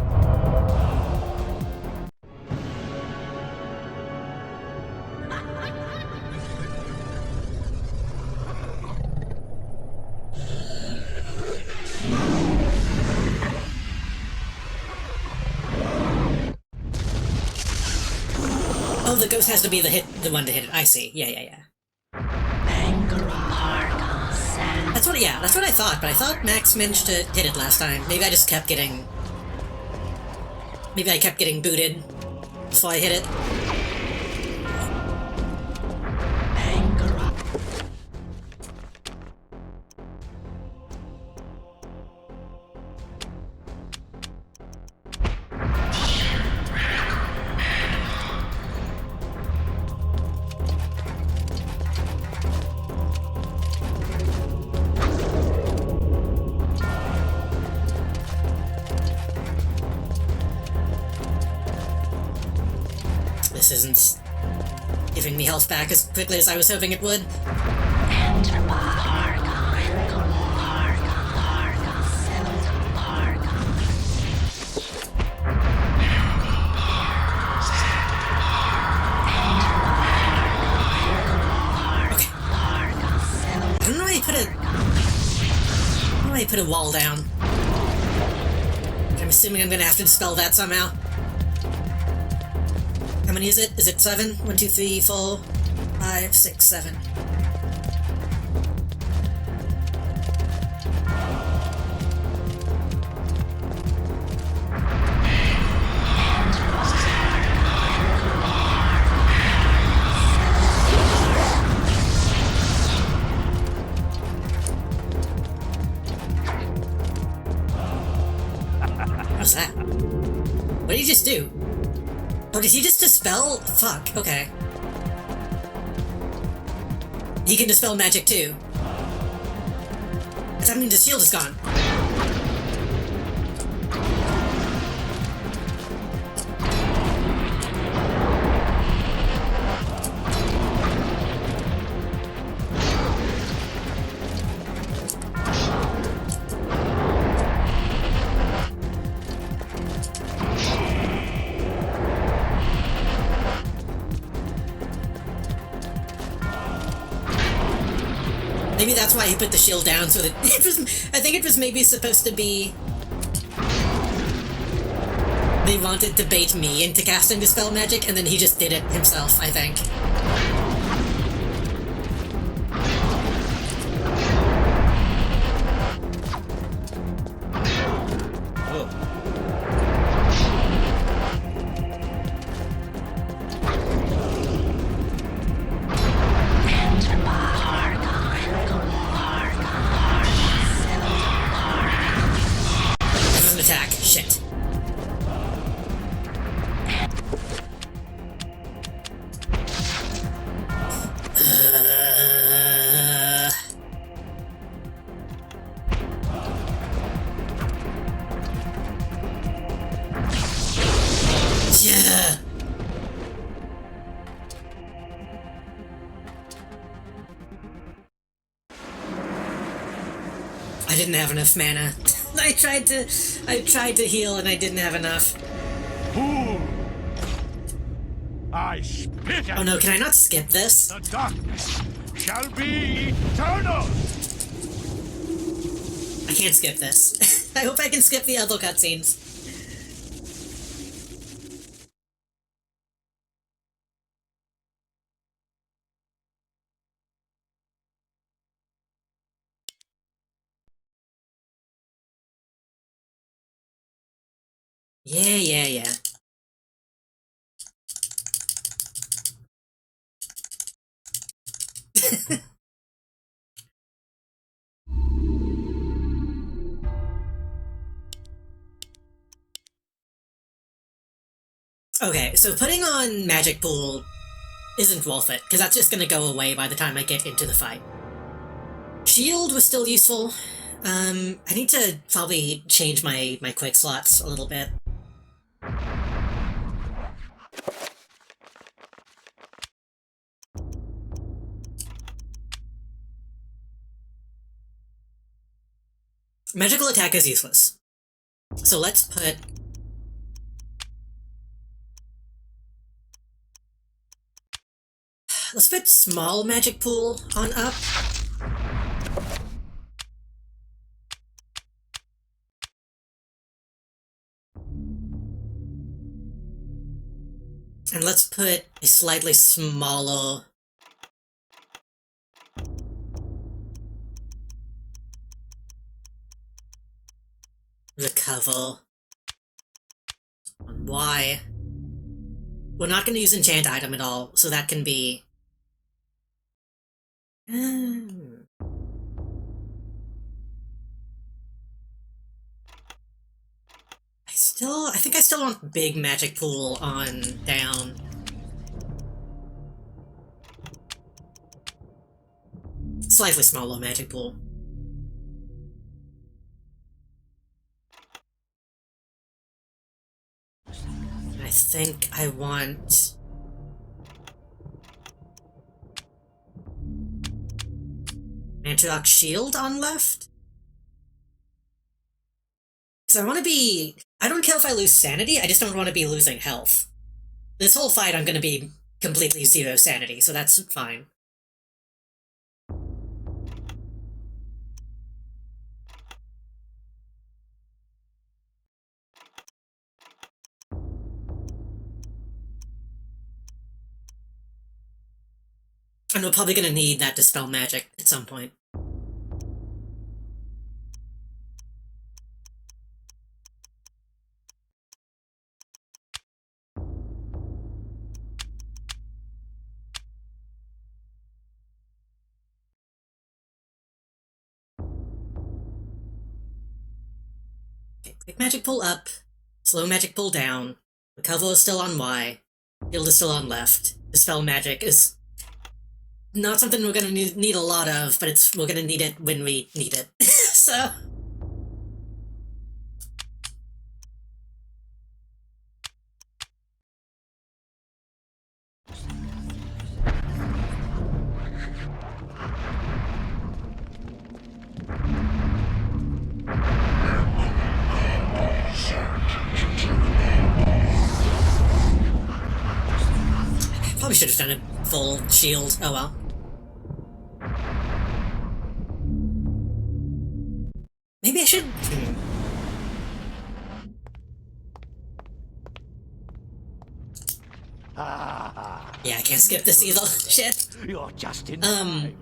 Oh, the ghost has to be the one to hit it. I see. Yeah. That's what I thought, but I thought Max managed to hit it last time. Maybe I just kept getting... Maybe I kept getting booted before I hit it. This isn't giving me health back as quickly as I was hoping it would. put a wall down. I'm assuming I'm gonna have to dispel that somehow. How many is it? Is it 7? 1, 2, 3, 4, 5, 6, 7. What's that? What did he just do? Oh, did he just dispel? Fuck, okay. He can dispel magic too. Does that mean the shield is gone? Maybe that's why he put the shield down, so that it was. I think it was maybe supposed to be. They wanted to bait me into casting Dispel Magic, and then he just did it himself, I think. Attack. Shit. Yeah. I didn't have enough mana. I tried to heal and I didn't have enough. Fool! I spit at Oh no, you. can I not skip this? The darkness shall be eternal! I can't skip this. I hope I can skip the other cutscenes. Yeah. Okay, so putting on Magic Pool isn't worth it, because that's just gonna go away by the time I get into the fight. Shield was still useful. I need to probably change my quick slots a little bit. Magical attack is useless. So let's put... Let's put small magic pool on up. And let's put a slightly smaller... recover on Y. We're not going to use enchant item at all, so that can be... I think I still want big magic pool on down. Slightly smaller magic pool. I think I want... Antidoc Shield on left? Because I want to be... I don't care if I lose sanity, I just don't want to be losing health. This whole fight I'm going to be completely zero sanity, so that's fine. And we're probably gonna need that Dispel Magic at some point. Okay, quick magic pull up, slow magic pull down, recover is still on Y, shield is still on left. Dispel Magic is not something we're gonna need a lot of, but we're gonna need it when we need it. So... Probably should have done a full shield. Oh well. Maybe I should... Yeah, I can't skip this either. Shit. You're just in time.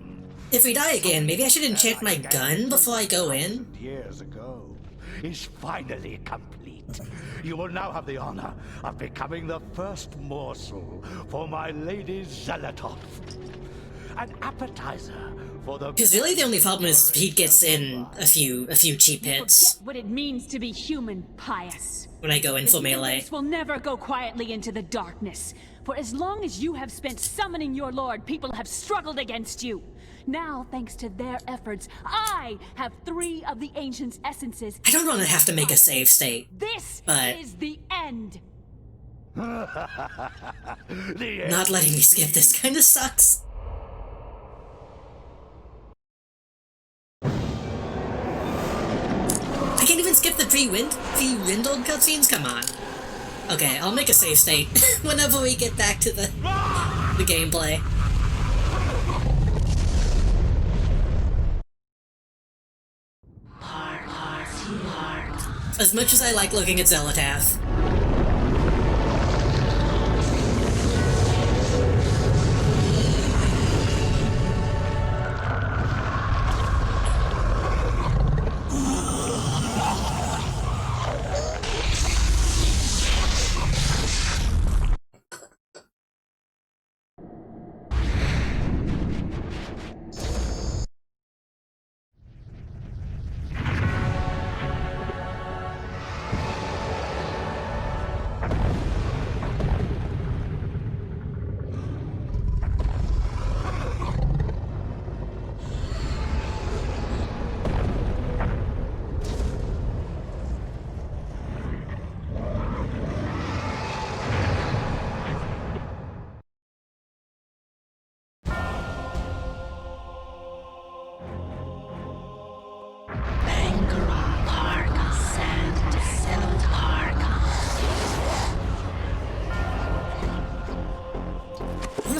If we die again, maybe I should enchant my gun before I go in? Years ago is finally complete. You will now have the honor of becoming the first morsel for my lady Zelatov. An appetizer for the... Because really the only problem is Pete gets in a few cheap hits. Forget what it means to be human, Pious. When I go in for melee. This will never go quietly into the darkness. For as long as you have spent summoning your lord, people have struggled against you. Now, thanks to their efforts, I have 3 of the Ancient's essences. I don't want to have to make a save state. This but is the end. Not letting me skip this kind of sucks. I can't even skip the pre-windled cutscenes? Come on. Okay, I'll make a save state whenever we get back to the gameplay. As much as I like looking at Zelatath.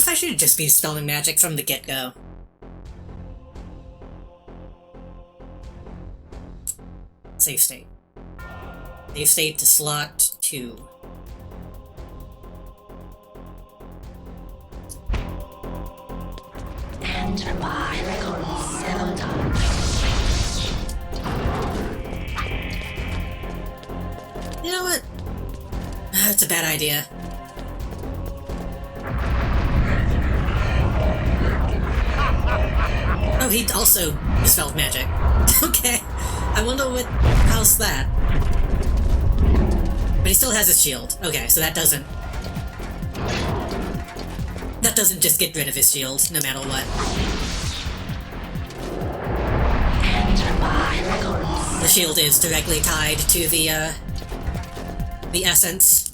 I should just be spelling magic from the get-go. Save state. Save state to slot 2. Enter by Celota. You know what? That's a bad idea. Oh, he also dispelled magic. Okay. I wonder how's that? But he still has his shield. Okay, so that doesn't just get rid of his shield, no matter what. The shield is directly tied to the essence.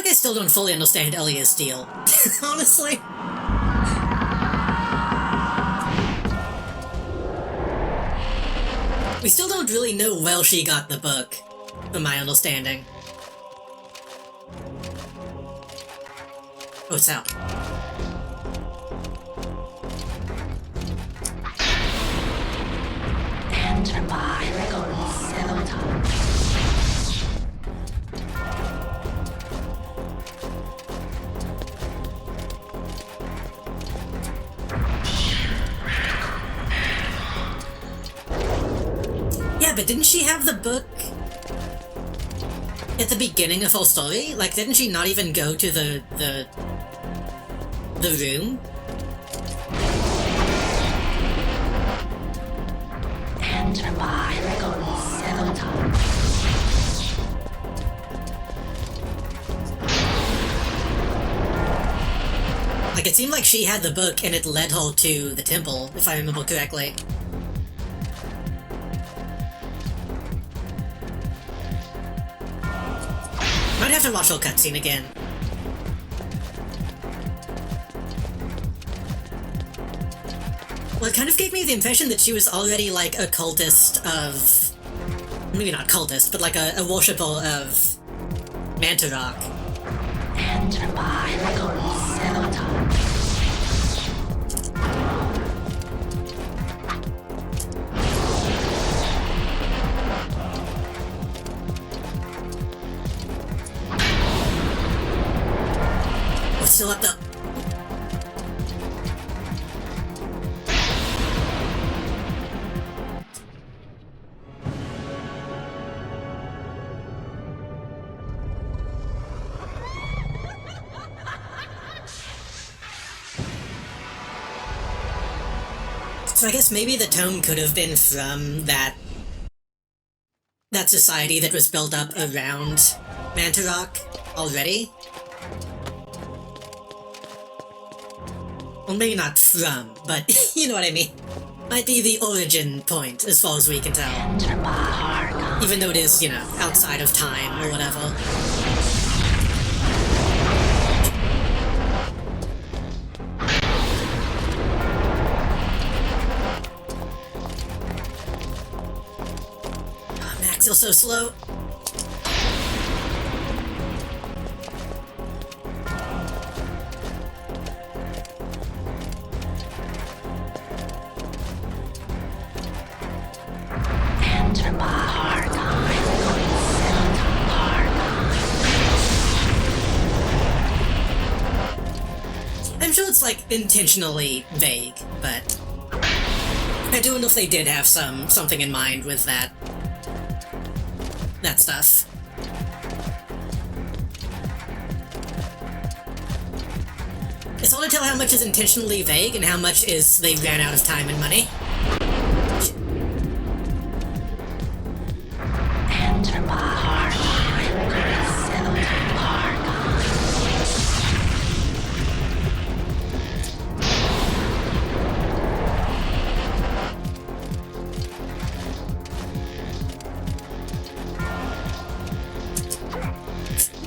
I still don't fully understand Elia's deal, honestly. We still don't really know where she got the book, from my understanding. Oh, it's out. Enter my Celadon. Yeah, but didn't she have the book at the beginning of her story? Like, didn't she not even go to the room? Enter my Celadon. Like, it seemed like she had the book and it led her to the temple, if I remember correctly. Might have to watch her cutscene again. Well, it kind of gave me the impression that she was already like a cultist of... Maybe not cultist, but like a worshipper of Manta Rock. Enter my Celadon. What's still up though? So I guess maybe the tome could have been from that society that was built up around Manta Rock already? Well, maybe not from, but you know what I mean. Might be the origin point, as far as we can tell. Even though it is, you know, outside of time or whatever. Max, you're so slow. I'm sure it's like intentionally vague, but I do wonder if they did have something in mind with that stuff. It's hard to tell how much is intentionally vague and how much is they ran out of time and money.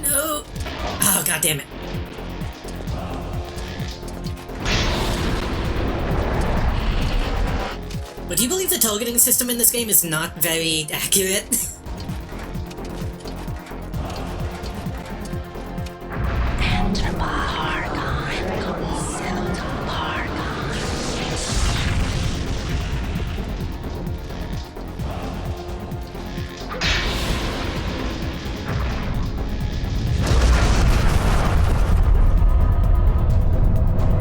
No! Oh, god damn it. But do you believe the targeting system in this game is not very accurate?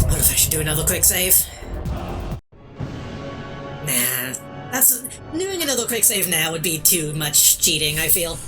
What if I should do another quick save? Nah, doing another quick save now would be too much cheating, I feel.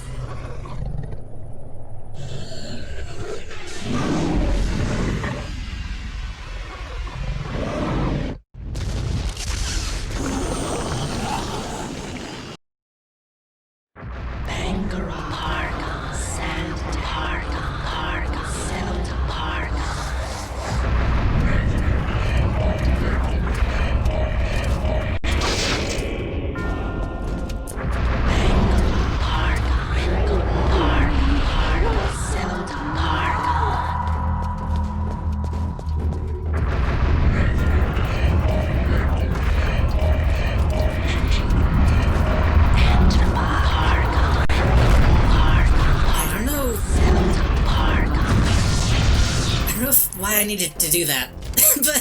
why I needed to do that. But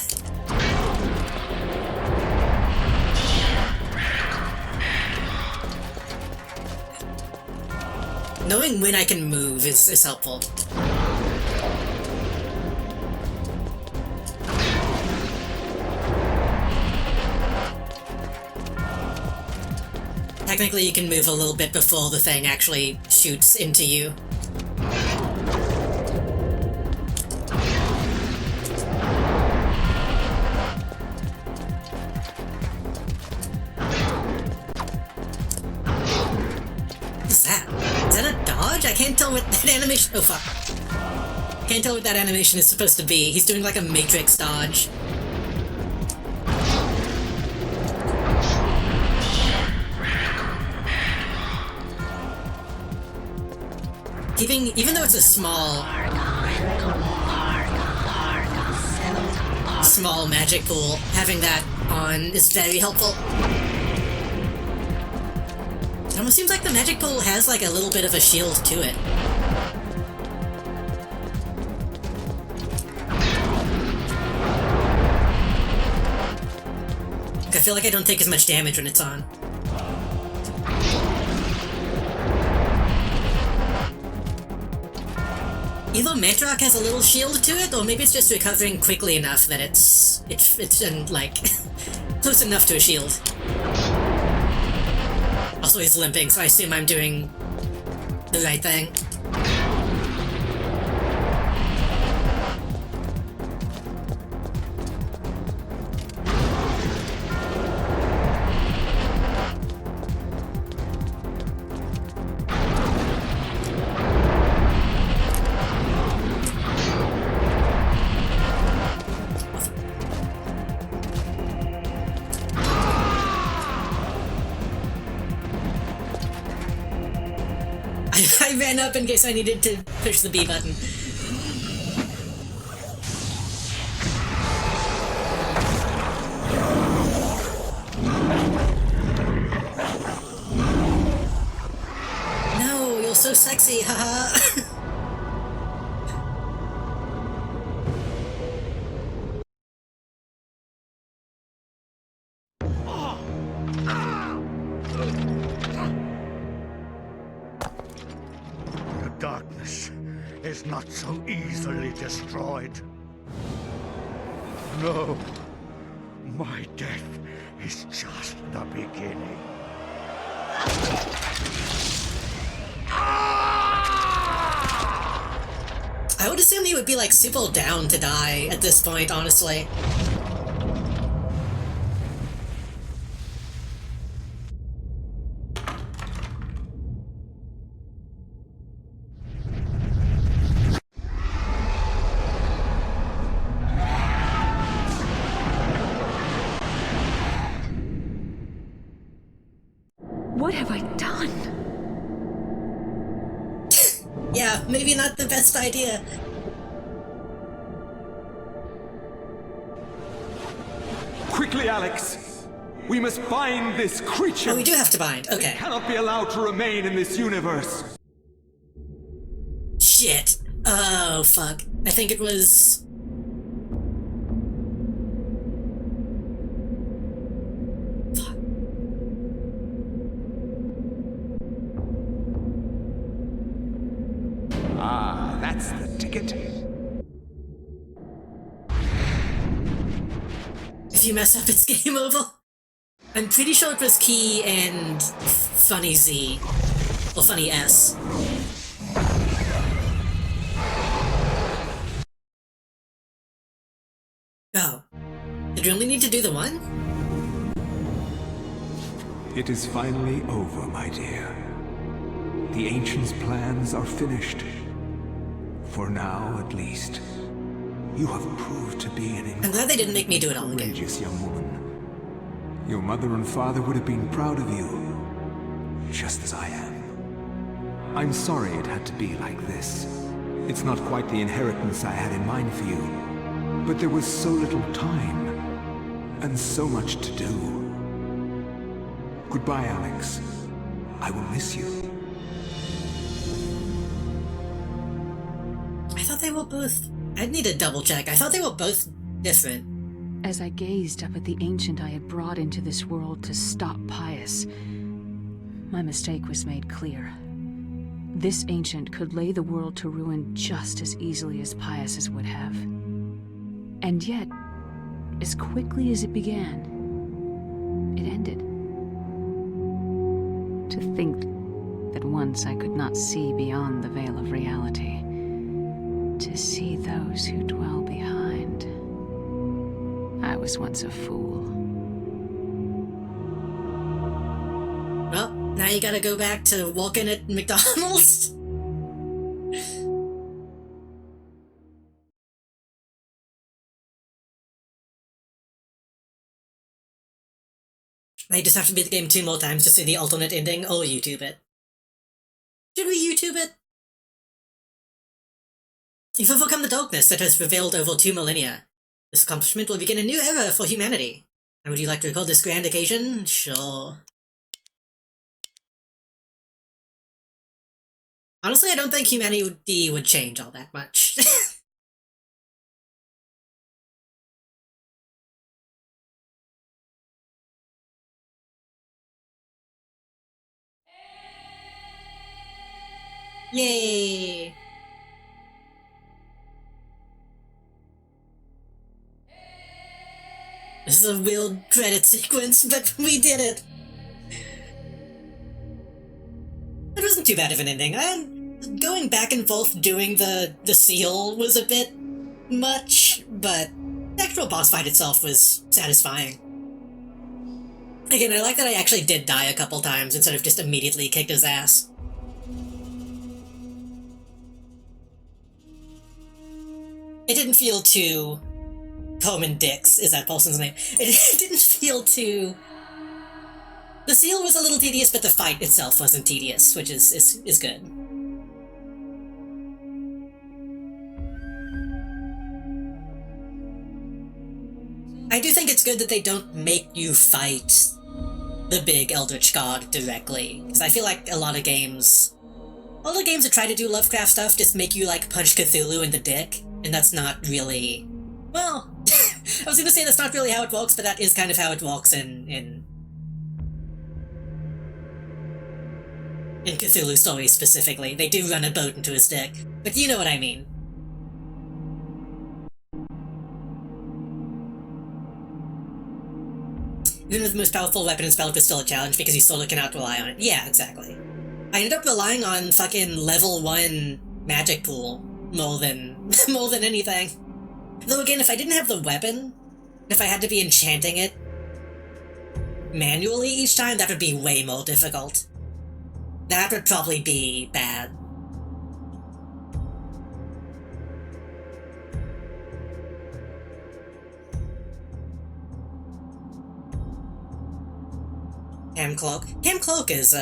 knowing when I can move is helpful. Technically, you can move a little bit before the thing actually shoots into you. What's that? Is that a dodge? I can't tell what that animation... Oh, fuck. Can't tell what that animation is supposed to be. He's doing like a Matrix dodge. Even though it's a small magic pool, having that on is very helpful. It almost seems like the magic pool has like a little bit of a shield to it. I feel like I don't take as much damage when it's on. Either Mantrock has a little shield to it, or maybe it's just recovering quickly enough that it's like close enough to a shield. Also, he's limping, so I assume I'm doing the right thing. I ran up in case I needed to push the B button. No, you're so sexy, haha. Darkness is not so easily destroyed. No, my death is just the beginning. I would assume he would be like super down to die at this point, honestly. What have I done? Yeah, maybe not the best idea. Quickly, Alex! We must find this creature! Oh, we do have to bind, okay. It cannot be allowed to remain in this universe! Shit. Oh, fuck. I think it was... Fuck. Ah, that's the ticket. If you mess up, it's game over. I'm pretty sure it was Key and Funny Z. Or Funny S. Oh. Did you only need to do the one? It is finally over, my dear. The Ancients' plans are finished. For now, at least. You have proved to be an I'm glad they didn't make me do it all again. courageous young woman. Your mother and father would have been proud of you, just as I am. I'm sorry it had to be like this. It's not quite the inheritance I had in mind for you, but there was so little time, and so much to do. Goodbye, Alex. I will miss you. I thought they were both I need to double check. I thought they were both different. As I gazed up at the ancient I had brought into this world to stop Pius, my mistake was made clear. This ancient could lay the world to ruin just as easily as Pius's would have. And yet, as quickly as it began, it ended. To think that once I could not see beyond the veil of reality, to see those who dwell behind. I was once a fool. Well, now you gotta go back to working at McDonald's. I just have to beat the game 2 more times to see the alternate ending, or YouTube it. Should we YouTube it? You've overcome the darkness that has prevailed over 2 millennia. This accomplishment will begin a new era for humanity. And would you like to record this grand occasion? Sure. Honestly, I don't think humanity would change all that much. Yay! This is a real credit sequence, but we did it! It wasn't too bad of an ending. Going back and forth doing the seal was a bit much, but the actual boss fight itself was satisfying. Again, I like that I actually did die a couple times instead of just immediately kicked his ass. It didn't feel too... Coleman Dix is that person's name. It didn't feel too... The seal was a little tedious, but the fight itself wasn't tedious, which is good. I do think it's good that they don't make you fight the big Eldritch god directly, because I feel like a lot of games... All the games that try to do Lovecraft stuff just make you, like, punch Cthulhu in the dick, and that's not really... Well, I was gonna say that's not really how it works, but that is kind of how it works in Cthulhu stories specifically. They do run a boat into his dick, but you know what I mean. Even with the most powerful weapon and spell, it was still a challenge because you sort of cannot rely on it. Yeah, exactly. I ended up relying on fucking level 1 magic pool more than anything. Though again, if I didn't have the weapon, if I had to be enchanting it manually each time, that would be way more difficult. That would probably be bad. Ham Cloak. Ham Cloak is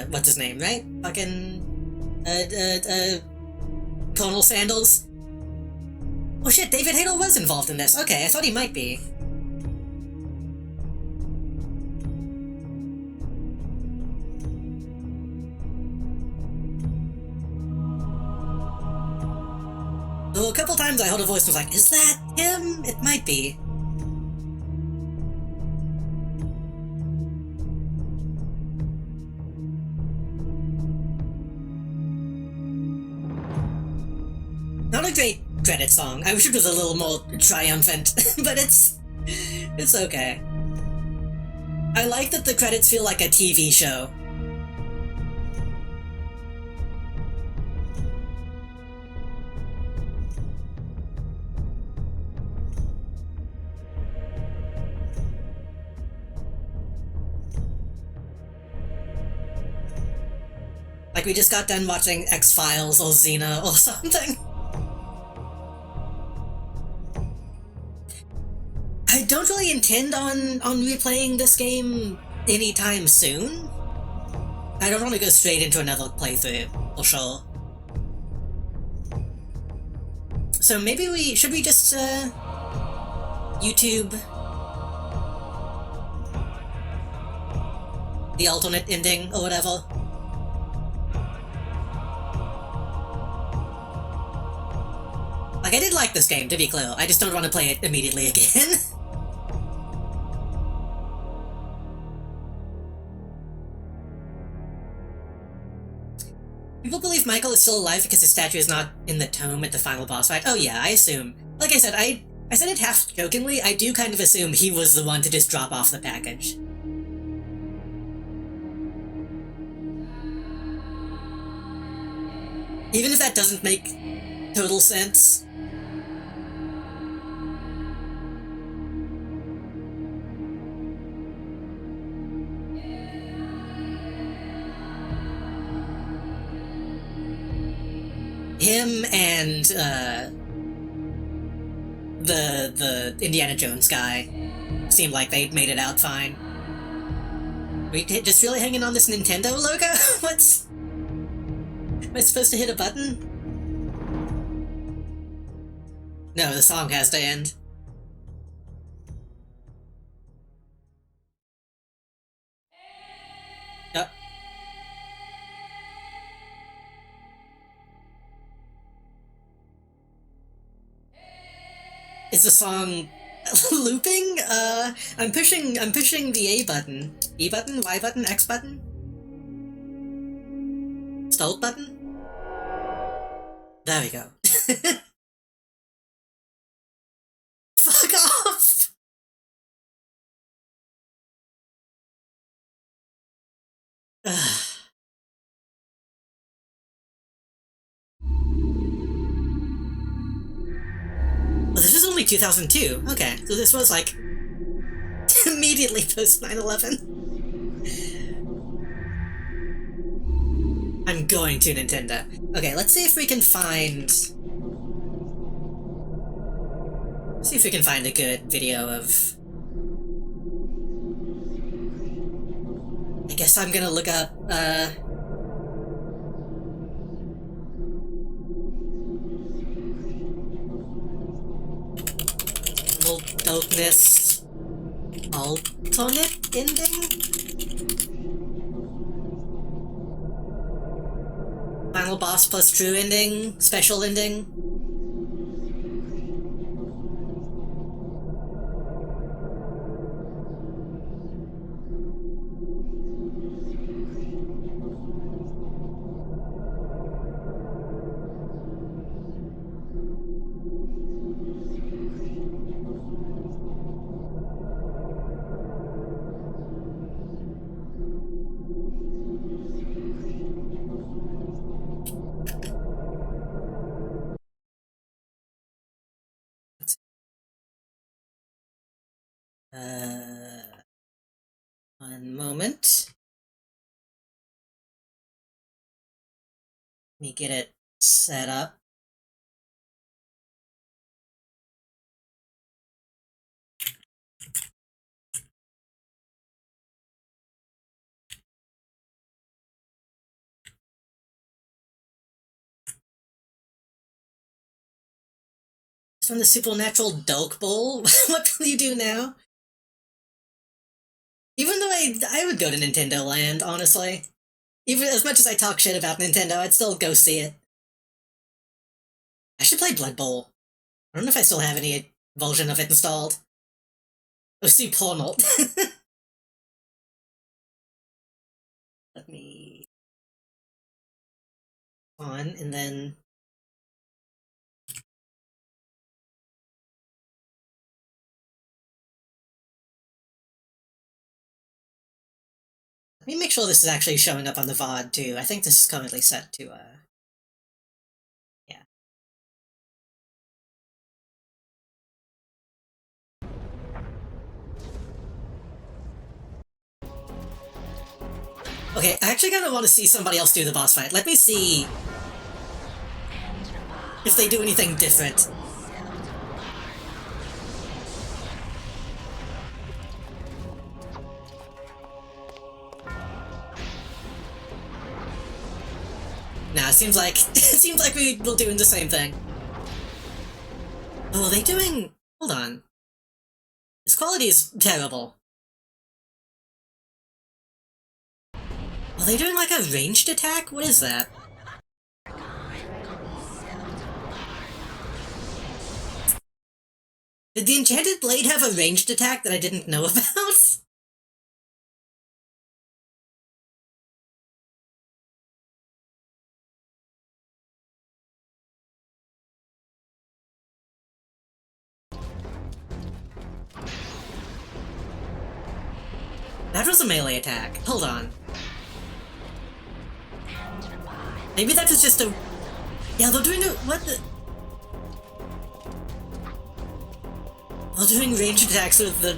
what's his name, right? Fucking, Colonel Sandals? Oh shit, David Hadel was involved in this. Okay, I thought he might be. Though a couple times I heard a voice and was like, is that him? It might be. Not a great credit song. I wish it was a little more triumphant, but it's okay. I like that the credits feel like a TV show. Like we just got done watching X-Files or Xena or something. I don't really intend on replaying this game anytime soon. I don't want to go straight into another playthrough, for sure. So maybe should we just, YouTube the alternate ending or whatever? Like, I did like this game, to be clear. I just don't want to play it immediately again. People believe Michael is still alive because his statue is not in the tome at the final boss fight. Oh yeah, I assume. Like I said, I said it half jokingly, I do kind of assume he was the one to just drop off the package. Even if that doesn't make total sense. Him and, the Indiana Jones guy seemed like they made it out fine. We just really hanging on this Nintendo logo? What's... Am I supposed to hit a button? No, the song has to end. Oh. Is the song looping? I'm pushing the A button. E button? Y button? X button? Start button? There we go. Fuck off! Well, this is only 2002. Okay, so this was like immediately post 9/11. I'm going to Nintendo. Okay, let's see if we can find... See if we can find a good video of... I guess I'm gonna look up, Darkness alternate ending? Final boss plus true ending? Special ending? One moment. Let me get it set up. It's from the Supernatural Dulk Bowl? What will you do now? Even though I would go to Nintendo Land, honestly. Even as much as I talk shit about Nintendo, I'd still go see it. I should play Blood Bowl. I don't know if I still have any version of it installed. Oh, see Pornal. Let me... on, and then... Let me make sure this is actually showing up on the VOD, too. I think this is currently set to, yeah. Okay, I actually kind of want to see somebody else do the boss fight. Let me see if they do anything different. Nah, it seems like we're doing the same thing. Oh, are they doing... Hold on. This quality is terrible. Are they doing like a ranged attack? What is that? Did the Enchanted Blade have a ranged attack that I didn't know about? That was a melee attack. Hold on. Maybe that was just a... Yeah, they're doing a... What the... They're doing ranged attacks with the...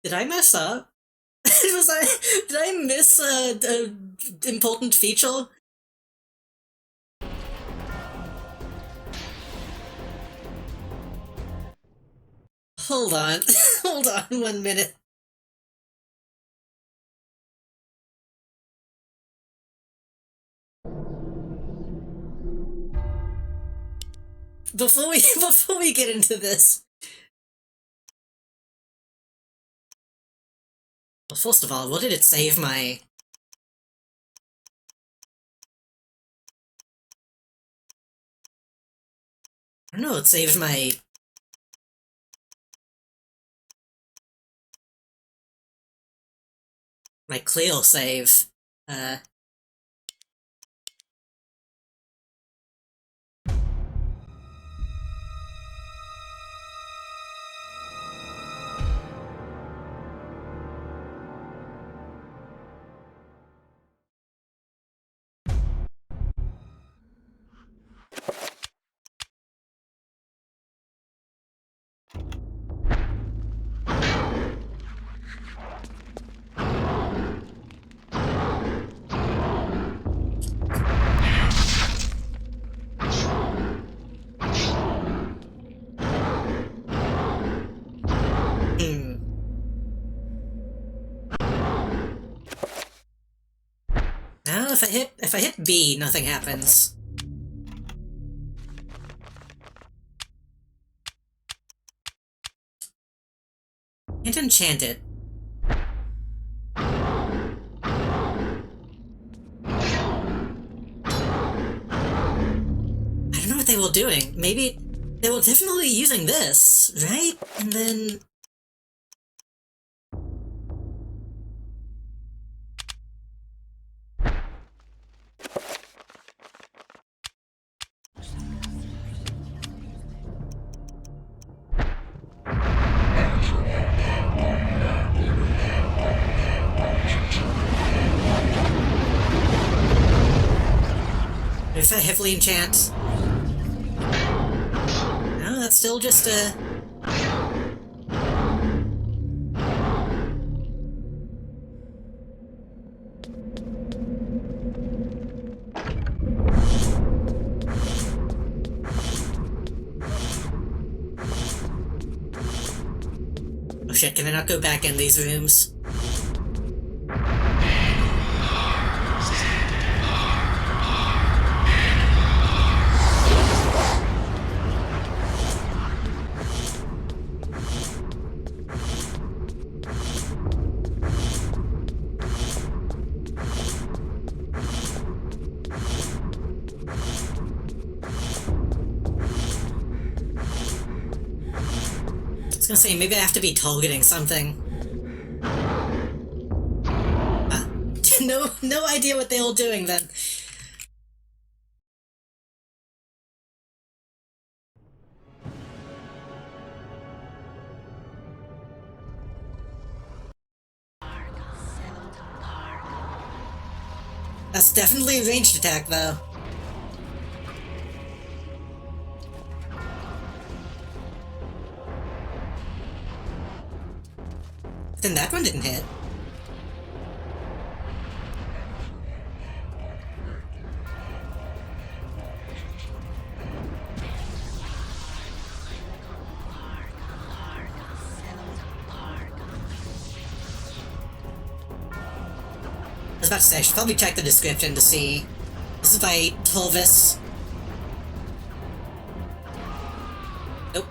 Did I mess up? Did I miss a important feature? Hold on. Hold on 1 minute. Before we get into this. Well, first of all, what did it save my... I don't know, it saved my... My clear save. Now, if I hit B, nothing happens. Can't enchant it. I don't know what they were doing. Maybe they were definitely using this, right? And then... If I heavily enchant... No, that's still just a... Oh shit, can I not go back in these rooms? I was gonna say, maybe I have to be targeting something. No idea what they were doing then. That's definitely a ranged attack, though. Then that one didn't hit. I was about to say, I should probably check the description to see. This is by Tulvis. Nope.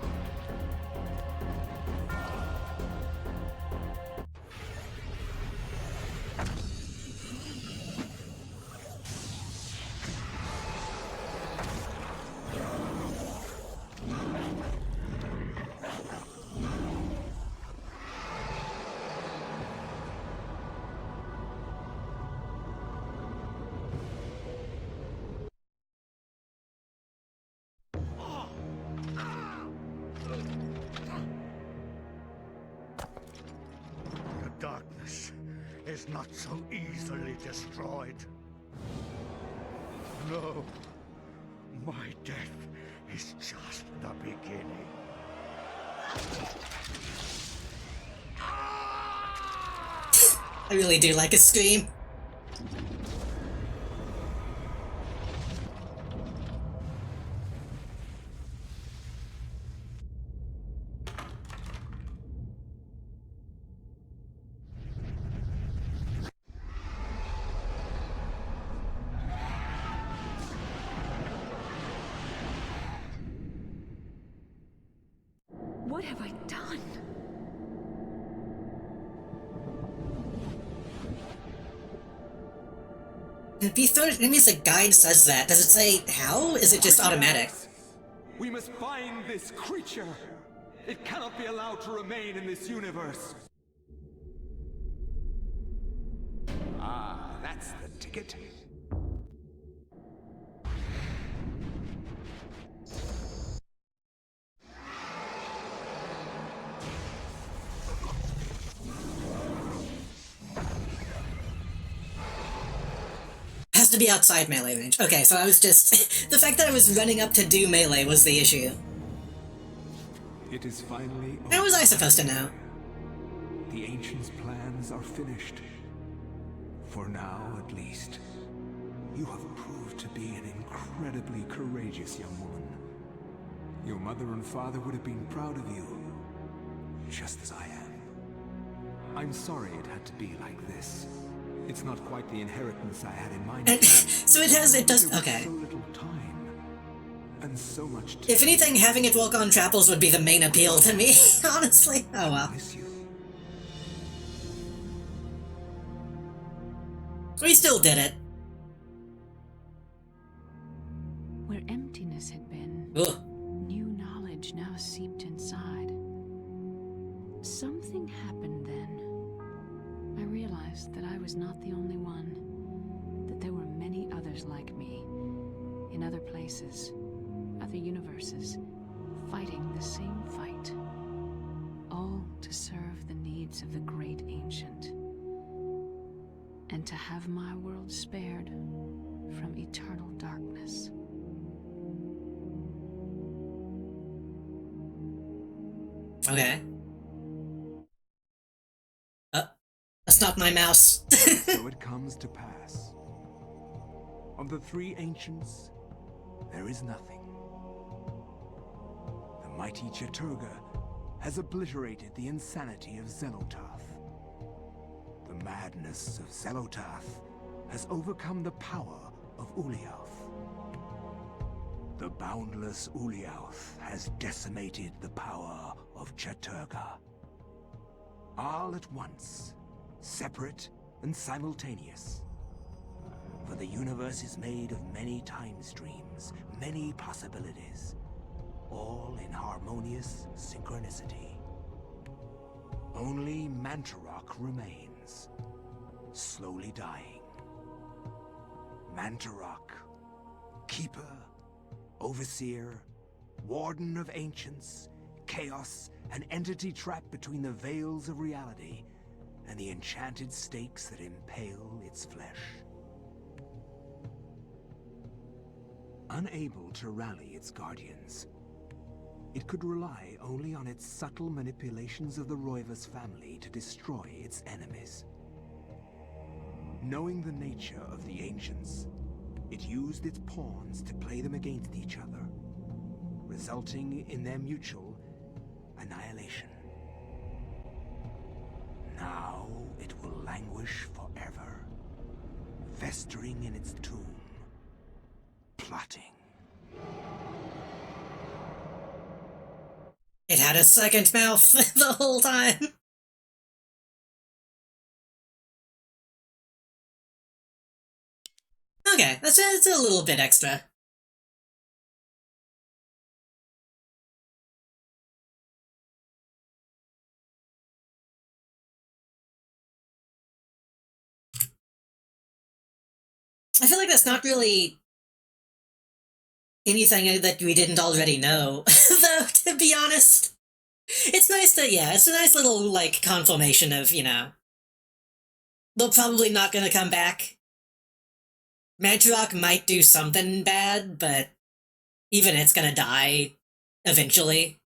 is not so easily destroyed. No, my death is just the beginning. I really do like a scream. What have I done? The guide says that. Does it say how? Is it just automatic? We must find this creature. It cannot be allowed to remain in this universe. Ah, that's the ticket. Has to be outside melee range. Okay, so I was just... the fact that I was running up to do melee was the issue. It is finally over. How was I supposed to know? The Ancients' plans are finished. For now, at least. You have proved to be an incredibly courageous young woman. Your mother and father would have been proud of you, just as I am. I'm sorry it had to be like this. It's not quite the inheritance I had in mind. So it does, okay. So little time, and so much to If anything, having it walk on chapels would be the main appeal to me, honestly. Oh well. We still did it. Where emptiness had been, Ugh. new knowledge now seeped inside. Something happened then. I realized that I was not the only one, that there were many others like me, in other places, other universes, fighting the same fight, all to serve the needs of the great ancient, and to have my world spared from eternal darkness. Okay. That's not my mouse. So it comes to pass. Of the three ancients, there is nothing. The mighty Chaturga has obliterated the insanity of Xenotarth. The madness of Xenotarth has overcome the power of Uliauth. The boundless Uliauth has decimated the power of Chaturga. All at once, separate and simultaneous. For the universe is made of many time streams, many possibilities, all in harmonious synchronicity. Only Mantarok remains, slowly dying. Mantarok, keeper, overseer, warden of ancients, chaos, an entity trapped between the veils of reality and the enchanted stakes that impale its flesh. Unable to rally its guardians, it could rely only on its subtle manipulations of the Roivas family to destroy its enemies. Knowing the nature of the ancients, it used its pawns to play them against each other, resulting in their mutual annihilation. Now it will languish forever, festering in its tomb, plotting. It had a second mouth the whole time. Okay, that's a little bit extra. I feel like that's not really anything that we didn't already know, though, to be honest. It's nice to, yeah, it's a nice little, like, confirmation of, you know, they're probably not gonna come back. Mantarok might do something bad, but even it's gonna die eventually.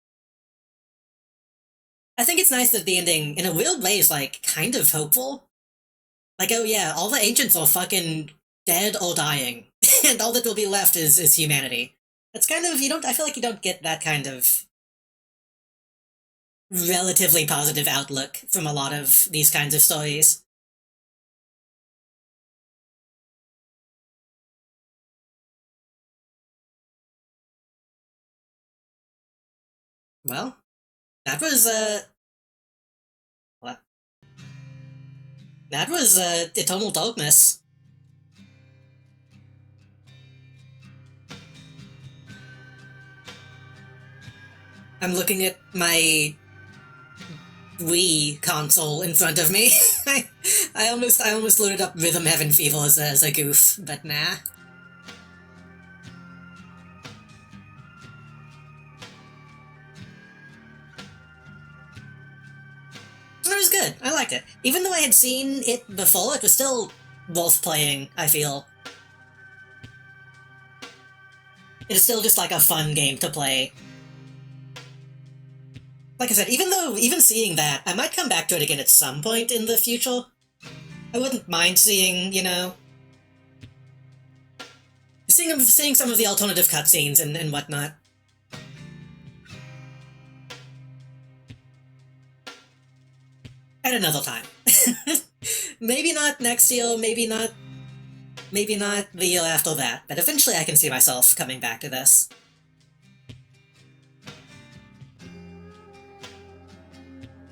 I think it's nice that the ending, in a weird way, is, like, kind of hopeful. Like, oh yeah, all the ancients are fucking dead or dying, and all that will be left is humanity. It's kind of, I feel like you don't get that kind of relatively positive outlook from a lot of these kinds of stories. Well, that was, what? That was, Eternal Darkness. I'm looking at my Wii console in front of me. I almost loaded up Rhythm Heaven Fever as a goof, but nah. It was good. I liked it. Even though I had seen it before, it was still worth playing, I feel. It is still just like a fun game to play. Like I said, even seeing that, I might come back to it again at some point in the future. I wouldn't mind seeing, seeing some of the alternative cutscenes and whatnot. At another time. Maybe not next year, maybe not the year after that, but eventually I can see myself coming back to this.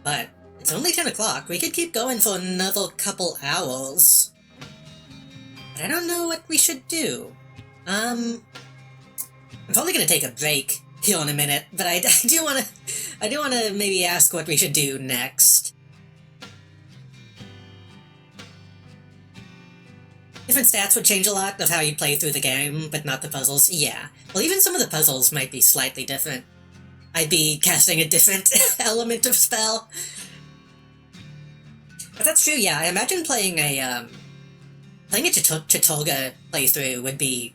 But it's only 10 o'clock, we could keep going for another couple hours. But I don't know what we should do. I'm probably gonna take a break here in a minute, but I do wanna maybe ask what we should do next. Different stats would change a lot of how you play through the game, but not the puzzles. Yeah. Well, even some of the puzzles might be slightly different. I'd be casting a different element of spell. But that's true, yeah. I imagine playing a Chitolga playthrough would be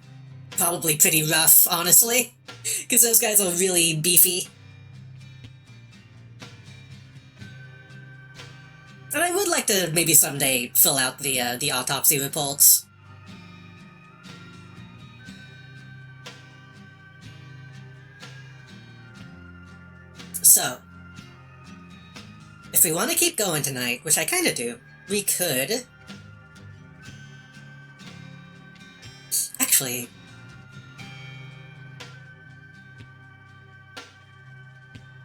probably pretty rough, honestly. Because those guys are really beefy. And I would like to maybe someday fill out the autopsy reports. So, if we want to keep going tonight, which I kind of do, we could... Actually...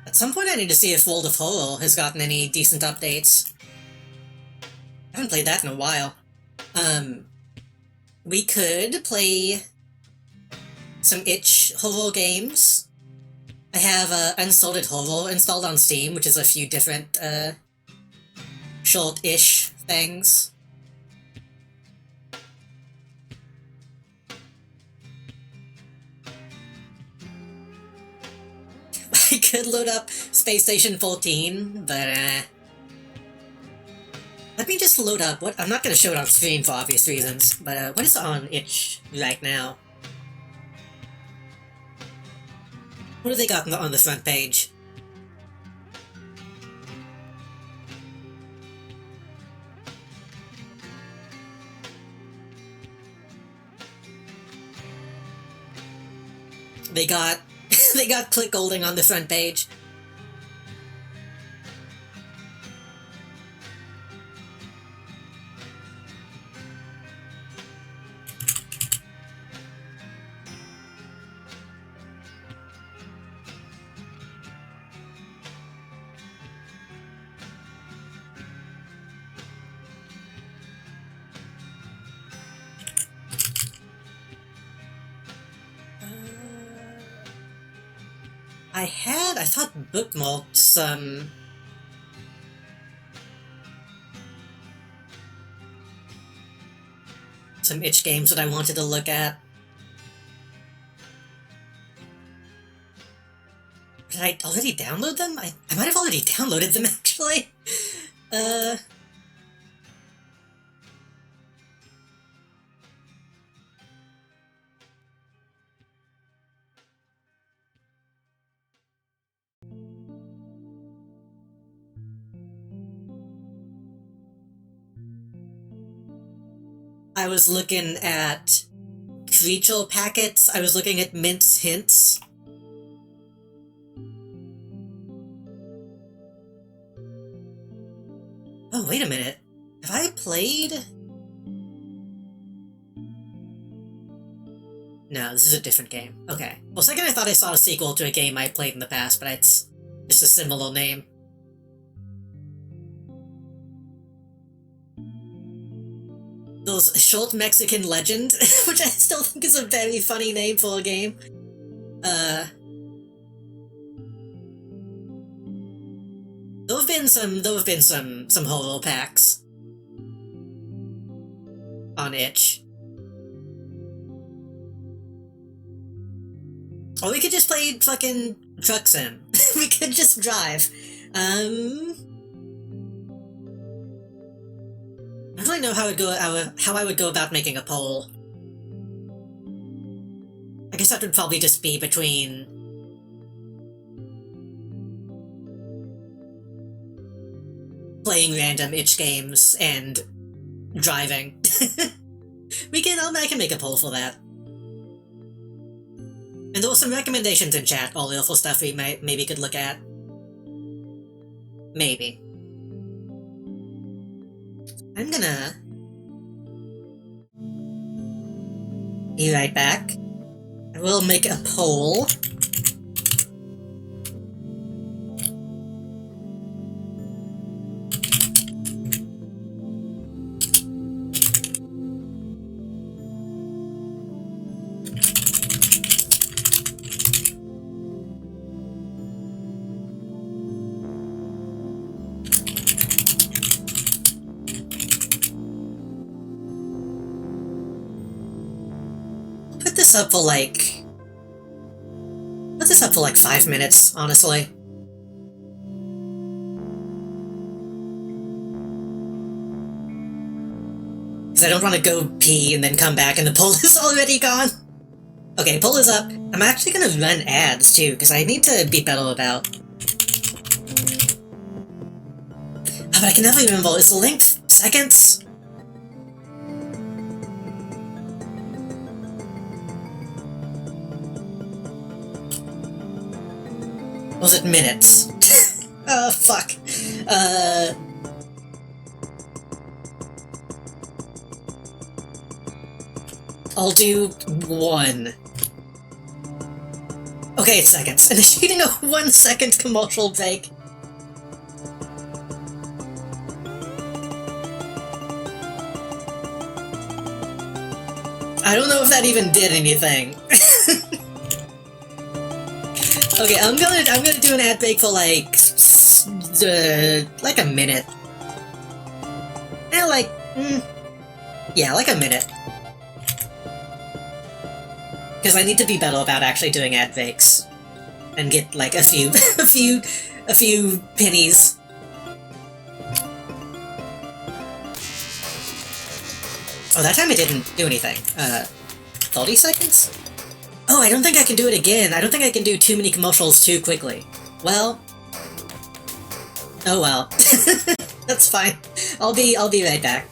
At some point I need to see if World of Horror has gotten any decent updates. I haven't played that in a while. We could play some itch horror games. I have Unsorted Horror installed on Steam, which is a few different, short-ish things. I could load up Space Station 14, but, let me just load up what... I'm not gonna show it on screen for obvious reasons, but, what is on itch right now? What do they got on the front page? They got they got Click Golding on the front page. I thought bookmarked some itch games that I wanted to look at. Did I already download them? I might have already downloaded them, actually. I was looking at creature packets. I was looking at Mint's hints. Oh, wait a minute. Have I played? No, this is a different game. Okay. Well, second I thought I saw a sequel to a game I played in the past, but it's just a similar name. Those short Mexican legend, which I still think is a very funny name for a game. There have been some horror packs on itch. Or we could just play fucking Truck Sim. We could just drive. I don't really know how I would go about making a poll. I guess that would probably just be between playing random itch games and driving. I can make a poll for that. And there were some recommendations in chat, all the awful stuff we maybe could look at. Maybe. I'm gonna be right back. I will make a poll. Put this up for like 5 minutes, honestly. Because I don't want to go pee and then come back and the poll is already gone. Okay, poll is up. I'm actually gonna run ads too, because I need to be better about. Oh, but I can never remember, is the length seconds? Was it minutes? Oh, fuck. I'll do 1. Okay, it's seconds. Initiating a 1 second commercial break. I don't know if that even did anything. Okay, I'm gonna do an ad break for like a minute. Yeah, like a minute. Because I need to be better about actually doing ad breaks and get like a few pennies. Oh, that time it didn't do anything. 30 seconds? Oh, I don't think I can do it again. I don't think I can do too many commercials too quickly. Well. Oh well. That's fine. I'll be right back.